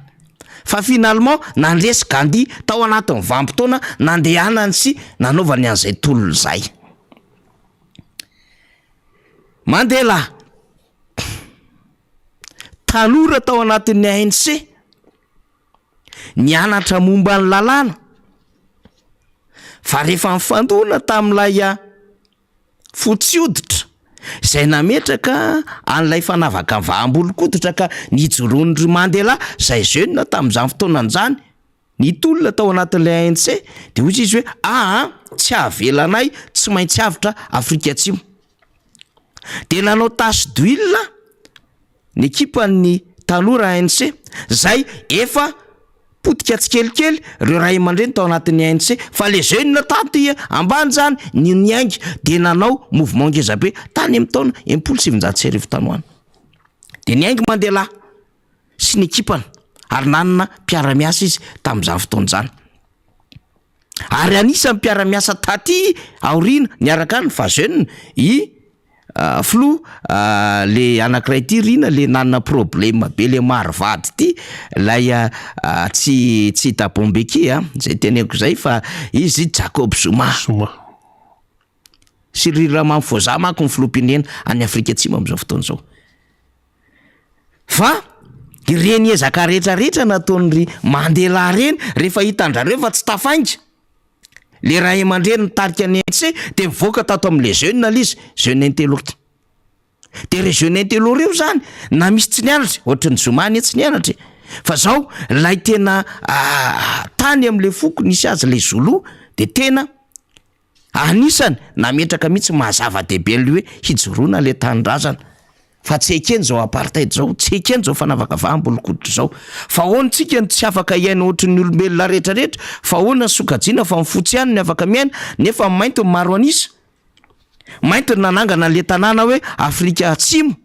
fa finalement nandresy Gandhi tao anatin'ny vanim-potoana nandehanany sy nanaovany an'izay tolona zay Mandela tanora tao anatin'ny ANC nianatra momba ny lalàna fa rehefa mifandona tamin'ilay fotsy hoditra zay nametraka an'ilay fanavaka vahambolon-koditra ka nijoroan'ry Mandela zay jeune tamin'izany fotoanan'izany nitolona tao anatin'ilay ANC de hoy izy hoe tsy havelanay tsy maintsy avitra Afrika Atsimo de nanao tasy d'huile ny ekipan'ny tanora ANC zay efa potika tsikelikely reo ray aman-dreny tao anatin'ny ANC fa le jeune taty ambany zany ny niaingy de nanao mouvement ngezabe tany amin'ny taona 1700 tanoana de niaingy Mandela sy ny ekipany ary nanana mpiara-miasa izy tamin'izany fotoan'izany. Ary anisan'ny mpiara-miasa taty aoriana niaraka any fa jeune i filoha le anankiray ty rina le nanana problème be le marivady ty lay tsy Thabo Mbeki zay teneko zay fa izy Jacob Zuma. Cyril Ramaphosa manko ny filoham-pirenena any Afrika Atsimo amin'izao fotoana izao. Fa ireny ezaka rehetrarehetra nataon'ry Mandela reny rehefa hitandrareo fa tsy tafainga. Le ray aman-dreny nitarika ny ANC de mivoaka tato amin'le jeune izy, jeune intello. De re jeune intello reo zany na misy tsy nianatra, ohatran'ny Zuma ny tsy nianatra. Fa zao lay tena tany am'le foko nisy azy le Zulu de tena anisany nametraka mihitsy mahazava-dehibe le hoe hijoroana le tanindrazana. Fa tsy ekeny zao apartheid zao, tsy ekeny zao fanavakavaham-bolokoditra zao. Fa hono tsika ny tsy afaka iaina ohatran'ny olombelona rehetrarehetra, fa hono ny sokajiana fa mifotsy ihany ny afaka miaina, nefa mainty ny maro anisa. Mainty ny nanangana le tanàna hoe Afrika Atsimo.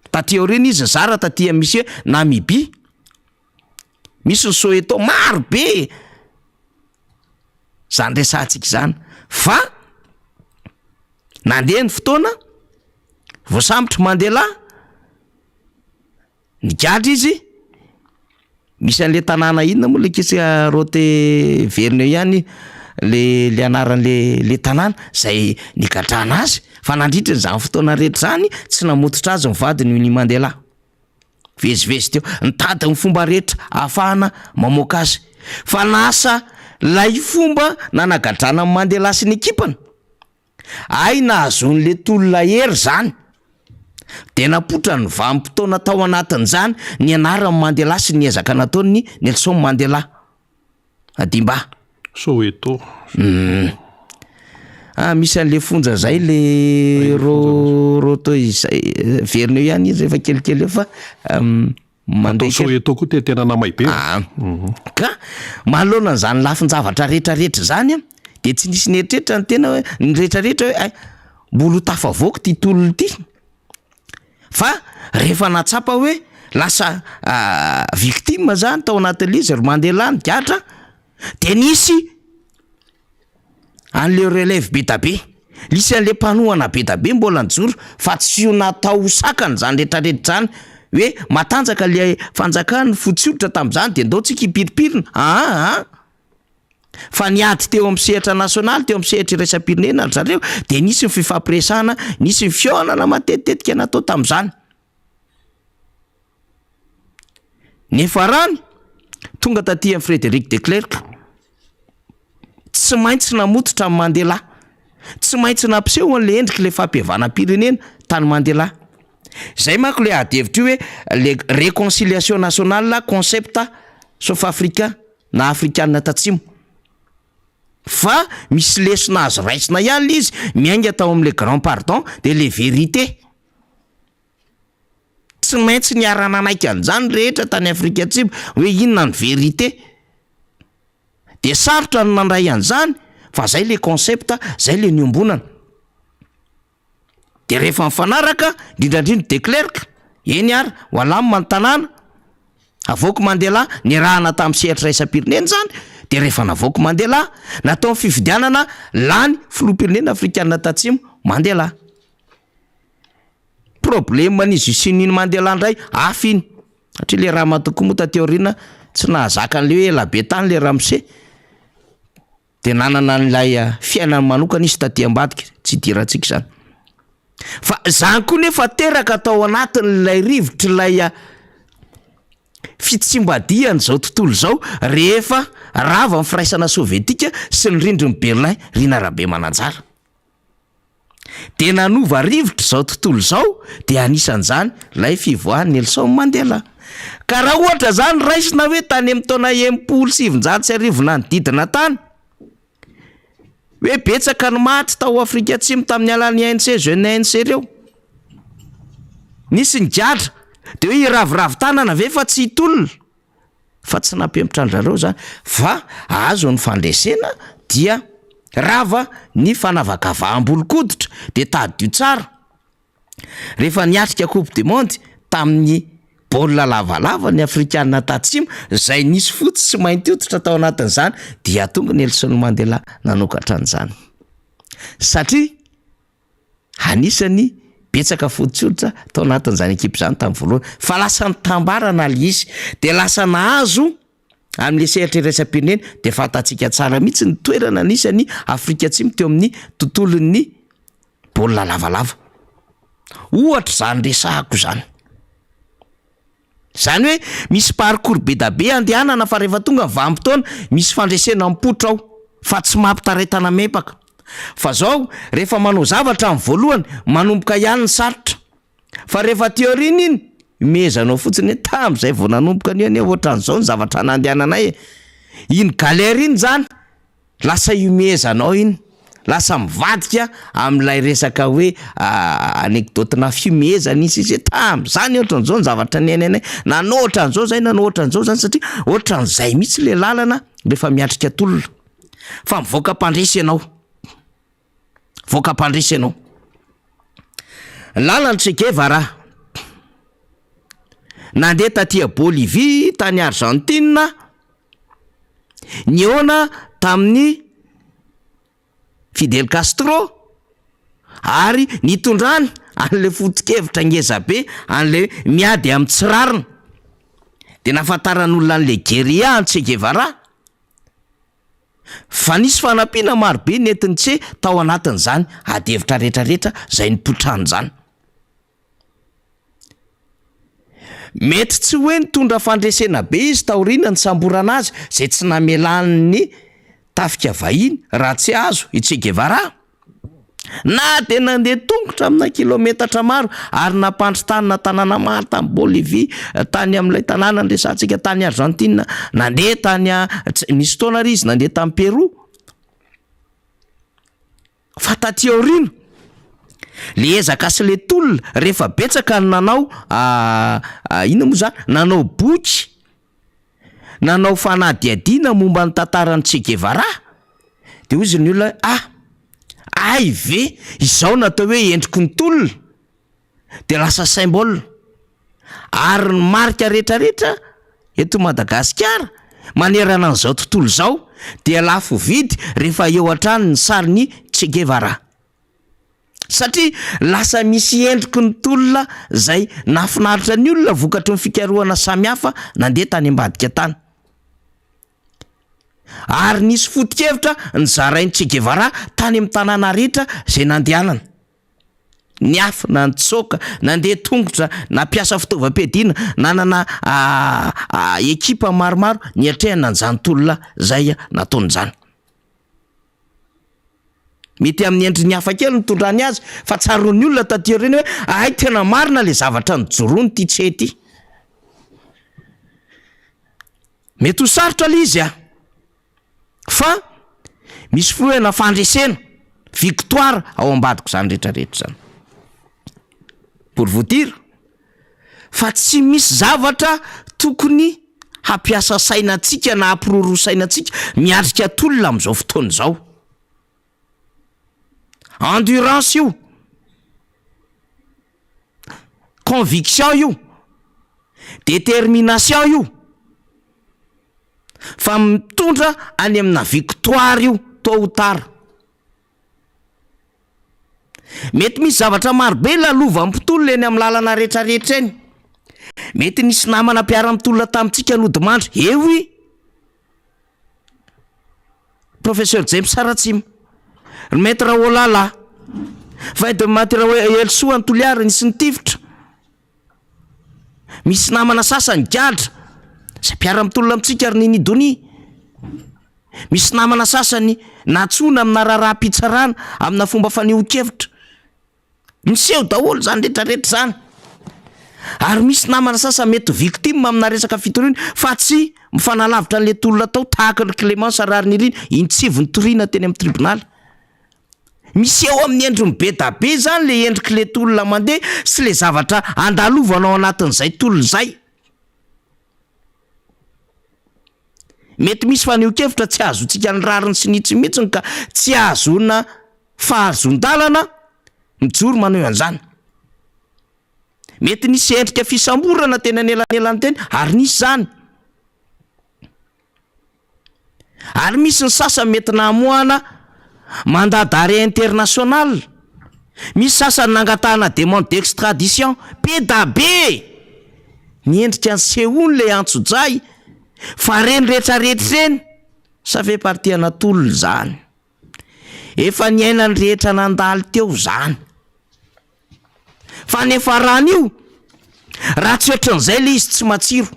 Taty aoriana izy zara taty misy hoe Namibia. Misy ny Soweto maro be. Zany resantsika zany. Fa nandeha ny fotoana voasambotra Mandela nigadra izy, misy an'le tanàna inona moa le kisa Rote Vernio ihany le anaran'le tanàna zay nigadrana azy, fa nandritra zany fotoana rehetra zany tsy namototra azy ny vadiny ny Mandela. Vezivezy teo nitady ny fomba rehetra ahafahana mamoaka azy, fa lasa lay fomba nanagadrana Mandela sy ny ekipany. Ay nahazon'le tolona hery zany. De napotra ny vanim-potoana tao anatin'izany ny anaran'ny Mandela sy ny ezaka nataony Nelson Mandela. Adimba. Soweto. Misy an'le fonja zay le roto izay Vernio ihany izy rehefa kelikely fa mandeha Soweto koa tena namay be. Ka manoloana an'izany lafin-javatra rehetrarehetra zany de tsy nisy nieritreretra ny tena hoe ny rehetrarehetra hoe mbolo tafavoaka ty tolony ty. Fa rehefa natsapa hoe lasa victime zany tao anatin'izy Mandela nigatra de nisy an'le relève be da be. Lisy an'le mpanohana be da be mbola nijoro fa tsy io natao sakany zany rehetrarehetra zany hoe matanjaka le fanjakana fotsioditra tamin'izany de ndao tsika hipiripirina. Fa niady teo amin'ny sehatra nasionaly, teo amin'ny sehatra iraisam-pirenena zareo de nisy ny fifampiresahana, nisy ny fihaonana matetitetika natao tamin'izany. Nefa rany tonga taty amin'ny Frédéric de Klerk tsy maintsy namototra amin'ny Mandela, tsy maintsy nampiseho an'le endriky le fampihavanam-pirenena tany Mandela. Zay manko le adevitra io hoe le réconciliation nationale concept sauf africain na afrikanina tatsimo. Fa misy lesona azo raisina ihany izy miainga tao amin'le grand pardon de le vérité. Tsy maintsy niara-nanaiky an'izany rehetra tany Afrika Atsimo hoe inona ny vérité. De sarotra ny nandray an'izany fa zay le concept, zay le niombonana. De rehefa mifanaraka indrindrandrindra de Klerk, eny ary walamo manotanàna, avoaka Mandela nirahana tamin'ny sehatra raisam-pirenena zany. De rehefa navoaka Mandela natao fifidianana lany filoham-pirenena afrikanina tatsimo Mandela. Problème n'izy sy niny Mandela ndray afiny satria le raha matokoa moa taty aoriana tsy nahazaka an'le hoe elabe tany le Ramose. De nanana an'ilay fiainany manokana izy taty ambadika, tsy idirantsika zany. Fa zany koa nefa teraka tao anatin'ilay rivotry ilay fitsimbadiany zao tontolo zao rehefa rava ny firaisana sovietika sy ny rindriny Berlin rina rabe mananjara. De nanova rivotra zao tontolo zao de anisan'izany lay fivoahan'ny Nelson Mandela. Ka raha ohatra zany raisina hoe tany amin'ny taona 1970 nanodidina tany hoe betsaka ny maty tao Afrika Atsimo tamin'ny alan'ny ANC, jeune ANC reo nisy nigadra de hoe iraviravy tanana ve fa tsy hitolona, fa tsy nampempotra andrareo zany fa azo ny fandresena dia rava ny fanavakavaham-bolokoditra de tadio tsara. Rehefa niatrika Coupe du Monde tamin'ny baolina lavalava ny afrikanina tatsimo zay nisy fotsy sy mainty hoditra tao anatin'izany dia tonga Nelson Mandela nanokatra an'izany satria anisany betsaka fotsy-hoditra tao anatin'izany ekipa izany tamin'ny voalohany fa lasa nitambarana le izy de lasa nahazo amin'le sehatra iraisam-pirenena de fantatsika tsara mihitsy ny toerana anisany Afrika Atsimo teo amin'ny tontolon'ny baolina lavalava ohatra zany resahako zany hoe misy parcours be da be andehanana fa rehefa tonga vanim-potoana misy fandresena mipotra ao fa tsy mampitaretana mepaka fa zao rehefa manao zavatra amin'ny voalohany manomboka ihany ny sarotra fa rehefa teorina iny mezanao fotsiny tam'izay vao nanomboka any ohatran'izao ny zavatra nandehananay iny galère iny zany lasa imezanao iny lasa mivadika amin'ilay resaka hoe anekdotina fimezana izy tam'izany ohatran'izao ny zavatra nenenay nanao ohatran'izao zay nanao ohatran'izao zany satria ohatran'izay mihitsy le lalana rehefa miatrika tolona fa mivoaka mpandresy ianao lalany Che Guevara nandeha taty Bolivie tany Argentine niona tamin'ny Fidel Castro ary nitondrany an'le foto-kevitra ngezabe an'le miady amin'ny tsirarina de nafantaran'olona an'le guérilla Che Guevara fa nisy fanampiana marobe netiny Che tao anatin'izany adevitra rehetrarehetra zay nipotrany zany mety tsy hoe nitondra fandresena be izy taorina ny samborana azy zay tsy namelan'ny tafika vahiny raha tsy azo i Che Guevara na de nandeha tongotra amina kilometatra maro ary nampandry tany na tanàna maro tany Bolivie tany amin'ilay tanàna nresantsika tany Argentine nandeha tany misy taona ry izy nandeha tany Peroa fa taty aorina le ezaka sy le tolona rehefa betsaka ny nanao ina moa zany nanao boky nanao fanadihadiana momba ny tantaran'ny Che Guevara de hoy izy ny olona ay ve izao natao hoe endriky ny tolona de lasa symbole ary ny marika rehetrarehetra eto Madagasikara manerana an'izao tontolo zao de lafo vidy rehefa eo an-trany ny sarin'ny Che Guevara satria lasa misy endriky ny tolona zay nafinaritra ny olona vokatry ny fikarohana samihafa nandeha tany ambadika tany ary nisy foto-kevitra ny zarain'ny Che Guevara tany amin'ny tanàna rehetra zay nandehanana ny hafa na nitsoka nandeha tongotra na piasa fitaovam-piadiana nanana ekipa maromaro niatrehana an'izany tolona zay nataon'izany mety amin'ny endriny hafa kely nitondrany azy fa tsaroan'ny olona taty aorina hoe ay tena marina le zavatra nijoroany ty Che ty mety ho sarotra le izy fa misy filohana fandresena victoire ao ambadiko zany rehetrarehetra zany pour vous dire fa tsy misy zavatra tokony hampiasa sainatsika na hampiroro sainatsika miatrika tolona am'izao fotoana zao endurance io conviction io détermination io fa mitondra any amina victoire io tôt ou tard mety misy zavatra marobe lalova ampitolona eny amin'ny lalana rehetrarehetra eny mety nisy namana mpiara-mitolona tamintsika nodimandry ewi professeur James Saratsima maître Olala va de matera Elsoa Antoliary nisy nitifitra misy namana sasany gadra zay mpiara-mitolona amitsika ary Nidoni misy namana sasany natsona amina raharaha-pitsarana amina fomba faneho-kevitra miseho daholo zany rehetrarehetra zany ary misy namana sasany mety victime amina resaka fitoriana fa tsy mifanalavitra an'le tolona tao tahaka ny Clémence Ararinirina intsivony toriana teny amin'ny tribunal miseho amin'ny endriny be da be zany le endriky le tolona mandeha sy le zavatra andalovanao anatin'izay tolona zay mety misy faneho-kevitra tsy azontsika ny rariny sy nitsimitsiny ka tsy azona fahazon-dalana mijoro maneho an'izany mety nisy endrika fisamborana tena nelanelany teny ary nisy zany. Ary misy ny sasany mety namoana mandat d'arrêt international, misy sasany nangatahana demande d'extradition be da be, niendrika ny seholy le antso-jay fa reny rehetrarehetra reny sa fe parti Anatolo zany, efa niaina ny rehetra nandalo teo zany. Fa nefa ran'io raha tsy ohatran'izay le izy tsy matsiro,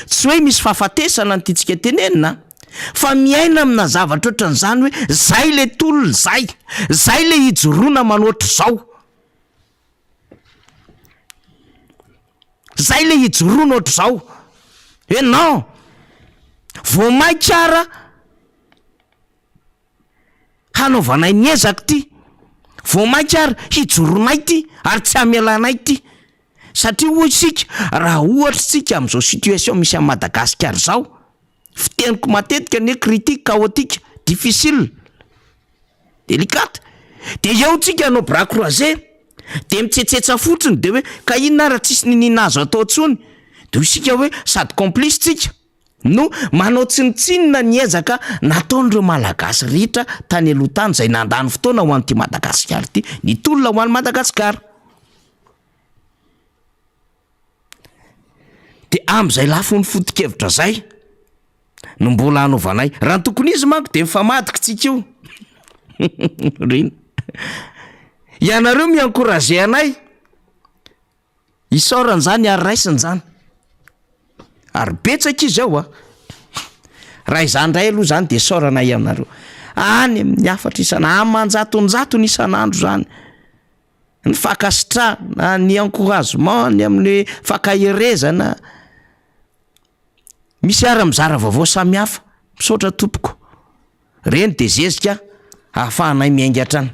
tsy hoe misy fahafatesana ny titsika tenenina, fa miaina amina zavatra ohatran'izany hoe zay le tolona zay le hijoroana manoatra zao, zay le hijoroana ohatr' zao hoe non, vo maikara hanaovanay ny ezaka ty, vo maikara hijoroanay ty ary tsy hamelanay ty. Satria hoy isika raha ohatra tsika am'izao situation misy a Madagasikara zao, fiteniko matetika ne critique chaotique, difficile, délicate, de eo tsika anao bras croisé de mitsetsetsa fotsiny de hoe ka inona raha tsisy ninina azo atao tsony, de isika hoe sady complice tsika no manao tsinitsinina ny ezaka nataon'ireo malagasy ritra tany aloha tany zay nandany fotoana ho an'ity Madagasikara ty, ny tolona ho an'ny Madagasikara. De am'izay lafo ny foto-kevitra zay no mbola hanaovanay raha tokony izy manko de mifamadika tsika io. Rina ianareo mi-encourager anay isaorany zany ary raisiny zany, ary betsaka izy ao raha izany ray aloha zany de saoranay aminareo any amin'ny afatra isana amanjatonjato ny isan'andro zany, ny fakasitrahana, ny encouragement, ny amin'ny fakaherezana, misy ara-mizara vaovao samy hafa misaotra tompoko reny de zezika ahafahanay miainga hatrany.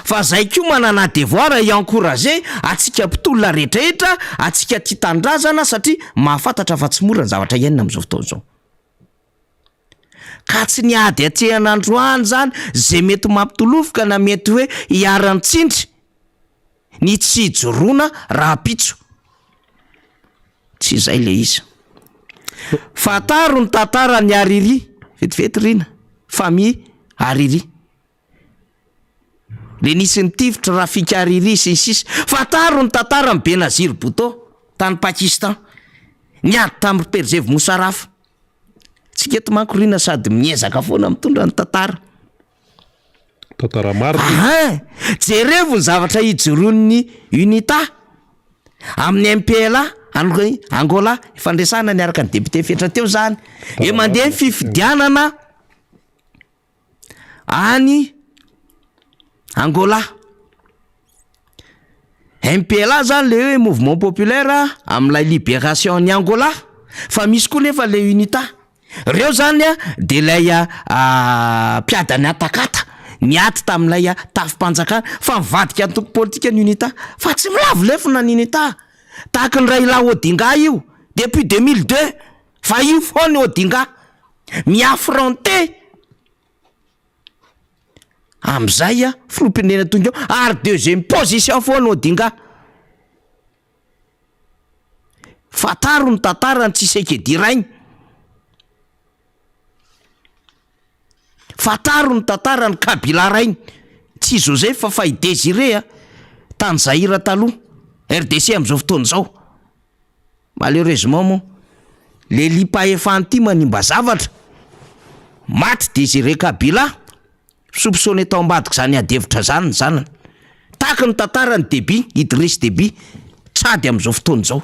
Fa zay koa manana devoir i-encourager atsika mpitolona rehetrarehetra, atsika tia tandrazana satria mahafantatra fa tsy mora ny zavatra iainina am'izao fotoana zao. Ka tsy niady atsehana androany zany zay mety mampitolofoka na mety hoe hiarany tsindry ny tsy hijoroana raha pitso, tsy zay le izy. Fataro ny tantara ny Hariri, vetivety Rina, famille Hariri, le nisy ny tifitra Rafika Hariri sy ny sisa. Fataro ny tantara ny Benazir Bhutto tany Pakistan, niady tamin'ny Perzev Musharraf. Tsika eto manko Rina sady miezaka foana mitondra ny tantara marina. Jerevo ny zavatra hijoroan'ny UNITA amin'ny MPLA Angola, fandresana niaraka ny député fetra teo zany, e mandeha ny fifidianana any Angola. MPLA zany le hoe mouvement populaire amin'ilay libération ny Angola, fa misy koa nefa le UNITA. Reo zany de lay mpiadany atakata niaty tamin'ilay tafim-panjakana fa mivadika antoko politika ny UNITA, fa tsy milavolefona ny UNITA. Tahaka ny Raila Odinga io depuis 2002, fa io foana Odinga mi-affronter am'izay filoham-pirenena tonga eo ary deuxième position foana Odinga. Fataro ny tantara ny Tshisekedi rainy, fataro ny tantara ny Kabila rainy, tsy Joseph fa i Désiré tany Zaïra taloha, RDC am'izao fotoana zao. Malheureusement moa le lipa-efany ty manimba zavatra, maty Désiré Kabila, soupçonné tao ambadika zany adevitra zany ny zanany. Tahaka ny tantara ny Déby, Idriss Déby, tsady am'izao fotoana zao.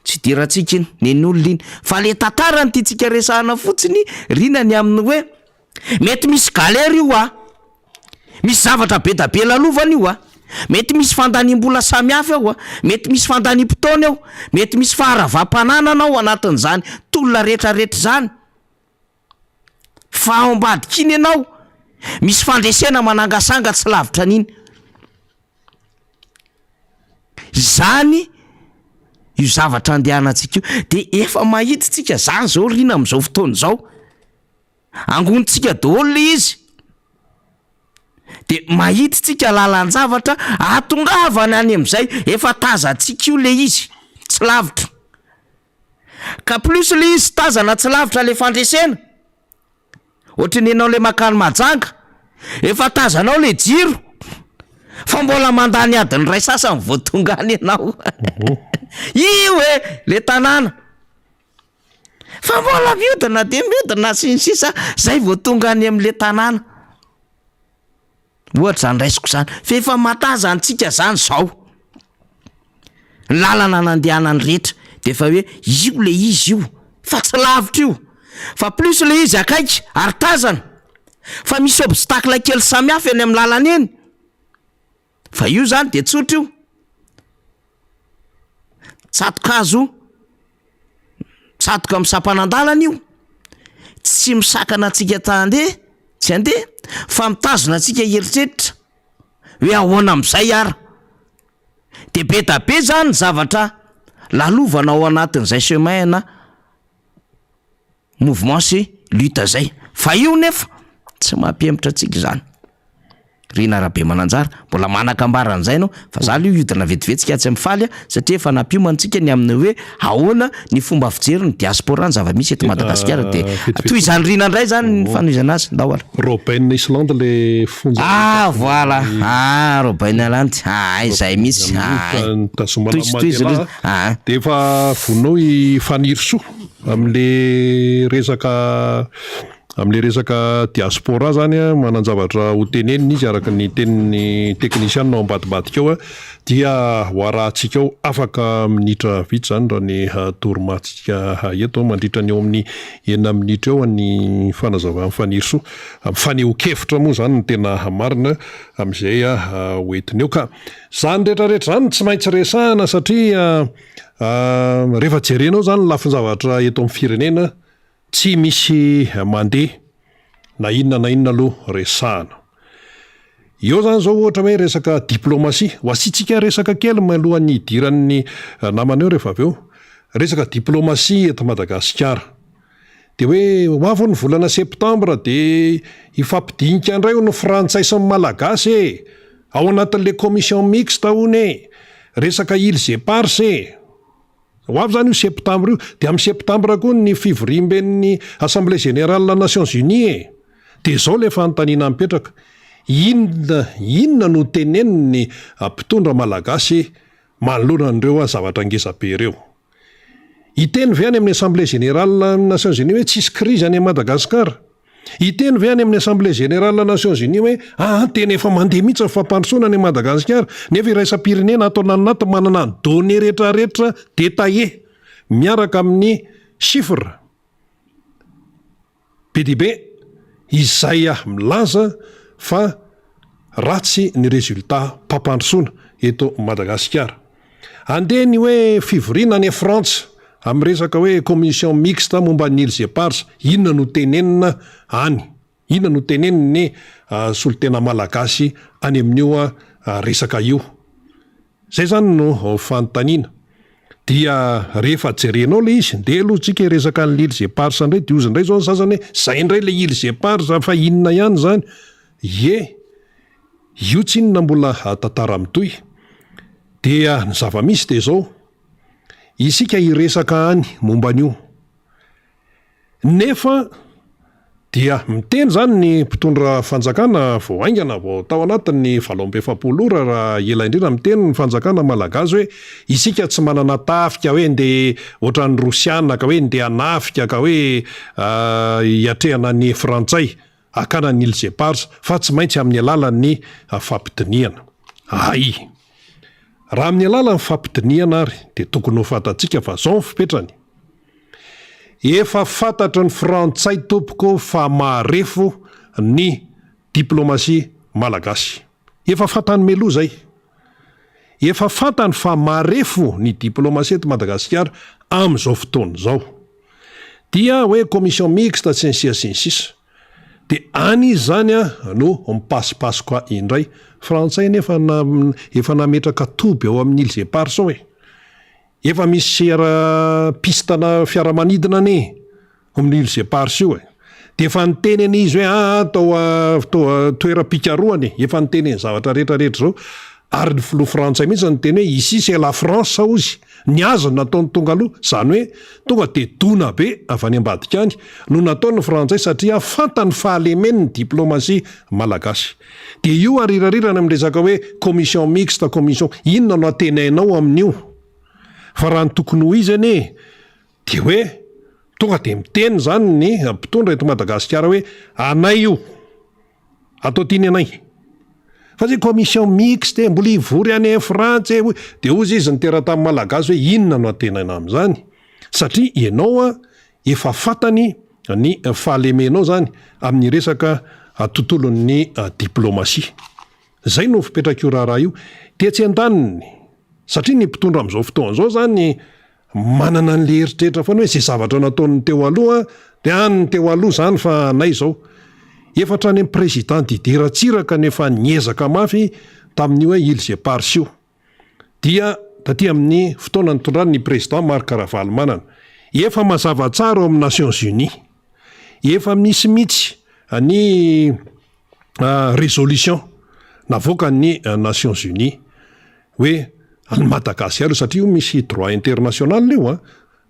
Tsy diratsika iny, nen'olona iny. Fa le tantara ny tiatsika resahana fotsiny Rina ny amin'ny hoe mety misy galère io misy zavatra be da be lalovana io mety misy fandanim-bola samy hafa eo mety misy fandanim-potoana eo, mety misy faharavam-pananana ao anatin'izany tolona rehetrarehetra zany. Fa ao ambadika iny ianao misy fandresena manangasanga tsy lavitra an'iny. Zany io zavatra andehanantsika io, de efa mahitsitsika zany zao Rina am'izao fotoana zao. Angonitsika daholo le izy. de mahititsika lalan-javatra atongavany any am'izay efa tazantsika io le izy tsy lavitra ka plus le izy tazana tsy lavitra le fandresena ohatra ny ianao le makany majanga efa tazanao le jiro fa mbola mandany adiny ray sasany voatonga any ianao io le tanàna fa mbola miodina de miodina sinsisa zay voatonga any am'le tanàna ohatra zany raisiko zany fa efa matazantsika zany zao lalana nandehanany rehetra de efa hoe io le izy io fa tsy lavitra io fa plus le izy akaiky ary tazana fa misy obstacle kely samihafa eny amin'ny lalana eny fa io zany de tsotra io tsatokazo tsatoka misampanandalana io tsy misakana antsika tandeha tsy andeha fa mitazona antsika heritreritra hoe ahoana am'izay ara de be da be zany zavatra lalovana ao anatin'izay chemin na mouvement sy lutte zay fa io nefa tsy mampiemitra antsika zany rina rabe mananjara mbola manakambaran'izay anao fa za io iodina vetivetsika tsy am'faly satria efa nampiomantsika ny amin'ny hoe ahoana ny fomba fijery ny diaspora ny zava-misy eto Madagasikara de toy izany rina indray zany ny fanohizana azy ndao Robin Island le fonja voilà Robin Island izay misy de efa vonao ifaniry-soa am'le resaka diaspora zany mananjavatra ho teneniny izy araka ny tenin'ny teknisiana ao ambadibadika ao dia hoarahantsika ao afaka minitra vitsy zany raha ny toromatsika eto mandritra ny eo amin'ny 9 minitra eo ny fanazavana faniry-soa faneho-kevitra moa zany ny tena marina am'izay hoentiny eo ka zany rehetrarehetra zany tsy maintsy resahana satria rehefa jerenao zany lafinjavatra eto amin'ny firenena tsy misy mandeha na inona aloha resahana eo zany zao ohatra hoe resaka diplomasia ho asitsika resaka kely malohan'ny idiran'ny namaneo rehefa avy eo resaka diplomasia eto Madagasikara de hoe hoavy ny volana septambra de ifampidinika indray ho ny frantsay sy ny malagasy ao anatin'le commission mixte hony resaka îles éparses ho avy zany io septambra io de amin'ny septambra koa ny fivoriam-ben'ny assemblée générale Nations Unies de zao le fanontaniana mipetraka inona no teneniny mpitondra malagasy manoloana an'ireo zavatra ngezabe ireo iteny ve any amin'ny assemblée générale Nations Unies hoe tsisy crise any Madagasikara iteny ve any amin'ny assemblée générale Nations Unies hoe tena efa mandeha mihitsy ny fampandrosoana any Madagasikara nefa iraisam-pirenena atao nananaty manana ny données rehetrarehetra détaillé miaraka amin'ny chiffre be dia be izay milaza fa ratsy ny résultat mpampandrosoana eto Madagasikara andeha ny hoe fivoriana any Frantsa amin'ny resaka hoe commission mixte momba ny îles éparses inona no tenenina any inona no teneniny solotena malagasy any amin'io resaka io zay zany no fanontaniana dia rehefa jerenao le izy ndeha aloha tsika resaka ny îles éparses indray diozy indray zao ny sasany hoe zay indray le îles éparses fa inona ihany zany io tsy inona mbola tantara mitoy dia ny zava-misy de zao isika iresaka any momba an'io nefa dia miteny zany ny mpitondra fanjakana vao aingana vao tao anatin'ny 7 ora raha ela indrindra miteny ny fanjakana malagasy hoe isika tsy manana tafika hoe nde ohatran'ny rosiana ka hoe nde anafika ka hoe iatrehana ny frantsay akana ny îles éparses fa tsy maintsy amin'ny alalan'ny fampidiniana raha amin'ny alalan'ny fampidiniana ary de tokony ho fantatsika fa zao ny fipetrany efa fantatry ny frantsay tompoko fa maharefo ny diplomasia malagasy efa fantany meloa zay efa fantany fa maharefo ny diplomasia eto Madagasikara amin'izao fotoana zao dia hoe commission mixte tsy ny sisa de any izy zany no mipasipasiko indray frantsay nefa efa nametraka toby ao amin'ny îles éparses ao efa misy pistana fiaramanidina ane amin'ny îles éparses io de efa niteneny izy hoe tao toeram-pikaroany efa niteneny zavatra rehetrarehetra zao ary ny filoha frantsay mihitsy nyteny hoe ici c'est la France ozy ny azo nataony tonga aloha zany hoe tonga de dona be avy any ambadika any no nataony frantsay satria fantany fahalemeny ny diplomasie malagasy de io arirarirana am'resaka hoe commission mixte commission inona no atenainao amin'io fa raha ny tokony ho izy anie de hoe tonga de miteny zany ny mpitondra eto Madagasikara hoe anay io atao tiany anay fa zay commission mixte mbola ivory any Frantsa de ozy izy nitera tamin'ny malagasy hoe inona no atenaina am'zany satria ianao efa fatany ny fahalemenao zany amin'ny resaka tontolon'ny diplomasie zay no fipetraka io raha io de tsy an-daniny satria ny mpitondra am'izao fotoan'izao zany manana n'le eritreritra foana hoe zay zavatra nataony teo aloha de anyny teo aloha zany fa nay zao efatra any président Didier Ratsiraka nefa niezaka mafy tamin'io hoe Ilse Parsio dia taty amin'ny fotoana nitondrany ny président Marc Ravalomanana efa mazava tsara ao amin'ny Nations Unies efa misy mihitsy ny résolution navoaka ny Nations Unies hoe any Madagasikara satria io misy droit international leo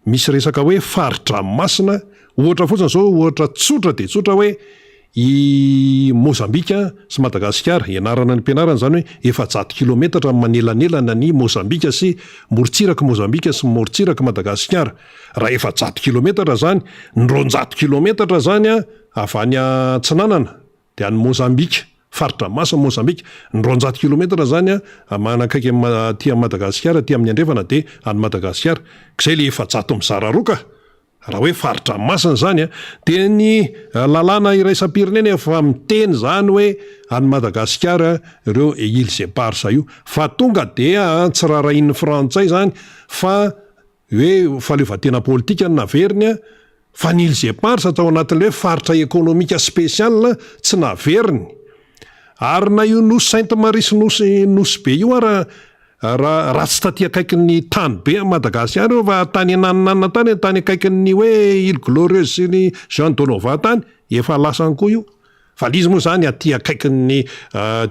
misy resaka hoe faritra masina ohatra fotsiny zao ohatra tsotra de tsotra hoe i Mozambika sy Madagasikara ianarana ny mpianarana zany hoe 400 kilometatra manelanelana ny Mozambika sy morontsiraka Mozambika sy morontsiraka Madagasikara raha 400 kilometatra zany ny 200 kilometatra zany avy any Atsinanana de any Mozambika faritra masina Mozambika ny 200 kilometatra zany manakaiky aty Madagasikara aty amin'ny andrefana de any Madagasikara zay le 400 mizara roka raha hoe faritra masina zany de ny lalàna iraisam-pirenena efa miteny zany hoe any Madagasikara ireo Îles Éparses io fa tonga de tsy rarahin'ny frantsay zany fa hoe faleovatena politika naveriny fa ny Îles Éparses atao anatin'le hoe faritra ekonomika spesial tsy naveriny ary na io nosy Sainte-Marie sy nosy be io raha tsy taty akaiky ny tany be Madagasikara fa tany ananana tany akaiky ny hoe Île Glorieuse sy ny Jean Donova tany efa lasany koa io fa lizy moa zany aty akaiky ny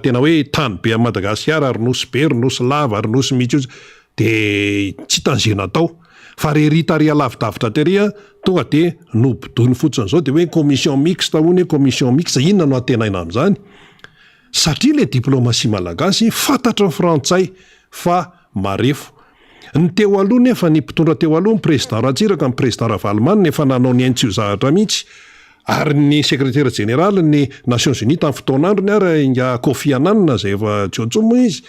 tena hoe tany be Madagasikara ary nosy be ry nosy lava ary nosy mitsy de tsy tanzena tao fa reritaria lavidavitra teria tonga de nobodony fotsiny zao de hoe commission mixte hoy commission mixte inona no atenaina am'zany satria le diplomasie malagasy fantatra ny frantsay fa marefo ny teo aloha nefa ny mpitondra teo aloha ny président Ratsiraka ny président Ravalomanana nefa nanao ny aintsio zavatra mihitsy ary ny secrétaire général ny Nations Unies tamin'ny fotoanandrony ary inga Kofi Annan zay efa tsotsomo izy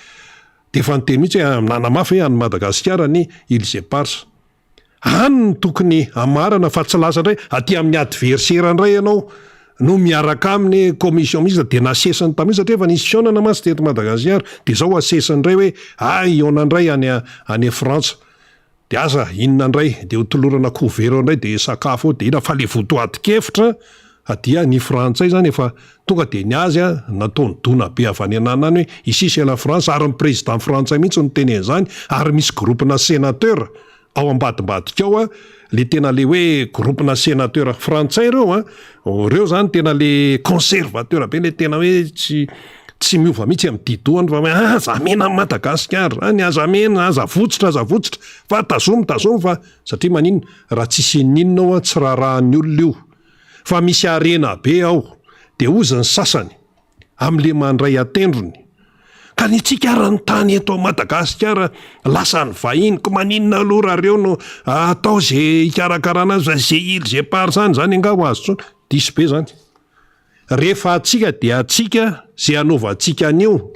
de efa niteny mihitsy hoe nanamafy hoe any Madagasikara ny Îles Éparses any ny tokony amarana fa tsy lasa ndray aty amin'ny adversaire ndray ianao no miaraka amin'ny commission mixte de nasesany tamin'io satria efa nisy fionana masy teto Madagasikara de zao asesany ndray hoe iona ndray any Frantsa de aza inona ndray de hotolorana couvert ndray de sakafo de ina fa le votoatikefitra adia ny frantsay zany efa tonga de ny azy nataony dona be avy any ananany hoe ici c'est la France ary ny président frantsay mihitsy no teny zany ary misy groupena sénateur ao ambadimbadika ao le tena le hoe groupena sénateur frantsay reo zany tena le conservateur be le tena hoe tsy miova mihitsy amin'ny didoany fa aza mena Madagasikara any aza mena aza votsitra fa tazomy fa satria manino raha tsisy ninona tsy rarahan'ny olona io fa misy arena be ao de ozany sasany am'le mandray atendrony ka ny tsikara ny tany eto Madagasikara lasa ny vahiny ko maninona aloha raha reo no atao zay ikarakarana zay Îles Éparses zany angao azo tsony diso be zany rehefa atsika de atsika zay anaovantsika an'io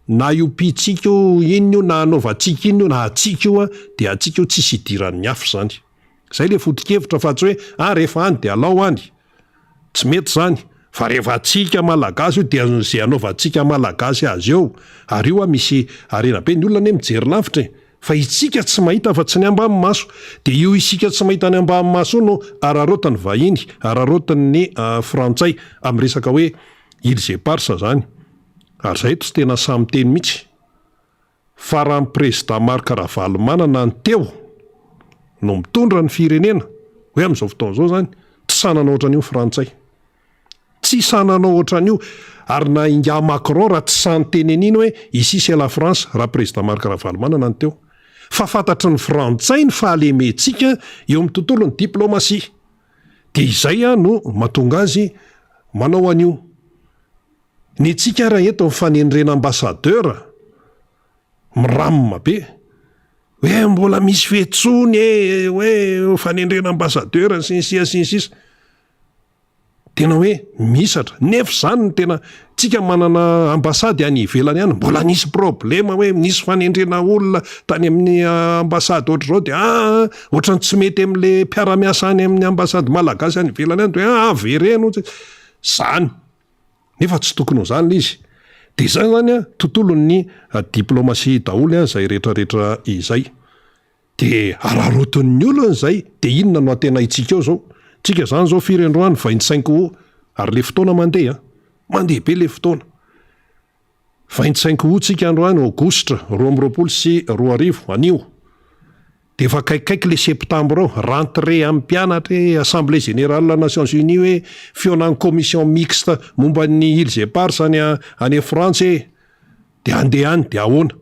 na io pitsika io iny io na anaovantsika iny io na atsika io de atsika io tsisy idiran'ny afo zany zay le foto-kevitra fa tsy hoe rehefa any de alao any tsy mety zany fa rehefa atsika malagasy io de zay anaovantsika malagasy azy eo ary io misy arena be ny olona ne mijery lavitra fa itsika tsy mahita fa tsy ny ambany maso de io isika tsy mahita ny ambany maso no ararotany vahiny ararotany ny frantsay amin'ny resaka hoe Îles Éparses zany ary zay tsy tena samy teny mihitsy fa raha ny président Marc Ravalomanana ny teo no mitondra ny firenena hoe amin'izao fotoana zao zany tsy sanana ohatran'io frantsay tsy sananao ohatran'io ary na inga Macron raha tsy sanyteneniny hoe ici c'est la France raha président Marc Ravalomanana ny teo fa fantatry ny frantsay ny fahalementsika eo amin'ny tontolo ny diplomasia de izay no mahatonga azy manao an'io ny tsika raha eto mifanendrena ambassadeur miramina be hoe mbola misy fetsony hoe fanendrena ambassadeur sinsisa tena hoe misatra nefa zany ny tena tsika manana ambasady any ivelany any mbola nisy problema hoe nisy fanendrena olona tany amin'ny ambasady ohatr'izao de ohatrany tsy mety am'le mpiara-miasa any amin'ny ambasady malagasy any ivelany any de vereno zany nefa tsy tokony ho zany izy de zay zany tontolon'ny diplomasia daholo zay rehetrarehetra izay de araroton'ny olona zay de inona no atena itsika eo zao tsika zany zao firendroany 25 ary le fotoana mandeha be le fotoana 25 tsika androany aogositra 2024 anio de efa kaikaiky le septambra ao rentrée amin'ny mpianatra assemblée générale Nations Unies hoe fionan'ny commission mixte momba ny îles éparses any France de andehany de ahoana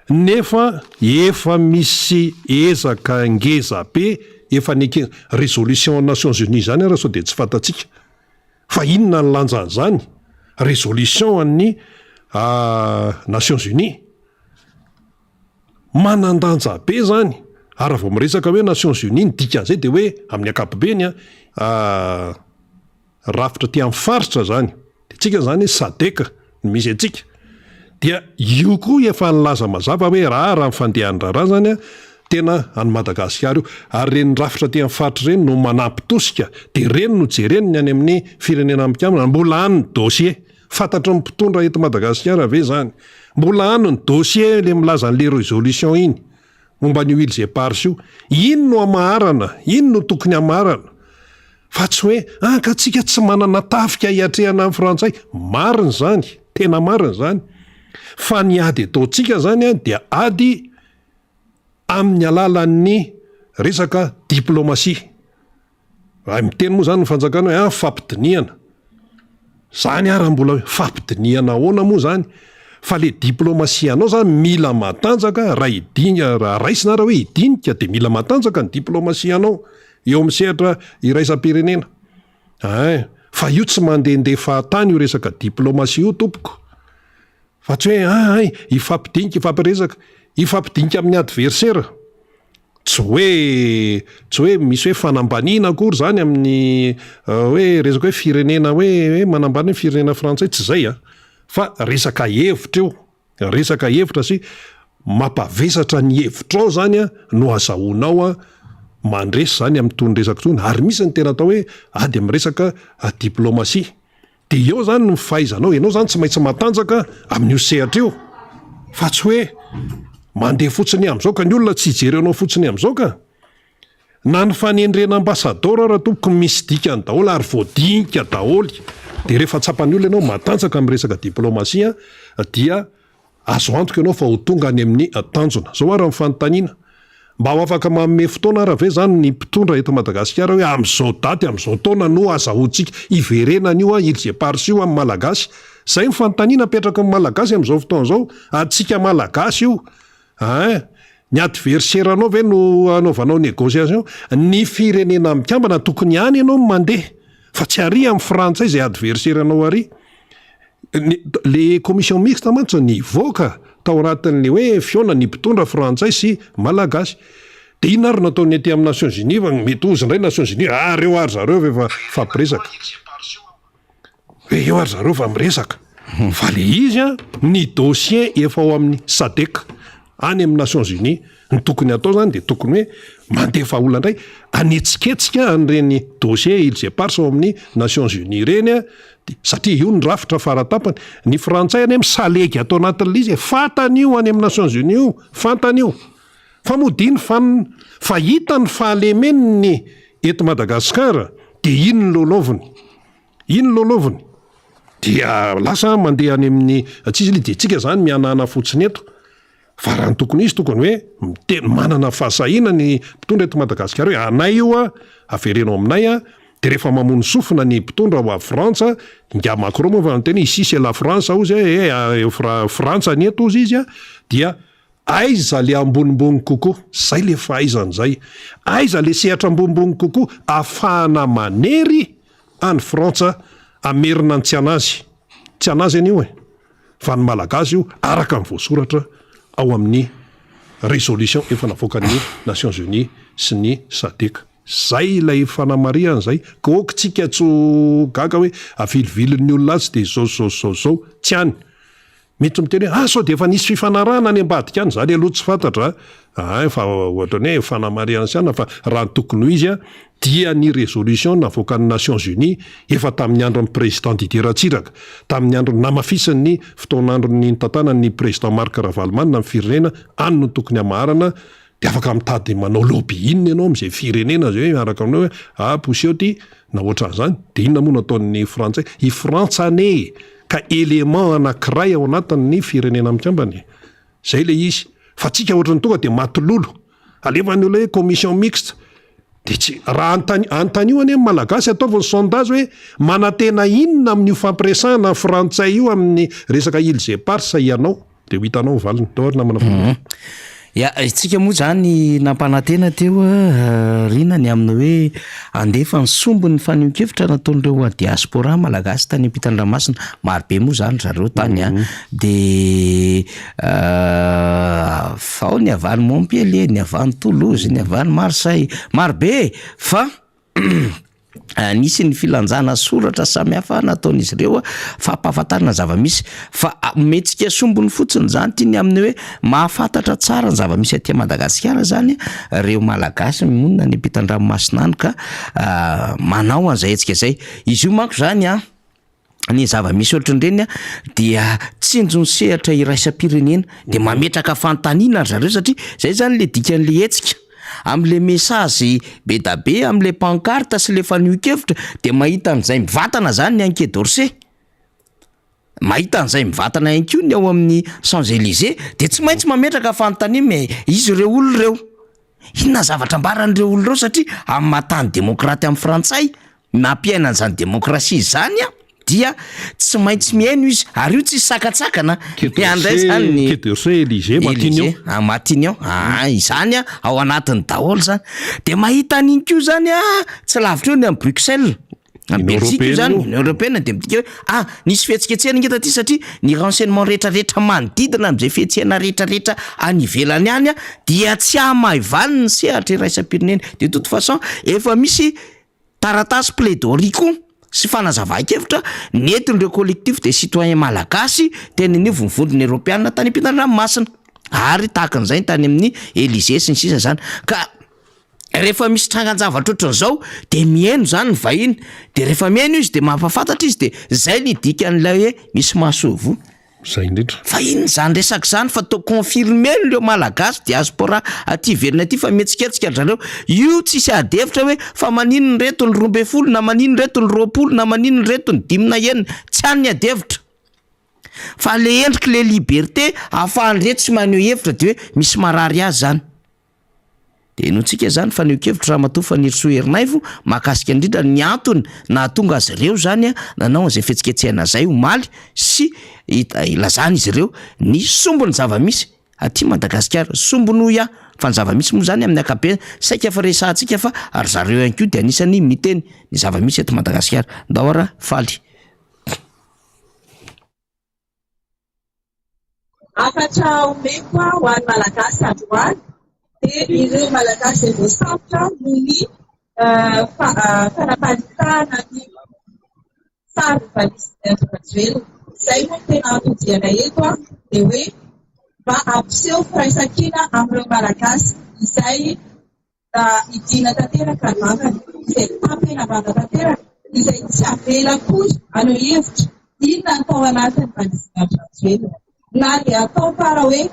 nefa efa misy ezaka ngeza be efa neke résolution Nations Unies zany raha sao de tsy fantatsika fa inona ny lanjan'zany résolution an'ny Nations Unies manandanja be zany ary vao miresaka hoe Nations Unies ny dikan'izay de hoe amin'ny ankapobeny rafitra ty amin'ny faritra zany de tsika zany sadeka ny misy atsika dia io koa efa nilaza mazava hoe raha mifandehan'ny raharaha zany tena any Madagasikara io ary reny rafitra ty amin'ny faritra reny no manampy tosika de reny no jereniny any amin'ny firenena amikamina mbola any ny dossier fantatry ny mpitondra eto Madagasikara ve zany mbola any ny dossier le milaza n'le résolution iny momba ny îles éparses io ino no amaharana ino no tokony amaharana fa tsy hoe ka tsika tsy manana tafika hiatrehana amin'ny frantsay marina zany tena marina zany fa ny ady ataotsika zany dia ady amin'ny alalan'ny resaka diplomasia miteny moa zany ny fanjakana hoe fampidiniana zany raha mbola hoe fampidiniana ahoana moa zany fa le diplomasia anao zany mila matanjaka raha raisina raha hoe hidinika de mila matanjaka ny diplomasia anao eo amin'ny sehatra iraisam-pirenena fa io tsy mandehandeha fahatany io resaka diplomasia io tompoko fa tsy hoe ifampidinika ifampidinika amin'ny adversaire tsy hoe misy hoe fanambaniana akory zany amin'ny hoe resaka hoe firenena hoe manambany ny firenena frantsay tsy zay fa resaka hevitra sy mampavesatra ny hevitra ao zany no azahoanao mandresy zany amin'ny tony resaka tony ary misy ny tena atao hoe ady amin'ny resaka diplomasia de eo zany ny fahaizanao ianao zany tsy maintsy matanjaka amin'io sehatra io fa tsy hoe mandeha fotsiny am'izao ka ny olona tsy hijerenao fotsiny am'izao ka na ny fanendrena ambassador raha tompoko misy dikany daholo ary voadinika daholy de rehefa tsapany olona ianao matanjaka amin'ny resaka diplomasia dia azo antoka ianao fa ho tonga any amin'ny tanjona zao raha mifanontaniana mba ho afaka manome fotoana raha ve zany ny mpitondra eto Madagasikara hoe am'izao daty am'izao taona no azahoantsika iverenan'io îles éparses io amin'ny malagasy zay mifanontaniana petraka amin'ny malagasy am'izao fotoana zao atsika malagasy io ny adversaire anao ve no anaovanao négociation ny firenena mikambana tokony any ianao mandeha fa tsy ary amin'ny frantsay zay adversaire anao ary le commission mixte mantsy nivoaka tao anatin'le hoe fiona ny mpitondra frantsay sy malagasy de ino ary nataony aty amin'ny Nations Unies fa mety ozy indray Nations Unies reo ary zareo efa fampiresaka hoe eo ary zareo fa miresaka fa le izy ny dossier efa ao amin'ny sadeka any amin'ny Nations Unies ny tokony atao zany de tokony hoe mandefa olona ndray anetsiketsika an'ireny dossier îles éparses ao amin'ny Nations Unies reny satria io ny rafitra faratapany ny frantsay any misalegy atao anatin'le izy fantany io any amin'ny Nations Unies io fantany io fa modiny fa hita ny fahalemeniny eto Madagasikara de ino lolaoviny dia lasa mandeha any amin'ny tsisy de tsika zany mianana fotsiny eto fa raha ny tokony izy tokony hoe manana fahasahina ny mpitondra eto Madagasikara hoe anay io averenao aminay de rehefa mamono sofina ny mpitondra ho a frantsa nga macron moa va tena ici c'est la France ozy frantsa ny eto ozy izy a dia aiza le ambonimbony kokoa zay le fahaizan'zay aiza le sehatra ambonimbony kokoa ahafahana manery any frantsa amerina ny tsy anazy an'io fa ny malagasy io araka ny voasoratra ao amin'ny résolution efa navoakan'ny Nations Unies sy ny SADC zay ilay fanamariana zay ka okytsika tso gaga hoe aviliviliny olona azy de zao tsy any mety miteny sao de efa nisy fifanarahana any ambadika any zany aloha tsy fantatra fa ohatrany hoe fanamariana siana fa raha ny tokony ho izy a dia ny résolution navoakan'ny Nations Unies efa tamin'ny andron'ny président Didier Ratsiraka tamin'ny androny namafisany fotoan'androny tantanany président Marc Ravalomanana amin'ny firenena any no tokony hamaharana de afaka mitady manao lobby inona ianao am'izay firenena zay hoe araka aminao hoe posio ty na ohatran'izany de inona moa nataon'ny frantsay ifrantsane ka élément anankiray ao anatin'ny firenena mikambany zay le izy fa tsika ohatrany tonga de matololo alevany ole commission mixte de tsy raha antanio any malagasy ataovany sondage hoe manatena inona amin'io fampiresahana frantsay io amin'ny resaka îles éparses ianao de ho hitanao valiny toary namana itsika moa zany nampanantena teo rina ny aminy hoe andefa ny sombony faneho-kevitra nataon'ireo diaspora malagasy tany ampitan-dranomasina marobe moa zany zareo tany de fao ny avany Montpellier, ny avany Toulouse, ny avany Marseille marobe fa nisy ny filanjana soratra samihafa nataon'izy ireo fampahafantarana zava-misy fa metsika sombony fotsiny zany tiany amin'ny hoe mahafantatra tsara ny zava-misy aty Madagasikara zany reo malagasy monina ny ampitan-dranomasina any ka manao an'izay hetsika zay izy io manko zany ny zava-misy ohatran'ireny dia tsinjony sehatra iraisam-pirenena de mametraka fantaniana zareo satria zay zany le dikan'le hetsika am'le message be da be am'le pancarte sy le faneho-kevitra de mahita an'izay mivantana zany ny Quai d'Orsay mahita an'izay mivantana ihany koa ny ao amin'ny Champs-Élysées de tsy maintsy mametraka fanontaniana me izy reo olo reo inona zavatra ambaran'ireo olo reo satria amin'ny mahatany demokraty amin'ny frantsay mampiaina an'izany demokrasia zany dia tsy maintsy miaino izy ary io tsy sakatsakana andray zany ny Quai d'Orsay Élysée Matignon izany ao anatiny daholo zany de mahita an'iny koa zany tsy lavitra eo ny amin'ny Bruxelles Belgique io zany Union Européenne de midika hoe nisy fihetsiketsehana ngeta ty satria ny renseignement rehetrarehetra manodidina am'izay fihetsehana rehetrarehetra any ivelany any dia tsy ahamahivaliny ny sehatra iraisam-pirenena de toute façon efa misy taratasy plaidoirie koa sy fanazava-kevitra nentin'ireo collectif des citoyens malagasy teny ny vovondrony Europeanina tany ampitan-dranomasina ary tahakan'izay tany amin'ny Élysée sy ny sisa zany ka rehefa misy trangan-javatra ohatran'izao de mihaino zany ny vahiny de rehefa mihaino izy de mampafantatra izy de zay ny dikan'ilay hoe misy mahasovo zay indrindra fa inona zany resaka zany fa to confirmer ireo malagasy diaspora aty ivelany aty fa mihetsiketsika zareo io tsisy adevitra hoe fa manino ny reto ny 12 na manino ny reto ny 20 na manino ny reto ny 10 na enina tsy any ny adevitra fa le endriky le liberté ahafahany reto sy maneho hevitra de hoe misy marary azy zany de notsika zany fa neho-kevitra raha matoa fanirisoa herinaivo mahakasika indrindra ny antony na tonga azy ireo zany nanao an'izay fihetsiketsehana zay omaly sy ilazany izy ireo ny sombony zava-misy aty Madagasikara sombony fa ny zava-misy moa zany amin'ny ankapobeny saika fa resahantsika fa ary zareo ihany koa de anisany miteny ny zava-misy aty Madagasikara ndahora faly afatra omeko ho an'ny malagasy androany de ireo malagasy evo safotra nony fanaparitana ny sary valisyvelona zay moa tena ampodiana eto de hoe mba ampiseho firaisan-kina amin'ireo malagasy izay idina tanteraka ny vavany izay tampena vava tanteraka izay tsy avela kory anao hevitra inona ny tao anatin'ny valisyvelona na de atao para hoe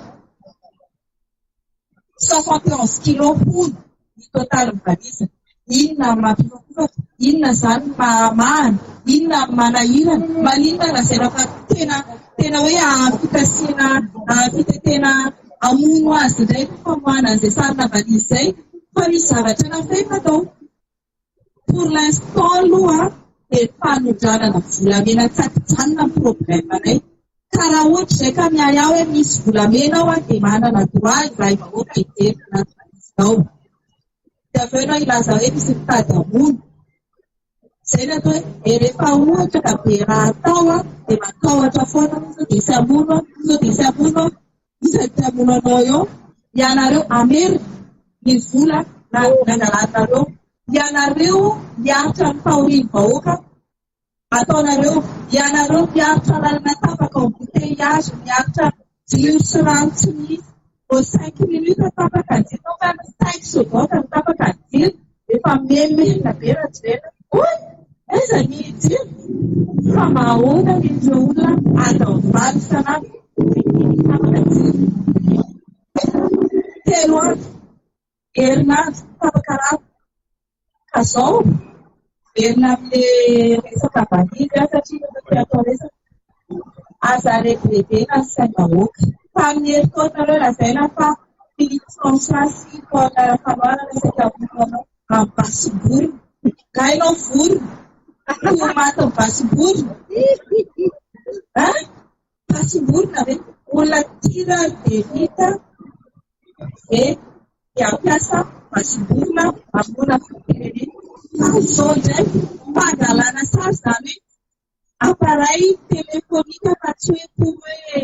71 kilo fony ny total valise inona mampifakofaka inona zany mahamahana inona manahirana maninona na zay rafa tena hoe afikasiana fitetena amono azy indray famohana an'izay sarina valise zay fa misy zavatra nafefa tao pour l'instant aloha dia fanodranana volamena tsakitsanina ny problemanay ka raha ohatra izay ka miay aho hoe misy volamena ao a dia manana droit raha vahoaka hiderina anatin'izao dia aveo ianao ilaza hoe misy mitady hamono izay ny atao hoe rehefa ohatra ka be raha atao a dia matahotra foana sao dia isy hamono sao dia isy hamono isaky hamono anao eo ianareo amerika ny vola na nangalanareo ianareo miaritra ny fahoriany vahoaka ataonareo ianareo miaritra lalana tapaka embouteillage miaritra jiro sy rano tsy misy au 5 minutes tapaka ny jiro fa 5 secondes ny tapaka ny jiro efa memena be raha jerena oy aiza ny jiro fa mahoana indreo olona atao valy isanandro tapaka jiro telo andro herinandro tapaka rano ka zao verina amin'le resaka vahiny satria natao atao resaka aza lehibe na saingahoaka tamin'ny herintaonareo lazaina fa Philippe François taona fanoarana resaka vonona amin'ny basiborona ka hainao vorona tomaty amin'ny basiborona basiborona ve olona tira dia vita ampiasa basiborona amona firenena zao indray fangalana sary zany hoe appareil téléphonique fa tsy hoe pour hoe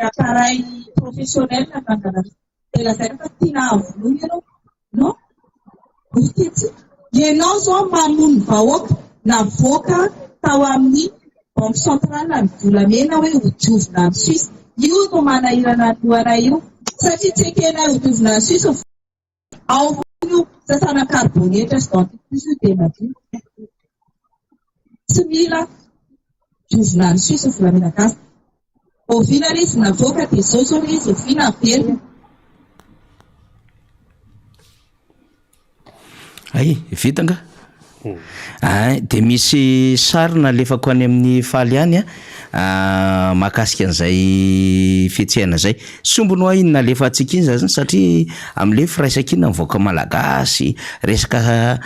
appareil professionnel na fangalana dia lazaina fa tiana avonoina ianao non oftitsy ianao zao mamono vahoaka navoaka tao amin'ny banque centrale ny volamena hoe hodiovina ny Suisse io no manahirana ny lohanay io satria tsy ekena hodiovina ny Suisse ao io sasana carbonetra sy dentifrice dia madio tsy mila diovina ny Suisse volamena gasy oviana ilay izy navoaka dia zao zao ilay izy oviana velona ay vitanga dia misy sarina lefako any amin'ny faly any mahakasika an'izay fihetsehana zay sombony hoa inona lefa antsika iny zany satria amin'le firaisan-kina mivoaka malagasy resaka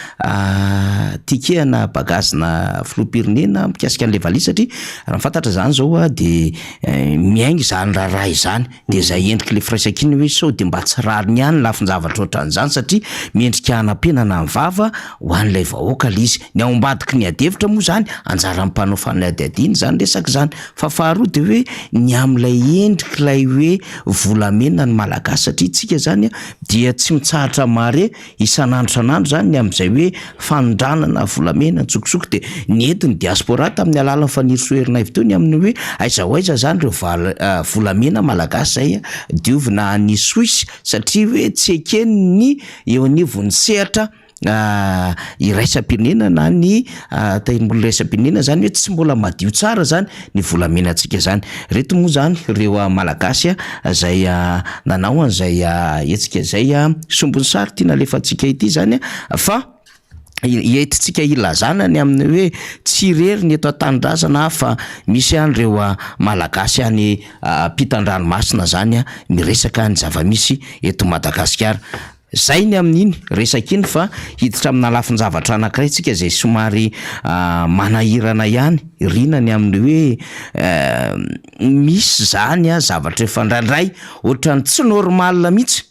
tikehana bagazina filoha-pirenena mikasika an'le valia satria raha mifantatra zany zao a dia miaingy zany raha izany dia zay endrika le firaisan-kina hoe sao dia mba tsy rariny ihany lafin-javatra ohatran'izany satria miendrika hanampenana ny vava ho an'ilay vahoaka le izy ny ao ambadiky ny adevitra moa zany anjara mpanao fanadiadiana zany resaka zany fa faharoa dia hoe ny amin'ilay endrika ilay hoe volamena ny malagasy satria tsika zany dia tsy mitsahatra mare isan'andro san'andro zany ny amin'izay hoe fanondranana volamena ntsokosoko dia ny entiny diaspora tamin'ny alalan'ny fanirisoherina avy teo ny amin'ny hoe aiza ho aiza zany reo volamena malagasy zay diovina ny Suisse satria hoe tsy ekeny ny eo anivony sehatra iraisam-pirenena na ny tahirimboly iraisam-pirenena zany hoe tsy mbola madio tsara zany ny volamena antsika zany reto moa zany ireo malagasy zay nanao an'izay etsika zay sombony sary tiana alefantsika ity zany fa etintsika ilazana ny amin'ny hoe tsy rery ny eto an-tanindrazana fa misy an'ireo malagasy any ampitan-dranomasina zany miresaka ny zava-misy eto Madagasikara zay ny amin'iny resaka iny fa hiditra amina lafin-javatra anankiray tsika zay somary manahirana ihany rina ny amin'ny hoe misy zany zavatra efa ndraindray ohatrany tsy normal mihitsy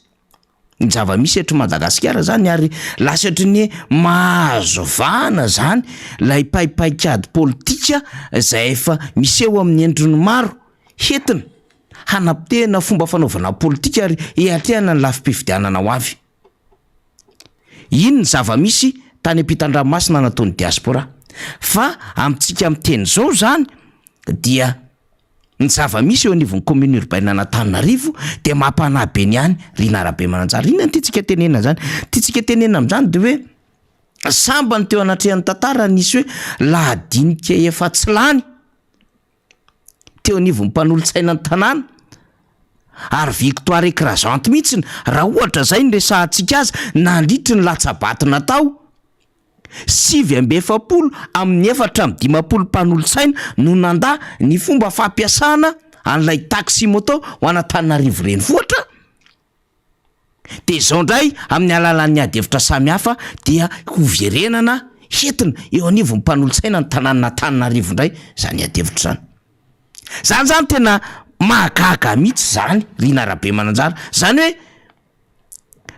ny zava-misy eto Madagasikara zany ary lasatry ny mahazo vana zany lay paipaikady politika zay efa misy eo amin'ny endriny maro hetina hanapitehana fomba fanaovana politika ary hiatrehana ny lafim-pifidianana ho avy iny ny zava-misy tany ampitan-dranomasina nataon'ny diaspora fa amintsika miteny zao zany dia ny zava-misy eo anivon'ny commune urbaine Antananarivo dia mampanabe ny any Rina Rabe Mananjara inona ty tsika tenena zany ty tsika tenena amin'izany dia hoe samba ny teo anatrehan'ny tantara nisy hoe lahadinika efa tsy lany teo anivon'ny mpanolontsaina ny tanàna ary victoire écrasante mihitsy raha ohatra zay ny resahantsika azy nandritry ny latsabaty natao 7 amin'ny 4 mpanolontsaina no nanda ny fomba fampiasana an'ilay taxi moto ho Antananarivo renivohitra dia izao ndray amin'ny alalan'ny adevitra samihafa dia hoverenana entina eo anivon'ny mpanolotsaina ny tanàn'Antananarivo indray zany adevitra zany zany tena mahagaga mihitsy zany Rina Rabe Mananjara zany hoe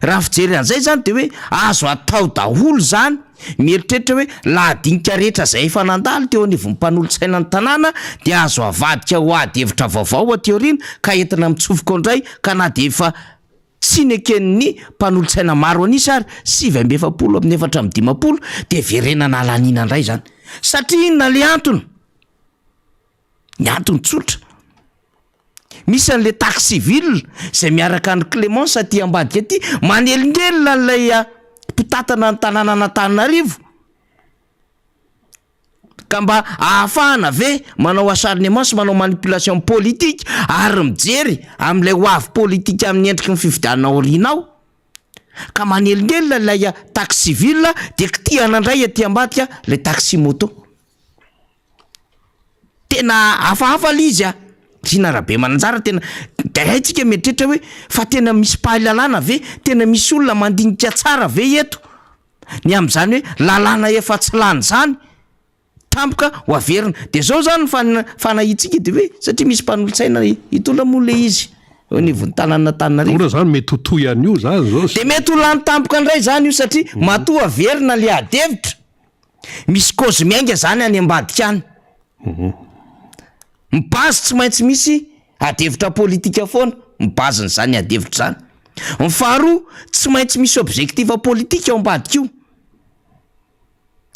raha fijery an'izay zany de hoe azo atao daholo zany mieritreritra hoe lahadinika rehetra zay efa nandalo teo anivon'ny mpanolotsaina ny tanàna de azo avadika ho ady hevitra vaovao aty aoriana ka entina mitsofoka indray ka na de efa tsy neken'ny mpanolotsaina maro anisy ary 740 de verenana alanina indray zany satria inona le antony ny antony tsotra misy an'le taxe civile zay miaraka ny Clémence aty ambadika aty manelingelina n'lay mpitatana ny tanàna Antananarivo ka mba ahafahana ve manao acharnement manao manipulation politique ary mijery amin'ilay hoavy politique amin'ny endriky ny fifidianana aorianao ka manelingelina lay taxe civile de kitihana indray aty ambadika le taxi moto tena hafahafa l'izy Rina Rabe Mananjara tena gaitsika mieritreritra hoe fa tena misy pahalalana ve tena misy olona mandinika tsara ve eto ny am'izany hoe lalàna efa tsy lany zany tampoka ho averina de zao zany fanahitsika de hoe satria misy mpanolotsaina hitondra moa le izy eo anivon'ny tanàn'Antananarivo ora zany mety ho toy ihany io zany zao de mety ho lany tampoka indray zany io satria matoa averina le adevitra misy cause miainga zany any ambadika any mibazy tsy maintsy misy adevitra politika foana mibaziny zany adevitra zany ny faharoa tsy maintsy misy objectif politika ao ambadika io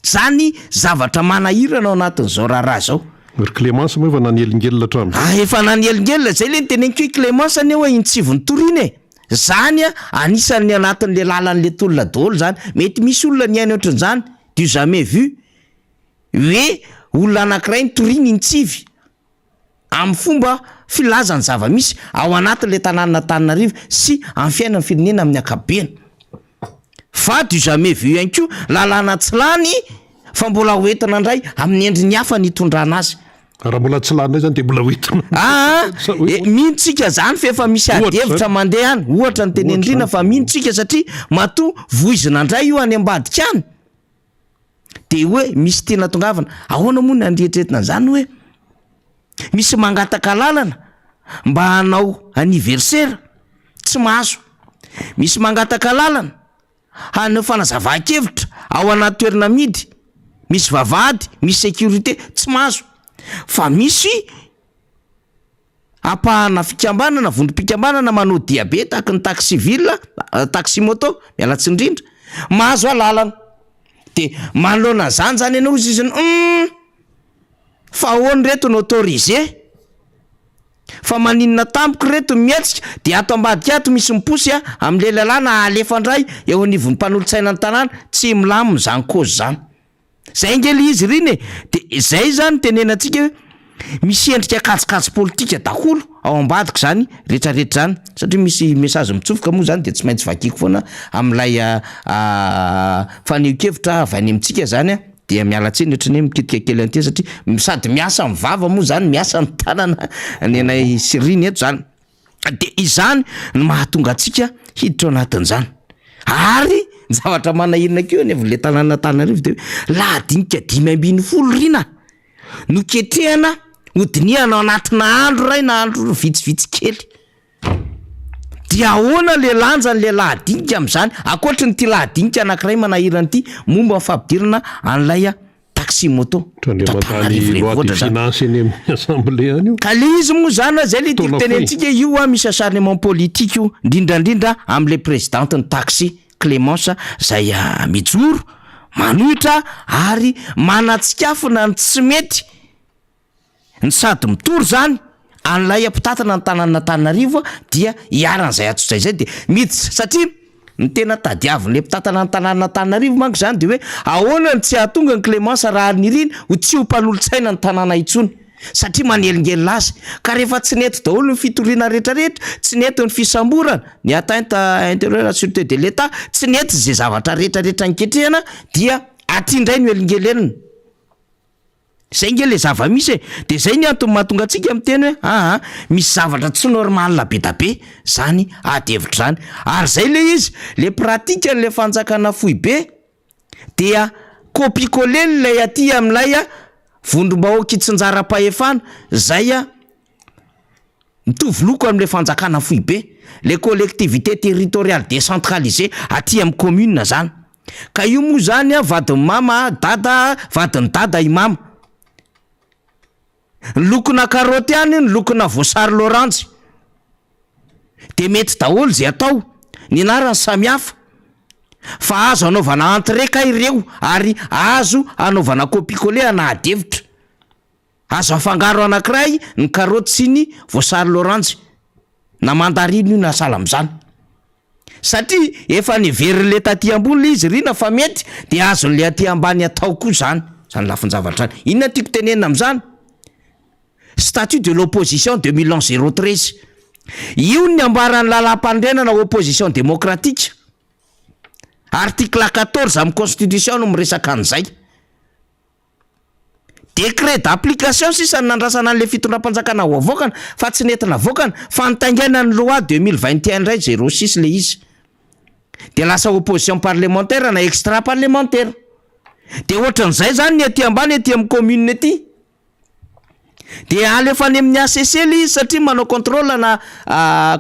zany zavatra manahirana ao anatin'izao raharaha zao ry Clémence moa efa nanelingelina hatramin'izay efa nanelingelina zay le niteneniko Clémence ane hoe intsivony torina zany anisan'ny anatin'le lalan'le tolona daholo zany mety misy olona ny ainy ohatran'izany du jamais vu hoe olona anankiray ny torina intsivy amin'ny fomba filazany zava-misy ao anatin'le tanàn'Antananarivo sy amin'ny fiainan'ny firenena amin'ny ankapobeny fa du jamais vu ihany koa lalàna tsy lany fa mbola hoentina indray amin'ny endriny hafa nitondrana azy raha mbola tsy lany zany de mbola hoentina mihintsika zany fa efa misy adevitra mandeha any ohatra ny tenenindrina fa mihintsika satria matoa voizina indray io any ambadika any de hoe misy tena tongavana ahoana moa ny andrietretina an'izany hoe misy mangataka lalana mba hanao anniversaire tsy mahazo misy mangataka lalana hanao fanazava-kevitra ao anaty toerana midy misy vavahady misy sécurité tsy mahazo fa misy apahana fikambanana vondrom-pikambanana manao diabe tahaka ny taxe civile taxi moto mialatsy indrindra mahazo alalana de manoloana zany zany ianao izy izy fa ahoany reto no autorisé fa maninona tampoka reto mietsika de ato ambadika ato misy miposy amin'le lalàna alefa indray eo anivon'ny mpanolotsaina ny tanàna tsy milamo zany cause zany zay ngely izy riny de zay zany tenenantsika hoe misy endrika kajikajy politika daholo ao ambadika zany rehetrarehetra zany satria misy message mitsofoka moa zany de tsy maintsy vakiko foana amin'ilay faneho-kevitra avy any amintsika zany de mialatsiny ohatrany hoe mikitika kely an'ity satria sady miasa mivava moa zany miasa ny tanana ny anay siriny eto zany de izany ny mahatonga atsika hiditra ao anatin'izany ary ny zavatra manahirina keo ny avle tanàn'Antananarivo de lahadinika 520 rina no ketrehana hodiniana ao anatina andro ray na andro vitsivitsy kely dia ahoana le lanjany le lahadinika amin'izany akoatra ny ty lahadinika anankiray manahirana ity momba nyfampidirana an'ilay taxi moto ka le izy moa zany zay le tenentsika io misy acharnement politique io indrindrandrindra amin'le présidente ny taxi Clémence zay mijoro manohitra ary manatsikafina ny tsy mety ny sady mitory zany an'ilay ampitatana ny tanàn'Antananarivo dia hiaran'izay atsotsay zay de miditsy satria ny tena tadiavin'le mpitatana ny tanàn'Antananarivo manko zany de hoe ahoana ny tsy ahatonga ny Clémence raha niriny ho tsy ho mpanolotsaina ny tanàna itsony satria manelingelina azy ka rehefa tsy nety daholo ny fitoriana rehetrarehetra tsy nety ny fisamborana ny atteinte intérieure à sûreté de l'État tsy nety zay zavatra rehetrarehetra niketrehana dia atindray ny elingelenina zay nge le zava-misy de zay ny antony mahatonga atsika miteny hoe misy zavatra tsy normal be da be zany adevitra zany ary zay le izy le pratika n'le fanjakana fohy be dia copier-coller lay aty am'lay vondrom-bahoaka tsinjara-pahefana zay mitovy loko am'le fanjakana fohy be les collectivités territoriales décentralisées aty amin'ny commune zany. Ka io moa zany vadiny mama dada vadiny dada i mama. Ny lokona karaoty any ny lokona voasary loranjy de mety daholo zay atao ny anarany samihafa fa azo anaovana entrée ka ireo ary azo anaovana copier-coller anahadevitra. Azo afangaro anankiray ny karaoty sy ny voasary loranjy na mandariny io na sala am'zany satria efa nivery le taty ambony le izy rina fa mety de azo le aty ambany atao koa zany lafinjavatra any. Inona tiako tenenina am'zany? Statut de l'opposition 2011-013 io ny ambaran'ny lalam-pandrenana opposition démocratique. Article 14 amin'ny constitution no miresaka an'izay. Décret d'application sisa nandrasana an'le fitondram-panjakana ho avoakana fa tsy nentina avoakana fa nitaingaina ny loi 2021 indray 06 le izy. De lasa opposition parlementaire na extra parlementaire. De ohatran'izay zany ny aty ambany aty amin'ny commune aty. De alefa any amin'ny ACC le izy satria manao contrôle na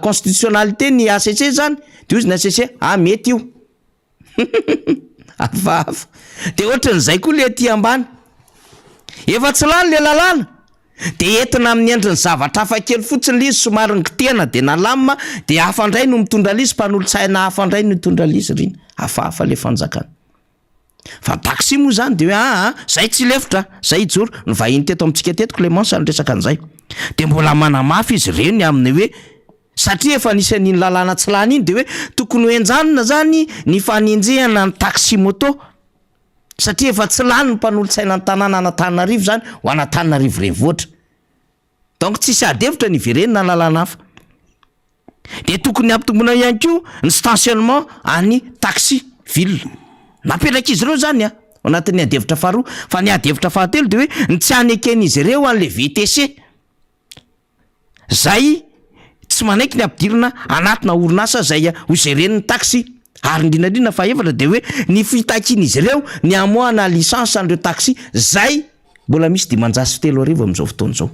constitutionnalité ny ACC zany. De izy ny ACC mety io. Hafahafa. De ohatran'izay koa le aty ambany. Efa tsy lany le lalàna de entina amin'ny endriny zavatra hafa kely fotsiny le izy somary ngitena de nalamina de hafandray no mitondra lizy mpanolo-tsaina hafandray no mitondra lizy riny. Hafahafa le fanjakana. Fa taxi moa zany de hoe zay tsy lefitra zay ijoro ny vahiny teto amintsika teto Clémence ny resaka an'izay de mbola manamafy izy reny amin'ny hoe satria efa nisy an'iny lalàna tsy lany iny de hoe tokony ho enjanona zany ny faninjehana ny taxi moto satria efa tsy lany ny mpanolo-tsaina ny tanàna Antananarivo zany ho Antananarivo renivohitra. Donc tsisy adevitra ny iverenina lalàna hafa. De tokony ampitomboina ihany koa ny stationnement any taxi ville. Napetraka izy ireo zany ao anatin'ny adevitra faharoa fa ny adevitra fahatelo de hoe ny tsy anekeny izy ireo an'le VTC. Zay tsy manaiky ny ampidirina anatina orinasa zay ho géren'ny taxi. Ary indrindrandrindra fa efatra de hoe ny fitakiana izy ireo ny amoahana licence an'ireo taxi zay mbola misy 530,000 amin'izao fotoana zao.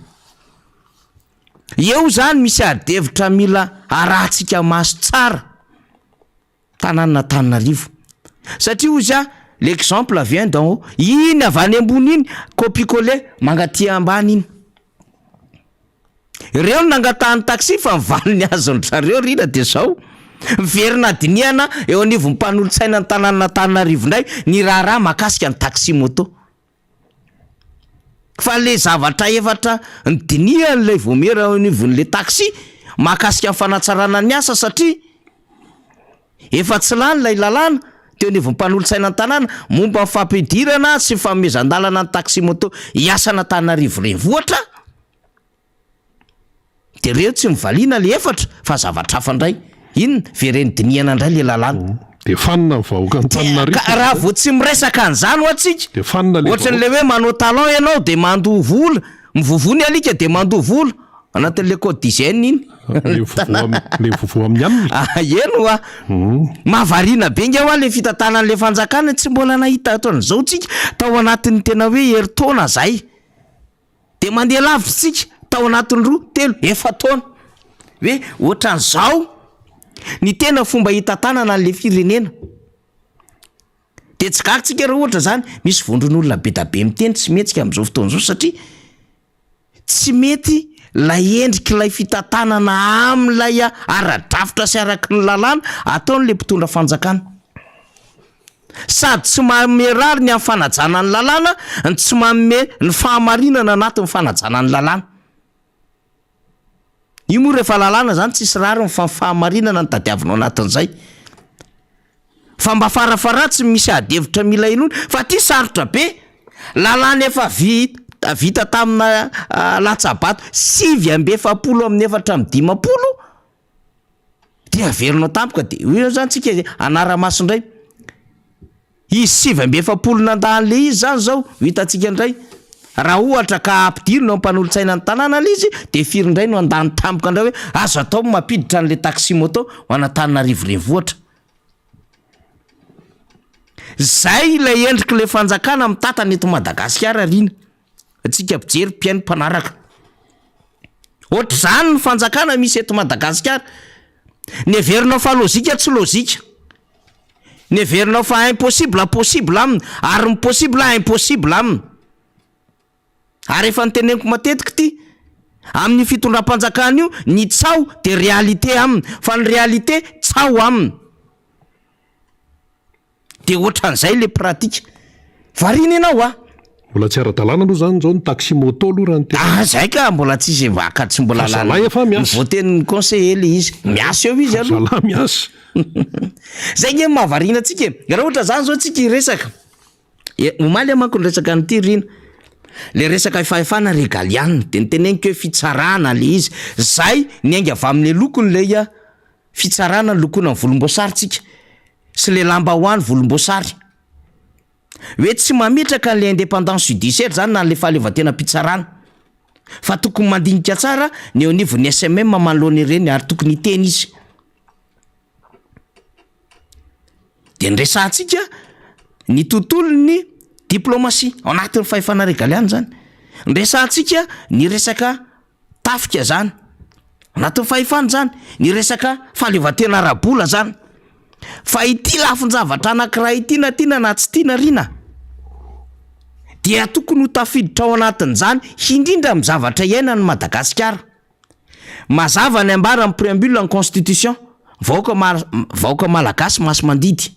Eo zany misy adevitra mila arahantsika maso tsara tanàna Antananarivo. Satria ozy l'exemple vient d'en haut. Iny avy any ambony iny copier-coller mangaty ambany iny. Ireo nangatahany taxi fa mivaly ny azony zareo rina de zao. Miverina diniana eo anivon'ny mpanolo-tsaina ny tanàna Antananarivo indray ny raharaha mahakasika ny taxi moto. Fa le zavatra efatra ny dinian'ilay vomera eo anivon'le taxi mahakasika ny fanatsarana ny asa satria efa tsy lany lay lalàna teo anivon'ny mpanolo-tsaina ny tanàna momba ny fampidirana sy fanomezan-dalana ny taxi moto hiasana Antananarivo renivohitra. De reo tsy mivaliana le efatra fa zavatra hafa indray. Iny vereny diniana indray le lalàna. De fanina ny vahoaka Antananarivo. Raha vao tsy miresaka an'izany ho atsika. De fanina le ohatran'le hoe manao talon ianao de mandoha vola, mivovony alika de mandoha vola anatin'le code d'hygiène iny. le vovoa amin'ny aminy. Eno mahavariana be nge le fitantanan'le fanjakana tsy mbola nahita aton'izao tsika tao anatin'ny tena hoe heritaona zay. De mandeha lavitra tsika tao anatin'ny 2, 3, 4 taona. Hoe ohatran'izao ny tena fomba hitantanana an'le firenena. De tsy gaga-tsika raha ohatra zany misy vondron'olona be da be miteny tsy metsika amin'izao fotoana zao satria tsy mety lay endriky lay fitantanana am'lay ara-drafitra sy araky ny lalàna ataon'le mpitondra fanjakana. Sady tsy manome rary ny amin'ny fanajana ny lalàna, tsy manome ny fahamarinana anatin'ny fanajana ny lalàna. Io moa rehefa lalàna zany tsisy rary ny fahamarinana ny tadiavinao anatin'izay. Fa mba farafaratsy misy adevitra mila inony fa ty sarotra be. Lalàna efa vita tamina latsabato 840 amin'ny 450 de averinao tampoka de io zany tsika anara-maso indray. Izy 840 nandahan'le izy zany zao hitantsika indray. Raha ohatra ka ampidirina mpanolo-tsaina ny tanàna le izy de firy indray no andany tampoka indray hoe azo atao mampiditra an'le taxi moto ho Antananarivo renivohitra. zay ilay endrika le fanjakana mitatana eto Madagasikara rina atsika pijery mpiaino mpanaraka ohatra zany ny fanjakana misy eto Madagasikara ny everinao fa lôzika tsy lôzika ny everinao fa impossible possible aminy ary possible impossible aminy ary efa nyteneniko matetika ty amin'ny fitondram-panjakana io ny tsao de réalité aminy fa ny réalité tsao aminy de ohatran'izay le pratika varina ianao mbola tsy ara-dalàna aloha zany zao ny taxi moto aloha raha ny tena zay ka mbola tsisy vaka tsy mbola zalahy efa miasa voatenin'ny conseiller le izy miasa eo izy aloha zalahy miasa zay nge mahavarina atsika raha ohatra zany zao tsika resaka omaly manko ny resaka nyty rina le resaka fahefana régaliana de niteneniko hoe fitsarana le izy zay niainga avy amin'ny lokony le fitsarana ny lokona ny volomboasary tsika sy le lamba hoany volomboasary hoe tsy mametraka le indépendance judiciaire zany na le fahaleovan-tena mpitsarana fa tokony mandinika tsara ny eo anivon'ny SMM manoloana ireny ary tokony hiteny izy de nresantsika ny tontolony diplomatie ao anatin'ny fahefana régaliana zany nresantsika ny resaka tafika zany anatin'ny fahefana zany ny resaka fahaleovan-tena arabola zany fa ity lafin-javatra anankiray ity na tiana na tsy tiana rina dia tokony ho tafiditra ao anatin'izany indrindra amin'ny zavatra iainany Madagasikara mazava ny ambara amin'ny préambule ny constitution vahoaka malagasy masy mandidy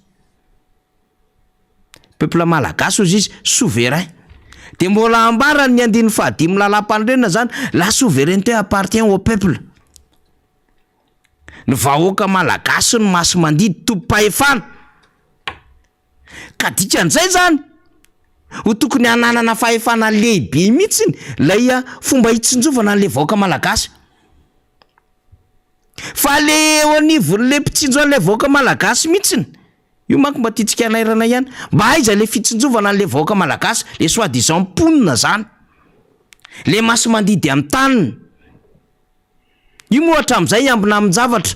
peuple malagasy ozy izy souverain de mbola ambarany ny andiny fahadimy lalam-pandrenona zany la souveraineté appartient au peuple ny vahoaka malagasy ny masy mandidy tompo-pahefana ka dikan'izay zany ho tokony hananana fahefana lehibe mihitsiny lay fomba hitsinjovana an'le vahoaka malagasy fa le eo anivon'le mpitsinjo an'le vahoaka malagasy mihitsiny io manko mba tiatsika hanairana ihany mba aiza le fitsinjovana an'le vahoaka malagasy le soi-disant mponina zany le masy mandidy amin'ny taniny io moa hatramin'izay ambina amin'ny zavatra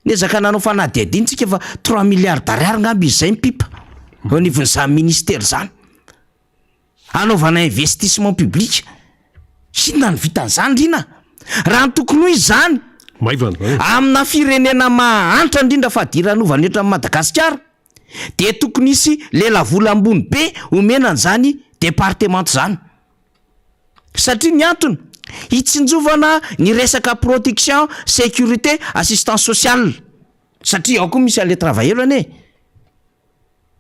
nezaka nanao fanadiadintsika fa 3 milliards d'ariary ngamby izy zay mipipa ao anivon'izany ministère zany anaovana investissement public sinona ny vitan'izany rina raha ny tokony hoy izany amina firenena mahantra indrindra fa diranovana eto amin'ny Madagasikara de tokony isy lela vola ambony be omenan'izany département zany satria ny antony hitsinjovana ny resaka protection sécurité assistance sociale satria ao koa misy ale travailleur ane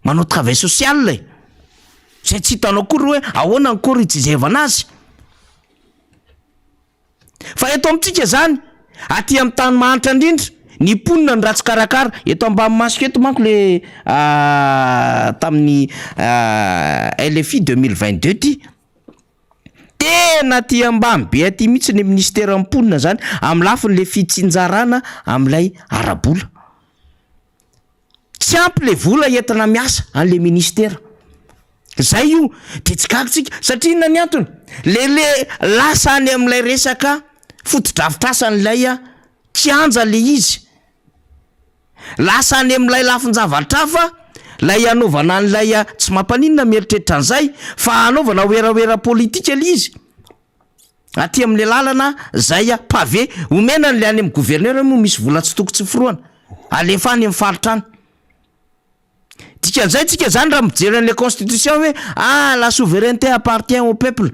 manao travail social zay tsy hitanao kory hoe ahoana ny kory hijizevana azy fa eto amintsika zany aty amin'ny tany mahantra indrindra ny ponina ny ratsy karakara eto ambanimasika eto manko le tamin'ny LFI 2022 ty tena ty ambany be aty mihitsy ny ministère amponina zany amin'ny lafiny le fitsinjarana amin'ilay arabola tsy ampy le vola entina miasa an'le ministère zay io de tsy gagotsika satria inona ny antony le lasa any amin'ilay resaka fotodrafitrasan'ilay kianja le izy lasa any amin'ilay lafin-javatra fa lay anaovana an'ilay tsy mampaninona mieritreritra an'izay fa anaovana oeraoera politika le izy aty amin'le lalana zay pavé omena n'le any amin'ny gouverneur moa misy vola tsy toko tsy foroana alefa any amin'ny faritra any dikan'izay tsika zany raha mijery an'le constitution hoe la souveraineté appartient au peuple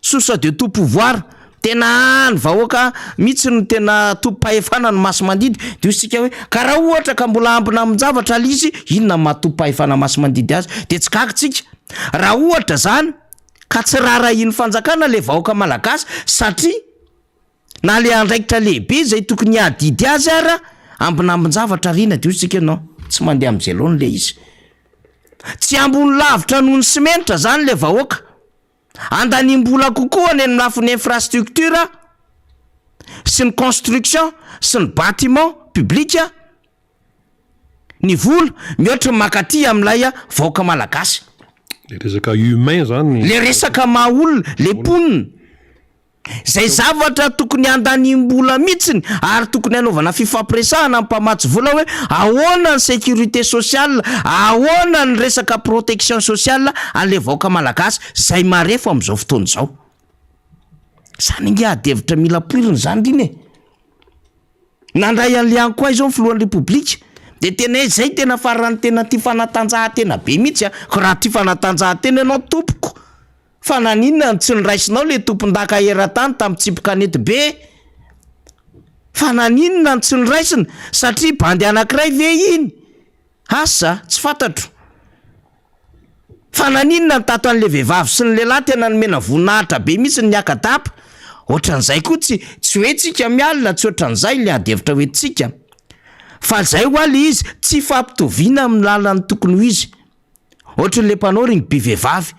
source de tout pouvoir tena ny vahoaka mihitsy ny tena tompo-pahefana ny masy mandidy de isika hoe ka raha ohatra ka mbola ambina amin'ny zavatra le izy inona mahatompo-pahefana masy mandidy azy de tsy gagotsika raha ohatra zany ka tsy raharahin'ny fanjakana le vahoaka malagasy satria na le andraikitra lehibe zay tokony hadidy azy ara ambina amin'ny zavatra rina de isika no tsy mandeha amin'ny zelony le izy tsy ambony lavitra noho ny simenitra zany le vahoaka andanimbola kokoa any amin'ny lafin'ny infrastructure sy ny construction sy ny bâtiment public ny vola mihoatra makaty amin'ilay vahoaka malagasy le resaka humain zany le resaka mahaolona le ponina zay zavatra tokony andanimbola mihitsiny ary tokony hanaovana fifampiresahana mpamatsy vola hoe ahoana ny sécurité sociale, ahoana ny resaka protection sociale an'le vahoaka malagasy zay marefo amin'izao fotoana izao. Zany nge adevitra mila poiriny zany riny nandray an'le any koa izao ny filohan'ny repoblika de tena zay tena farany tena ty fanatanjahantena be mihitsy ko raha ty fanatanjahantena ianao tompoko fa naninona tsy niraisinao le tompon-daka eran-tany tamin'ny tsipi-kanety be, fa naninona tsy niraisina satria bandy anankiray ve iny asa tsy fantatro, fa naninona ny tato an'le vehivavy sy ny lehilahy tena nomena voninahitra be mihitsy ny akatapa. Ohatran'izay koa tsy hoe tsika mialina, tsy ohatran'izay le adevitra hoe tsika fa zay ho aly izy tsy fampitoviana amin'ny lalany tokony ho izy. Ohatran'le mpanao rugby vehivavy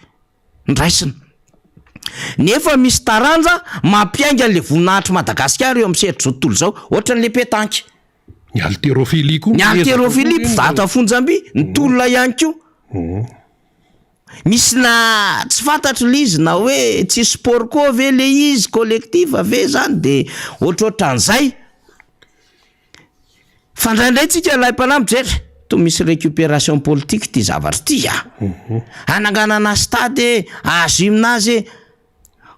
ndraisina nefa misy taranja mampiainga an'le voninahitra Madagasikara eo amin'ny sehatry zao tontolo zao, ohatran'le pétanque, ny haltérophilie koa, ny haltérophilie mpivarotra fonjam-by, ny tolona ihany koa. Misy na tsy fantatro le izy na hoe tsy sport koa ve le izy collectif ve zany de ohatrohatran'izay. Fa indraindray tsika lahy mpanambotra to misy récupération politique ty zavatra ty ananganana stade gymnase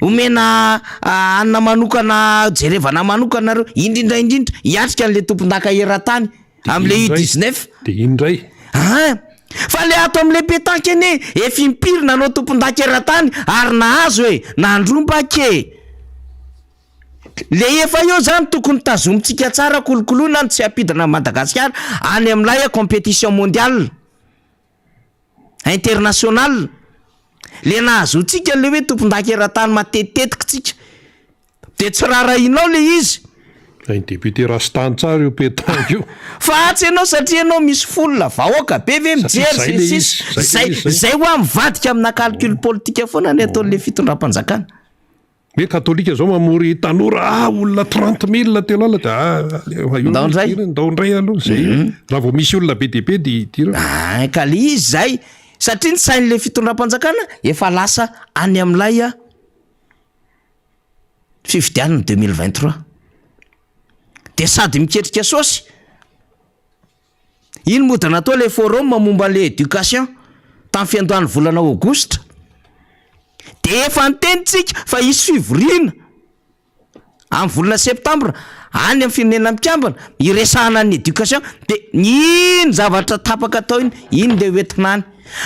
omena anna manokana jerevana manokana reo indrindra hiatrika an'le tompon-daka eran-tany am'le U19 de indray fa le ato am'le pétanque ene efa impirina anao tompon-daka eran-tany ary nahazo hoe nandrombake le efa eo zany tokony tazomitsika tsara kolokoloina ny tsy apidina Madagasikara any am'lay compétition mondiale internationale. Le nahazotsika le hoe tompon-daka eran-tany matetitetika tsika de tsy rarahinao le izy ny député Rastan tsara io pétanque io fa atsy ianao satria ianao misy folona vahoaka be ve mijery zay ho amivadika amina calcul politique foana ny ataon'le fitondram-panjakana. hoe katolika zao mamory tanora olona 30 000 telo ala de ndaondray aloha zay raha vao misy olona be de be de tira ka le izy zay satria ny sain'le fitondram-panjakana efa lasa any am'lay fifidianana 2023 de sady miketrika saosy iny moa natao le forum momba an'le éducation tamin'ny fiandohan'ny volana aogositra de efa ntenitsika fa isy fivoriana amin'ny volana septambra any amin'ny firenena mikambana iresahana ny éducation de iny zavatra tapaka atao iny le hoentinany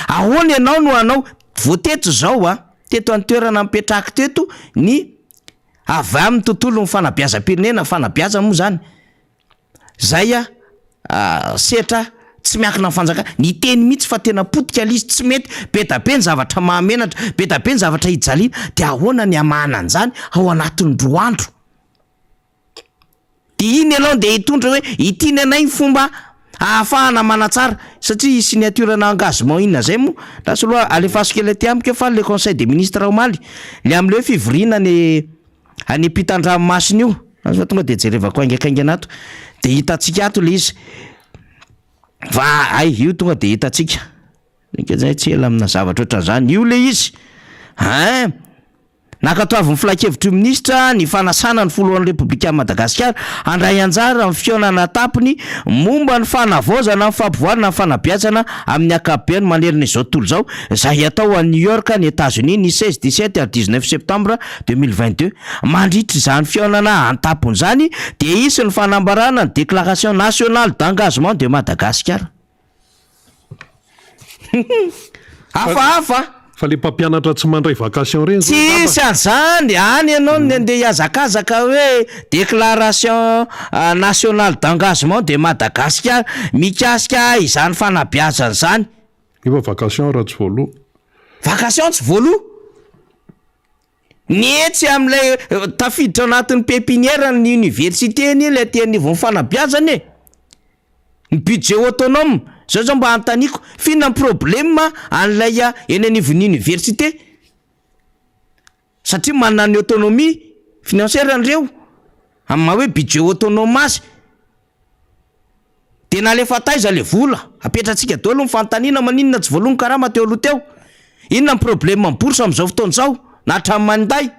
ahoana ianao no anao voateto zao teto any toerana mipetraka teto ny avy amin'ny tontolo ny fanabeazam-pirenena fanabeaza moa zany zay setra tsy miankina ny fanjakana ny teny mihitsy fa tena potika izy tsy mety be da be ny zavatra mahamenatra be da be ny zavatra hijaliana de ahoana ny amahana an'izany ao anatin'ny roa andro de iny ianao de hitondra hoe ity ny anay ny fomba ahafahana manatsara satria signature-na engagement inona zay moa lasa aloha alefaso kely aty amiko fa le conseil des ministres omaly le am'le hoe fivoriana ny any ampitan-dranomasina io fa tonga de jerevako aingakaingana ato de hitatsika ato le izy fa ay io tonga de hitatsika zay tsy ela amina zavatra ohatran'izany io le izy nakatoavin'ny filakevitry ministra ny fanasana ny foloan'ny repoblika Madagasikara andray anjara amin'ny fionana tapiny momba ny fanavaozana ny fampivoarana ny fanabeazana amin'ny ankapobeny manerina izao tontolo zao zay atao a New York ny États-Unis ny 16, 17 ary 19 septambra 2022 mandritra izany fionana antapony zany de isy ny fanambarana ny déclaration nationale d'engagement de Madagasikara hafahafa fa le mpampianatra tsy mandray vacation reny tsisy an'izany any ianao ny andeha hiazakazaka hoe déclaration nationale d'engagement de Madagasikara mikasika izany fanabeazana zany efa vacation raha tsy voaloha vacation tsy voaloha nietsy am'lay tafiditra anatin'ny pépinière ny université ny le tenivon'ny fanabeazana ny budget autonome zao mba antaniko fina problème an'lay eny anivon'ny université satria manana ny autonomie financière an'ireo amin'ny hoe budget autonome azy de nalefa taiza le vola apetratsika daholo mifantanina maninona tsy voalongo karama teo aloha teo inona ny problème amin'ny bourse amin'izao fotoana izao na hatramin'ny manday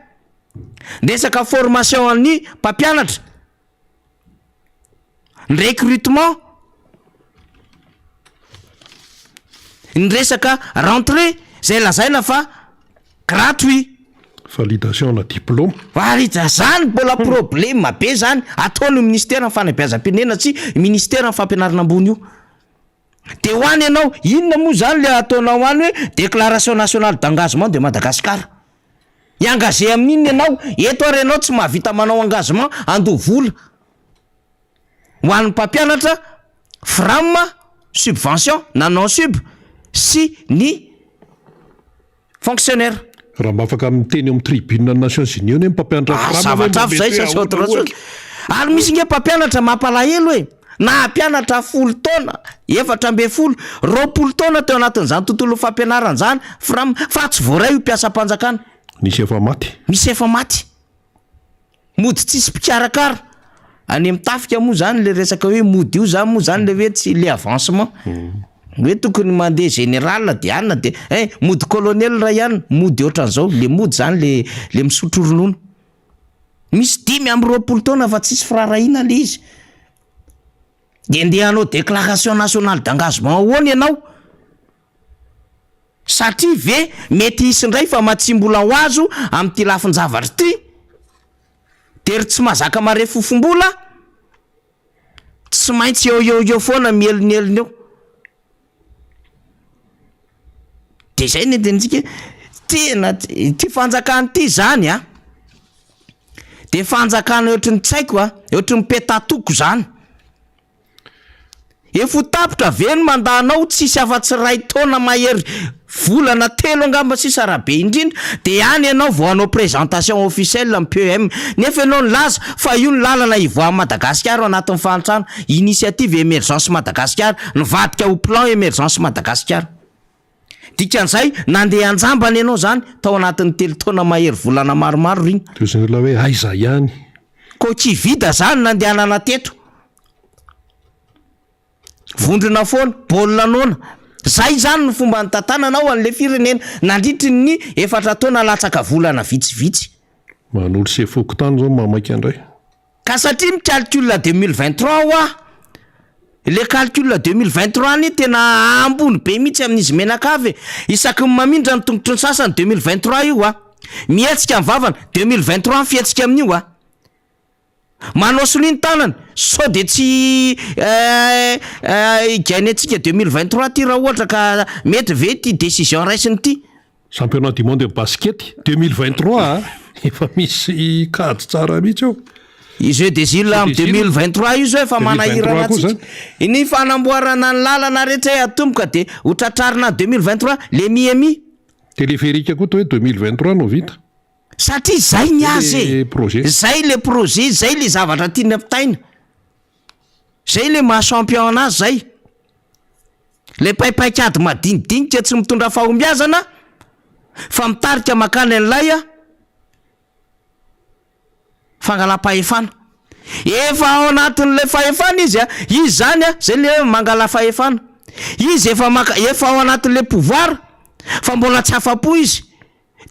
Resaka formation an'ny mpampianatra, ny recrutement, ny resaka rentrée zay lazaina fa gratuit. validation na diplôme. Valida zany mbola problème be zany ataony ministère ny fanabeazam-pirenena sy ministère ny fampianarana ambony io. De ho any ianao inona moa zany le ataonao any hoe déclaration nationale d'engagement de Madagascar. Iangazé amin'iny ianao, eto ary ianao tsy mahavita manao engagement andoha vola. Ho an'ny mpampianatra FRAM, subvention na non sub sy ny fonctionnaire. Raha mba afaka miteny amin'ny tribune Nations Unies hoe mpampianatra zavatra avy zay sasy autre chose. Ary misy nge mpampianatra mampalahelo hoe na mpianatra 10 taona, 7 20 taona teo anatin'izany tontolo fampianarana zany FRAM fa tsy voaray io mpiasam-panjakana. Misy efa maty. Misy efa maty. Mody tsisy mpikarakara. Any amin'ny tafika moa zany le resaka hoe mody io zany moa zany le hoe tsy le avancement. Hoe tokony mandeha général de anna de mody colonel ra ihany, mody ohatran'izao, le mody zany le misotro ronono. Misy 10-20 taona fa tsisy firarahina le izy. De ndeha hanao déclaration nationale d'engagement ahoana ianao? Satria ve mety isindray fa matsimbola ho azo amin'ity lafin-javatra ty, de tsy mazaka mare fofombola, tsy maintsy eo foana mielonelony eo. De zay ny entintsika tena ty fanjakana ty zany a, de fanjakana ohatry ny tsaiko a, ohatry ny petatoko zany. Efa tapitra ve ny mandanao tsisy afa-tsy ray taona mahery volana 3 angamba sisa rabe indrindra de any ianao vao hanao présentation officielle amin'ny PEM. Nefa ianao nilaza fa io ny lalana ivoahan'i Madagasikara ao anatin'ny fahantrano, initiative émergence Madagasikara, nivadika ho plan émergence Madagasikara. Dikan'izay nandeha anjambany ianao zany tao anatin'ny 3 taona mahery volana maromaro riny. Teo zany la hoe aiza ihany. Ko tsy vida zany nandehanana teto. Vondrona foana, baolina nona. Zay zany ny fomba nitantananao an'le firenena nandritry ny 4 taona latsaka volana vitsivitsy. Manolo se fokotany zao mamaky andray. Ka satria ny calcul 2023 oa, le calcul 2023 ny tena ambony be mihitsy amin'izy menakavy. Isaky ny mamindra ny tongotry ny sasany 2023 io a. Mihetsika ny vavana 2023 fihetsika amin'io a. Manao soliny tanana, sao de tsy gainy antsika 2023 ty raha ohatra ka mety ve ty décision raisiny ty. Championnat du monde de basket 2023 efa misy kady tsara mihitsy eo. Jeux des îles am 2023 io zao efa manahirana atsika. Ny fanamboarana ny lalana rehetra atomboka de ho tratrarina 2023 le miemi. Téléphérique koa hoe 2023 no vita. Satria zay ny azy projet. Zay le projet, zay le zavatra tiany ampitaina. Zay le maha-champion anazy zay. Le paipaikady madinidinika tsy mitondra fahombiazana fa mitarika makany an'ilay fangalam-pahefana. Efa ao anatin'le fahefana izy a, izy zany a, zay le mangala fahefana. Izy efa ao anatin'le pouvoir fa mbola tsy afa-po izy.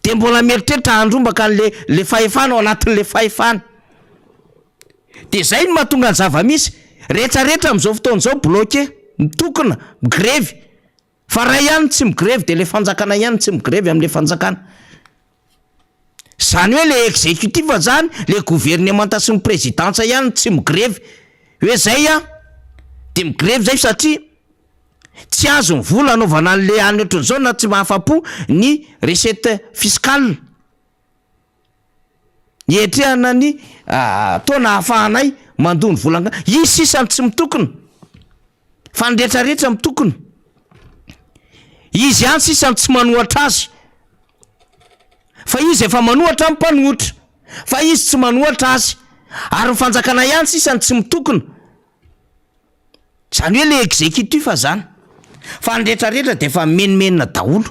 De mbola mieritreritra handrombaka le fahefana ao anatin'le fahefana. De zay ny mahatonga ny zava-misy rehetrarehetra amin'izao fotoan'izao bloqué, mitokona, migrevy. Fa ray ihany tsy migrevy de le fanjakana ihany tsy migrevy amin'le fanjakana. Zany hoe le exécutif zany, le gouvernement sy ny présidence ihany tsy migrevy. Hoe zay a, de migrevy zay satria tsy azo ny vola anaovana an'le any ohatran'izao na tsy mahafa-po ny recette fiscale. Ietrehana ny taona hahafahanay mandony volanga. Izy sisany tsy mitokona. Fa ny rehetrarehetra mitokona. Izy ihany sisany tsy manohatra azy. Fa izy efa manohatra amin'ny mpanohitra. Fa izy tsy manohatra azy. Ary ny fanjakana ihany sisany tsy mitokona. Zany hoe le exécutif zany. Fa ny rehetrarehetra de efa menimenina daholo.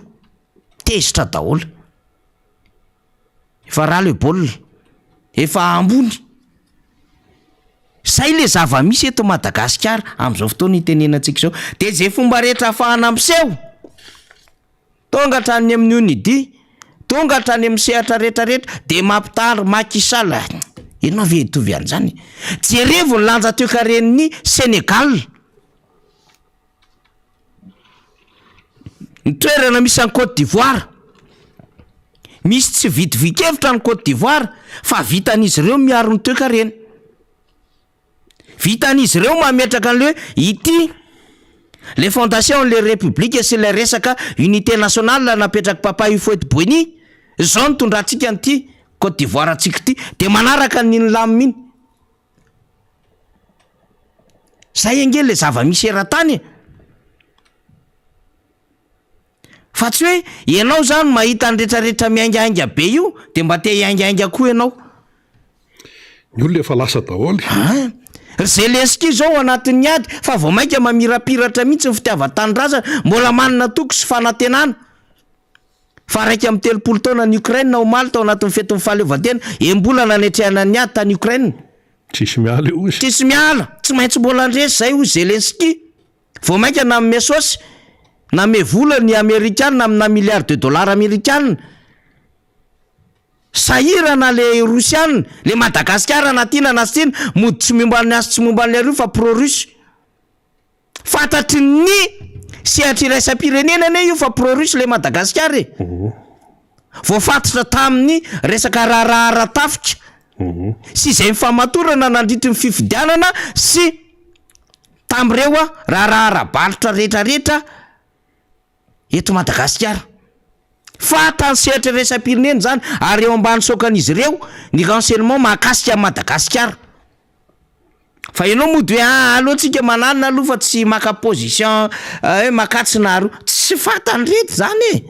Tezitra daholo. Efa raha le baolina. Efa ambony. Zay le zava-misy eto Madagasikara amin'izao fotoana itenenantsika izao. De zay fomba rehetra ahafahana ampiseho. Tonga hatrany amin'ny UNIDI, tonga hatrany amin'ny sehatra rehetrarehetra de mampitary makisala. Ianao ve hitovy an'izany? Jerevo ny lanja toe-karen'ny Senegal. Ny toerana misy any Côte d'Ivoire. Misy tsy vitivikevitra ny Côte d'Ivoire fa vitan'izy ireo miaro ny toe-karena. Vitan'izy ireo mametraka an'le ity les fondations les républiques sy le resaka unité nationale napetraka papa Houphouët-Boigny. Zao ny tondratsika an'ity Côte d'Ivoire atsika ity de manaraka ny laminy. Zay angely le zava-misy eran-tany. Fa tsy hoe ianao zany mahita ny rehetrarehetra miaingainga be io de mba te hiaingainga koa ianao. Ny olona efa lasa daholo. Zelensky zao anatin'ny ady fa vao mainka mamirapiratra mihitsy ny fitiavan-tanindrazana, mbola manana toko sy fanantenana. Fa raiky amin'ny 30 taona ny Ukraine ho maly tao anatin'ny fetin'ny fahaleovantena, embolana anetrehana ny ady tany Ukraine. Tsisy miala io izy. Tsisy miala, tsy maintsy mbola andresy zay ho Zelensky. Vao mainka na me saosy, na me vola ny Amerikana amina milliard de dollars Amerikana. Sahirana le Rusiana, le Madagasikara na tina na stina, mody tsy momban'ny azy tsy momban'le rio fa pro-russe. Fantatry ny sehatra iraisam-pirenena ane io fa pro-russe le Madagasikara e. Voafatotra tamin'ny resaka raharahara tafika. Sy izay mifamatorana nandritra ny fifidianana sy tam'ireo raharahara balitra rehetrarehetra eto Madagasikara. Fata ny sehatra iraisam-pirenena zany ary eo ambany sokan'izy ireo ny renseignement mahakasika Madagasikara. Fa ianao mody hoe alohantsika mananina aloha fa tsy maka position makatsina aro. Tsy fatany reto zany e.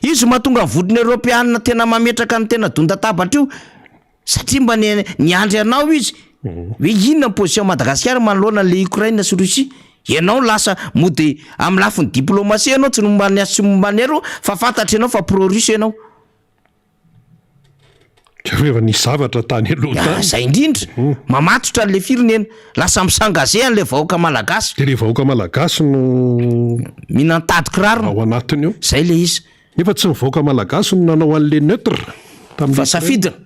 Izy mahatonga vodiny Europeanina tena mametraka ny tena dondatabatra io. Satria mba ny andry anao izy. Hoe inona ny position Madagasikara manoloana le Ukraine sy Russie. Ianao lasa mody amin'ny lafin'ny diplomasia ianao tsy mombany azy tsy mombany aro fa fantatry ianao fa pro-russe ianao. Rehefa ny zavatra tany aloha tany. Zay indrindra. Mamatotra an'le firenena. Lasa misangazé an'le vahoaka malagasy. De le vahoaka malagasy no minantady kiraro ao anatiny io. Zay le izy. Nefa tsy mivahoaka malagasy no nanao an'le neutre fa safidina.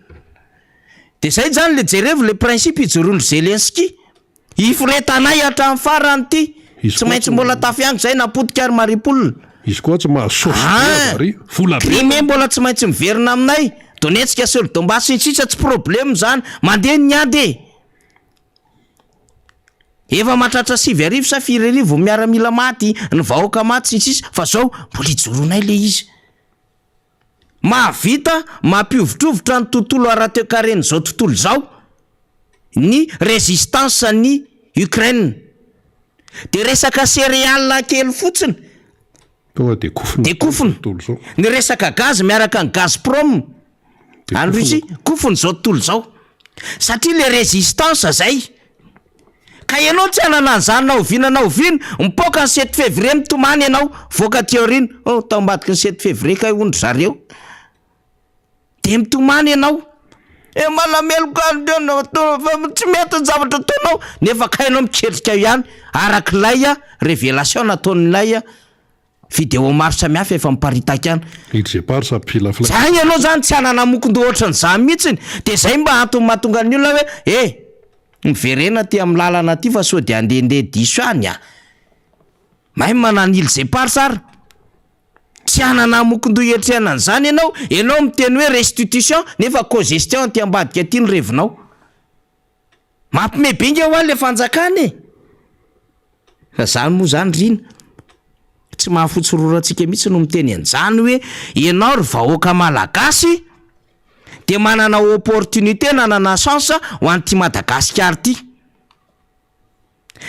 De zay zany le jerevo le principe ijoroan'ny Zelensky. Iforetanay hatramin'ny farany ity. Tsy maintsy mbola tafiango zay napotika ary maripolina. Izy koa tsy mahasosy vola be. Crimée mbola tsy maintsy miverina aminay. Donetsk sy Donbass sisa tsy problème zany. Mandeha ny ady. Efa mahatratra 7 arivo sa 4 arivo miaramila maty, ny vahoaka maty sisa fa zao mbola ijoronay le izy. Mahavita mampiovitrovotra ny tontolo ara-toe-karena zao tontolo zao ny résistance ny Ukraine. De resaka céréales kely fotsiny de kofina. Ny resaka gaz miaraka ny Gazprom any Russie kofiny zao tontolo zao. Satria le résistance zay. Ka ianao tsy anana an'izany na oviana na oviana, mipoaka ny 7 février mitomany ianao, voaka teorina, tao ambadiky ny 7 février ka ondry zareo. De mitomany ianao. Malameloka tsy mety ny zavatra ataonao, nefa ka ianao miketrika ihany arak'ilay révélation nataon'ilay vidéo maro samihafa efa miparitaka any. Zay ianao zany tsy anana mokon-doha ohatran'izany mihitsiny. De zay mba antony mahatonga ny olona hoe miverena ty amin'ny lalana ty fa sao de andehandeha diso any a. Mahay manana île Zépar sara. Tsy anana mokon-doha ietrehana an'izany ianao miteny hoe restitution nefa co-gestion ty ambadika ty ny revinao. Mampimebenga ho any le fanjakany e. Fa zany moa zany rina. Tsy mahafotsororantsika mihitsy no miteny an'izany hoe ianao ry vahoaka malagasy de manana opportunité nanana chance ho an'ty Madagasikara ty.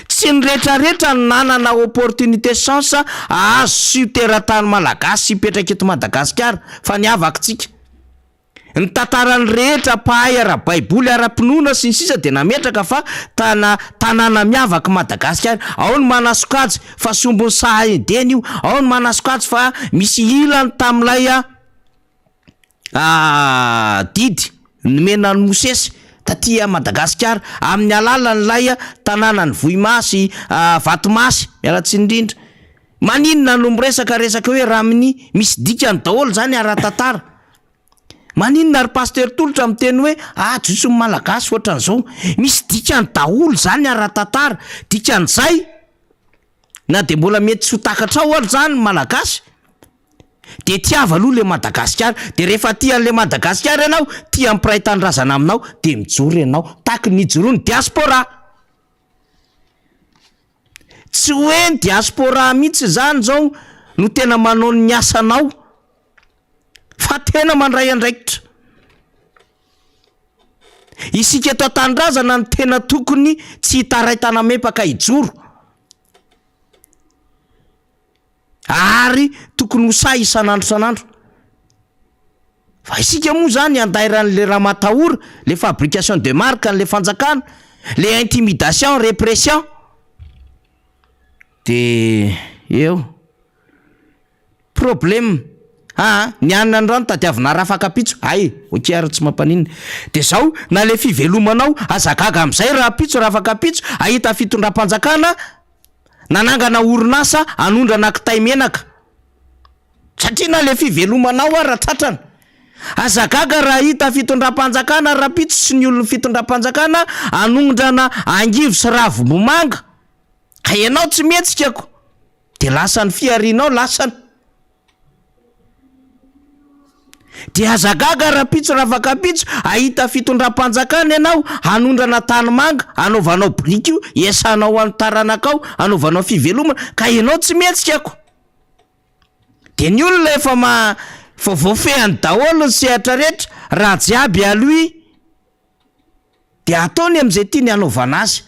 Tsy ny rehetrarehetra nanana opportunité chance azo sy teratany malagasy hipetraka eto Madagasikara fa ny avakitsika. Ny tantarany rehetra pahay ara-baiboly ara-pinoana sy ny sisa de nametraka fa tanàna miavaka Madagasikara. Ao ny manasokajy fa sombony Sahedeny io, ao ny manasokajy fa misy ilany tam'ilay didy nomena ny Mosesy taty Madagasikara amin'ny alalan'ilay tanàna ny Vohimasy, Vatomasy, mialatsy indrindra. Maninona no miresaka hoe raha amin'ny misy dikany daholo zany ara-tantara. Maninona ary paster tolotra miteny hoe josy ny malagasy ohatran'izao misy dikany daholo zany ara-tantara, dikan'izay na de mbola mety tsy ho takatra ao ary zany malagasy de tiava aloha le Madagasikara, de rehefa tian'le Madagasikara ianao tia ampiray tanindrazana aminao de mijoro ianao taky ny joroany diaspora. Tsy hoe ny diaspora mihitsy zany zao no tena manao ny asanao, fa tena mandray andraikitra. Isika eto an-tanindrazana ny tena tokony tsy hitaray tanamepaka hijoro, ary tokony ho say isan'andro san'andro. Fa isika moa zany andairan'le raha matahora, le fabrication de marque an'le fanjakana, le intimidation, répression. De eo problème ny anina ny rano tadiavina rafakapitso, ok ary tsy mampaninina. De zao na le fivelomanao azagaga am'izay raha pitso rafakapitso, ahita fitondram-panjakana nanangana orinasa anondrana kitay menaka, satria na le fivelomanao raha tratrana azagaga raha hita fitondram-panjakana raha pitso sy ny olona fitondram-panjakana anondrana angivo sy ravim-bomanga, ka ianao tsy metsikako de lasany fiarinao lasany. De azagaga raha pitso rafakapitso ahita fitondram-panjakana ianao anondrana tanimanga, anaovanao briky io, esanao amin'ny taranakao, anaovanao fivelomana, ka ianao tsy metsikako. De ny olona efa voafehany daholo ny sehatra rehetra, raha jiaby aloha de ataony am'izay tiany anaovana azy.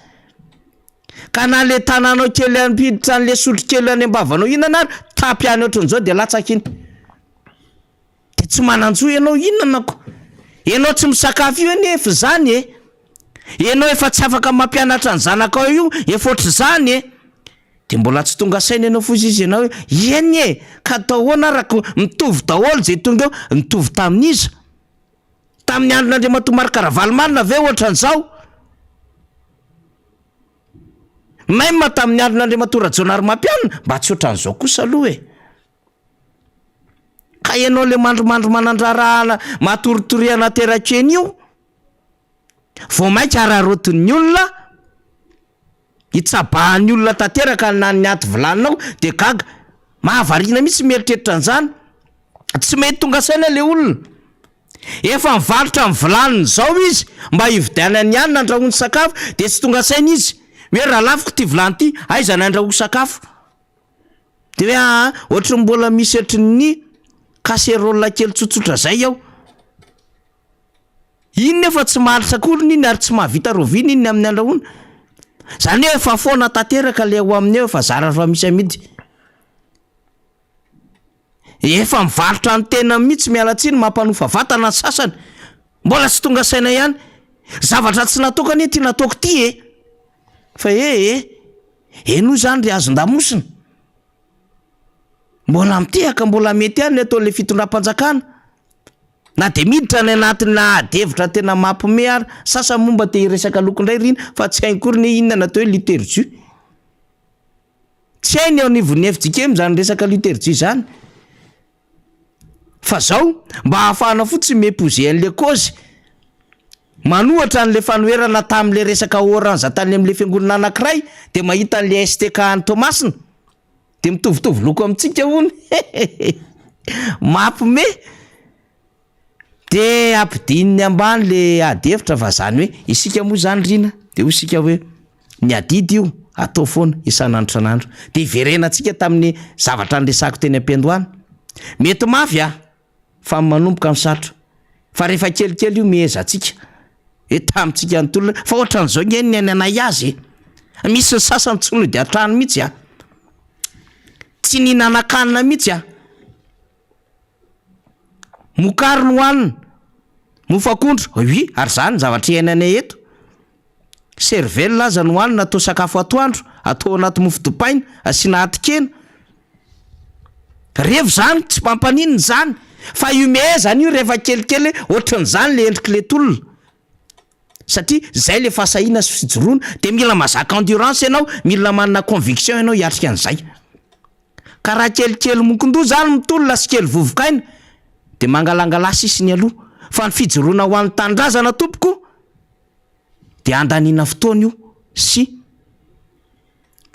Ka na le tananao kely ampiditra an'le sotro kely any ambavanao inana ary tapy any ohatran'izao de latsaka iny. De tsy mananjo ianao inanako, ianao tsy misakafo io nefa zany ianao efa tsy afaka mampianatra ny zanakao io efa ohatr' zany de mbola tsy tonga saina ianao fozy izy ianao eny ka atao hoana araka mitovy daholo zay tonga eo nitovy tamin'iza tamin'ny andron'Andriamatoa Marc-Ravalomanina ve ohatran'izao, même tamin'ny andron'Andriamatoa Rajaonarimampianina mba tsy ohatran'izao kosa aloha ka ianao le mandromandro manandrarahana matoritoriana terakeny io vao mainka ararotin'ny olona hitsabahan'ny olona tanteraka na ny aty vilaninao de gaga mahavariana mihitsy mieritreritra an'izany, tsy mety tonga saina le olona efa mivarotra amin'ny vilaniny zao izy mba hividianany ihany nandrahoany sakafo de tsy tonga saina izy hoe raha lafiko ty vilany ty aiza nandrahoako sakafo, de hoe ohatra mbola misy ohatrin'ny kasserole kely tsotsotra zay aho, iny nefa tsy maharitra akory iny ary tsy mahavita rovina iny amin'ny andrahoana, zany hoe efa foana tanteraka le ao amin'ny eo efa zara fa misy amidy, efa mivarotra ny tena mihitsy mialatsiny mampanofa vatana ny sasany, mbola tsy tonga saina ihany zavatra tsy natokany ty nataoko ty fa eno zany ry azon-damosina, mbola mitehaka mbola mety ihany ataon'le fitondram-panjakana, na de miditra ny anatina adevitra tena mampime ary sasany momba te hiresaka lokondray rina fa tsy hainy kory ny inona natao hoe liturgie, tsy hainy ao nivon'ny FJKM zany resaka liturgie zany, fa zao mba hahafahana fotsiny méposer an'le cause manohatra an'le fanoherana tamin'le resaka orange tany amin'le fiangonana anankiray de mahita an'le STK any Tomasina de mitovitovy loko amintsika hony mampime de ampidininy ambany le adevitra fa zany hoe isika moa zany rina de ho isika hoe ny adidy io atao foana isan'andro san'andro de iverenantsika tamin'ny zavatra andresako teny am-piandohana mety mafy fa manomboka misatro fa rehefa kelikely io mihezantsika tamintsika nytolona fa ohatran'izao ny ny anay azy misy ny sasany tsy nody atrano mihitsy tsy ninanakanina mihitsy mokary no hoanina mofakondro ary zany zavatra iainanay eto, cervelle aza no hoanina atao sakafo atoandro atao anaty mofo dipaina asiana atikena, revo zany tsy mampaninina zany fa io mihezany io rehefa kelikely ohatran'izany le endriky le tolona satria zay le fahasahiana sy fijoroana de mila mazaka endurance ianao, mila manana conviction ianao hiatrika an'izay, ka raha kelikely mokondo zany mitolona sy kely vovokaina de mangalangalasa isiny aloha fa ny fijoroana ho an'ny tanindrazana tompoko de andaniana fotoana io sy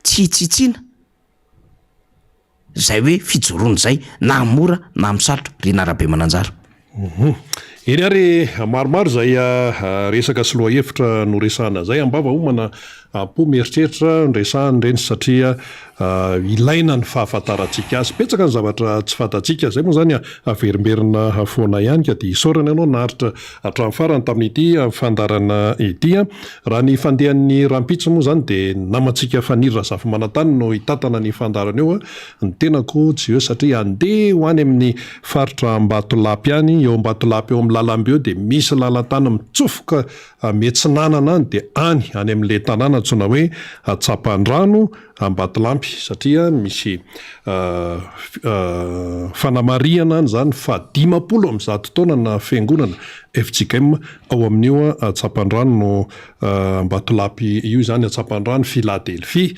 tsy hitsitsina zay hoe fijoroana zay na mora na misarotra Rina Rabe Mananjara. Eny ary maromaro zay resaka sy loha hevitra no resahana zay ambava homana po mieritreritra nresahany reny satria ilaina ny fahafantarantsika azy petsaka ny zavatra tsy fantatsika zay moa zany averimberina foana ihany ka de isorana ianao naritra hatramin'ny farany tamin'ity fandarana ity raha ny fandehan'ny rampitso moa zany de namantsika fanirira zafy manantany no hitatana ny fandarana eo ny tenako tsy eo satria andeha ho any amin'ny faritra Ambatolampy any eo Ambatolampy eo amin'ny lalambe eo de misy lalantany mitsofoka metsinanana any de any amin'le tanàna tsona hoe Tsapandrano Ambatolampy satria misy fanamariana any zany fa 50 am'zato taona na fiangonana FJKM ao amin'io Tsapandrano no Ambatolampy io zany Tsapandrano Philadelphie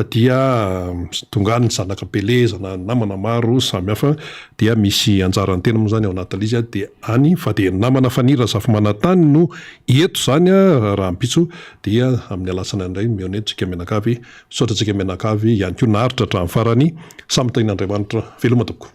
dia tongany zanaka belezana namana maro samy hafa dia misy anjarany tena moa zany ao anatin'izy de any fa de namana fanira zafy manantany no eto zany raha mpitso dia amin'ny alasana indray mionetsika menakavy sotratsika menakavy ihany koa naritra hatramin'ny farany samy tain'Andriamanitra veloma tompoko.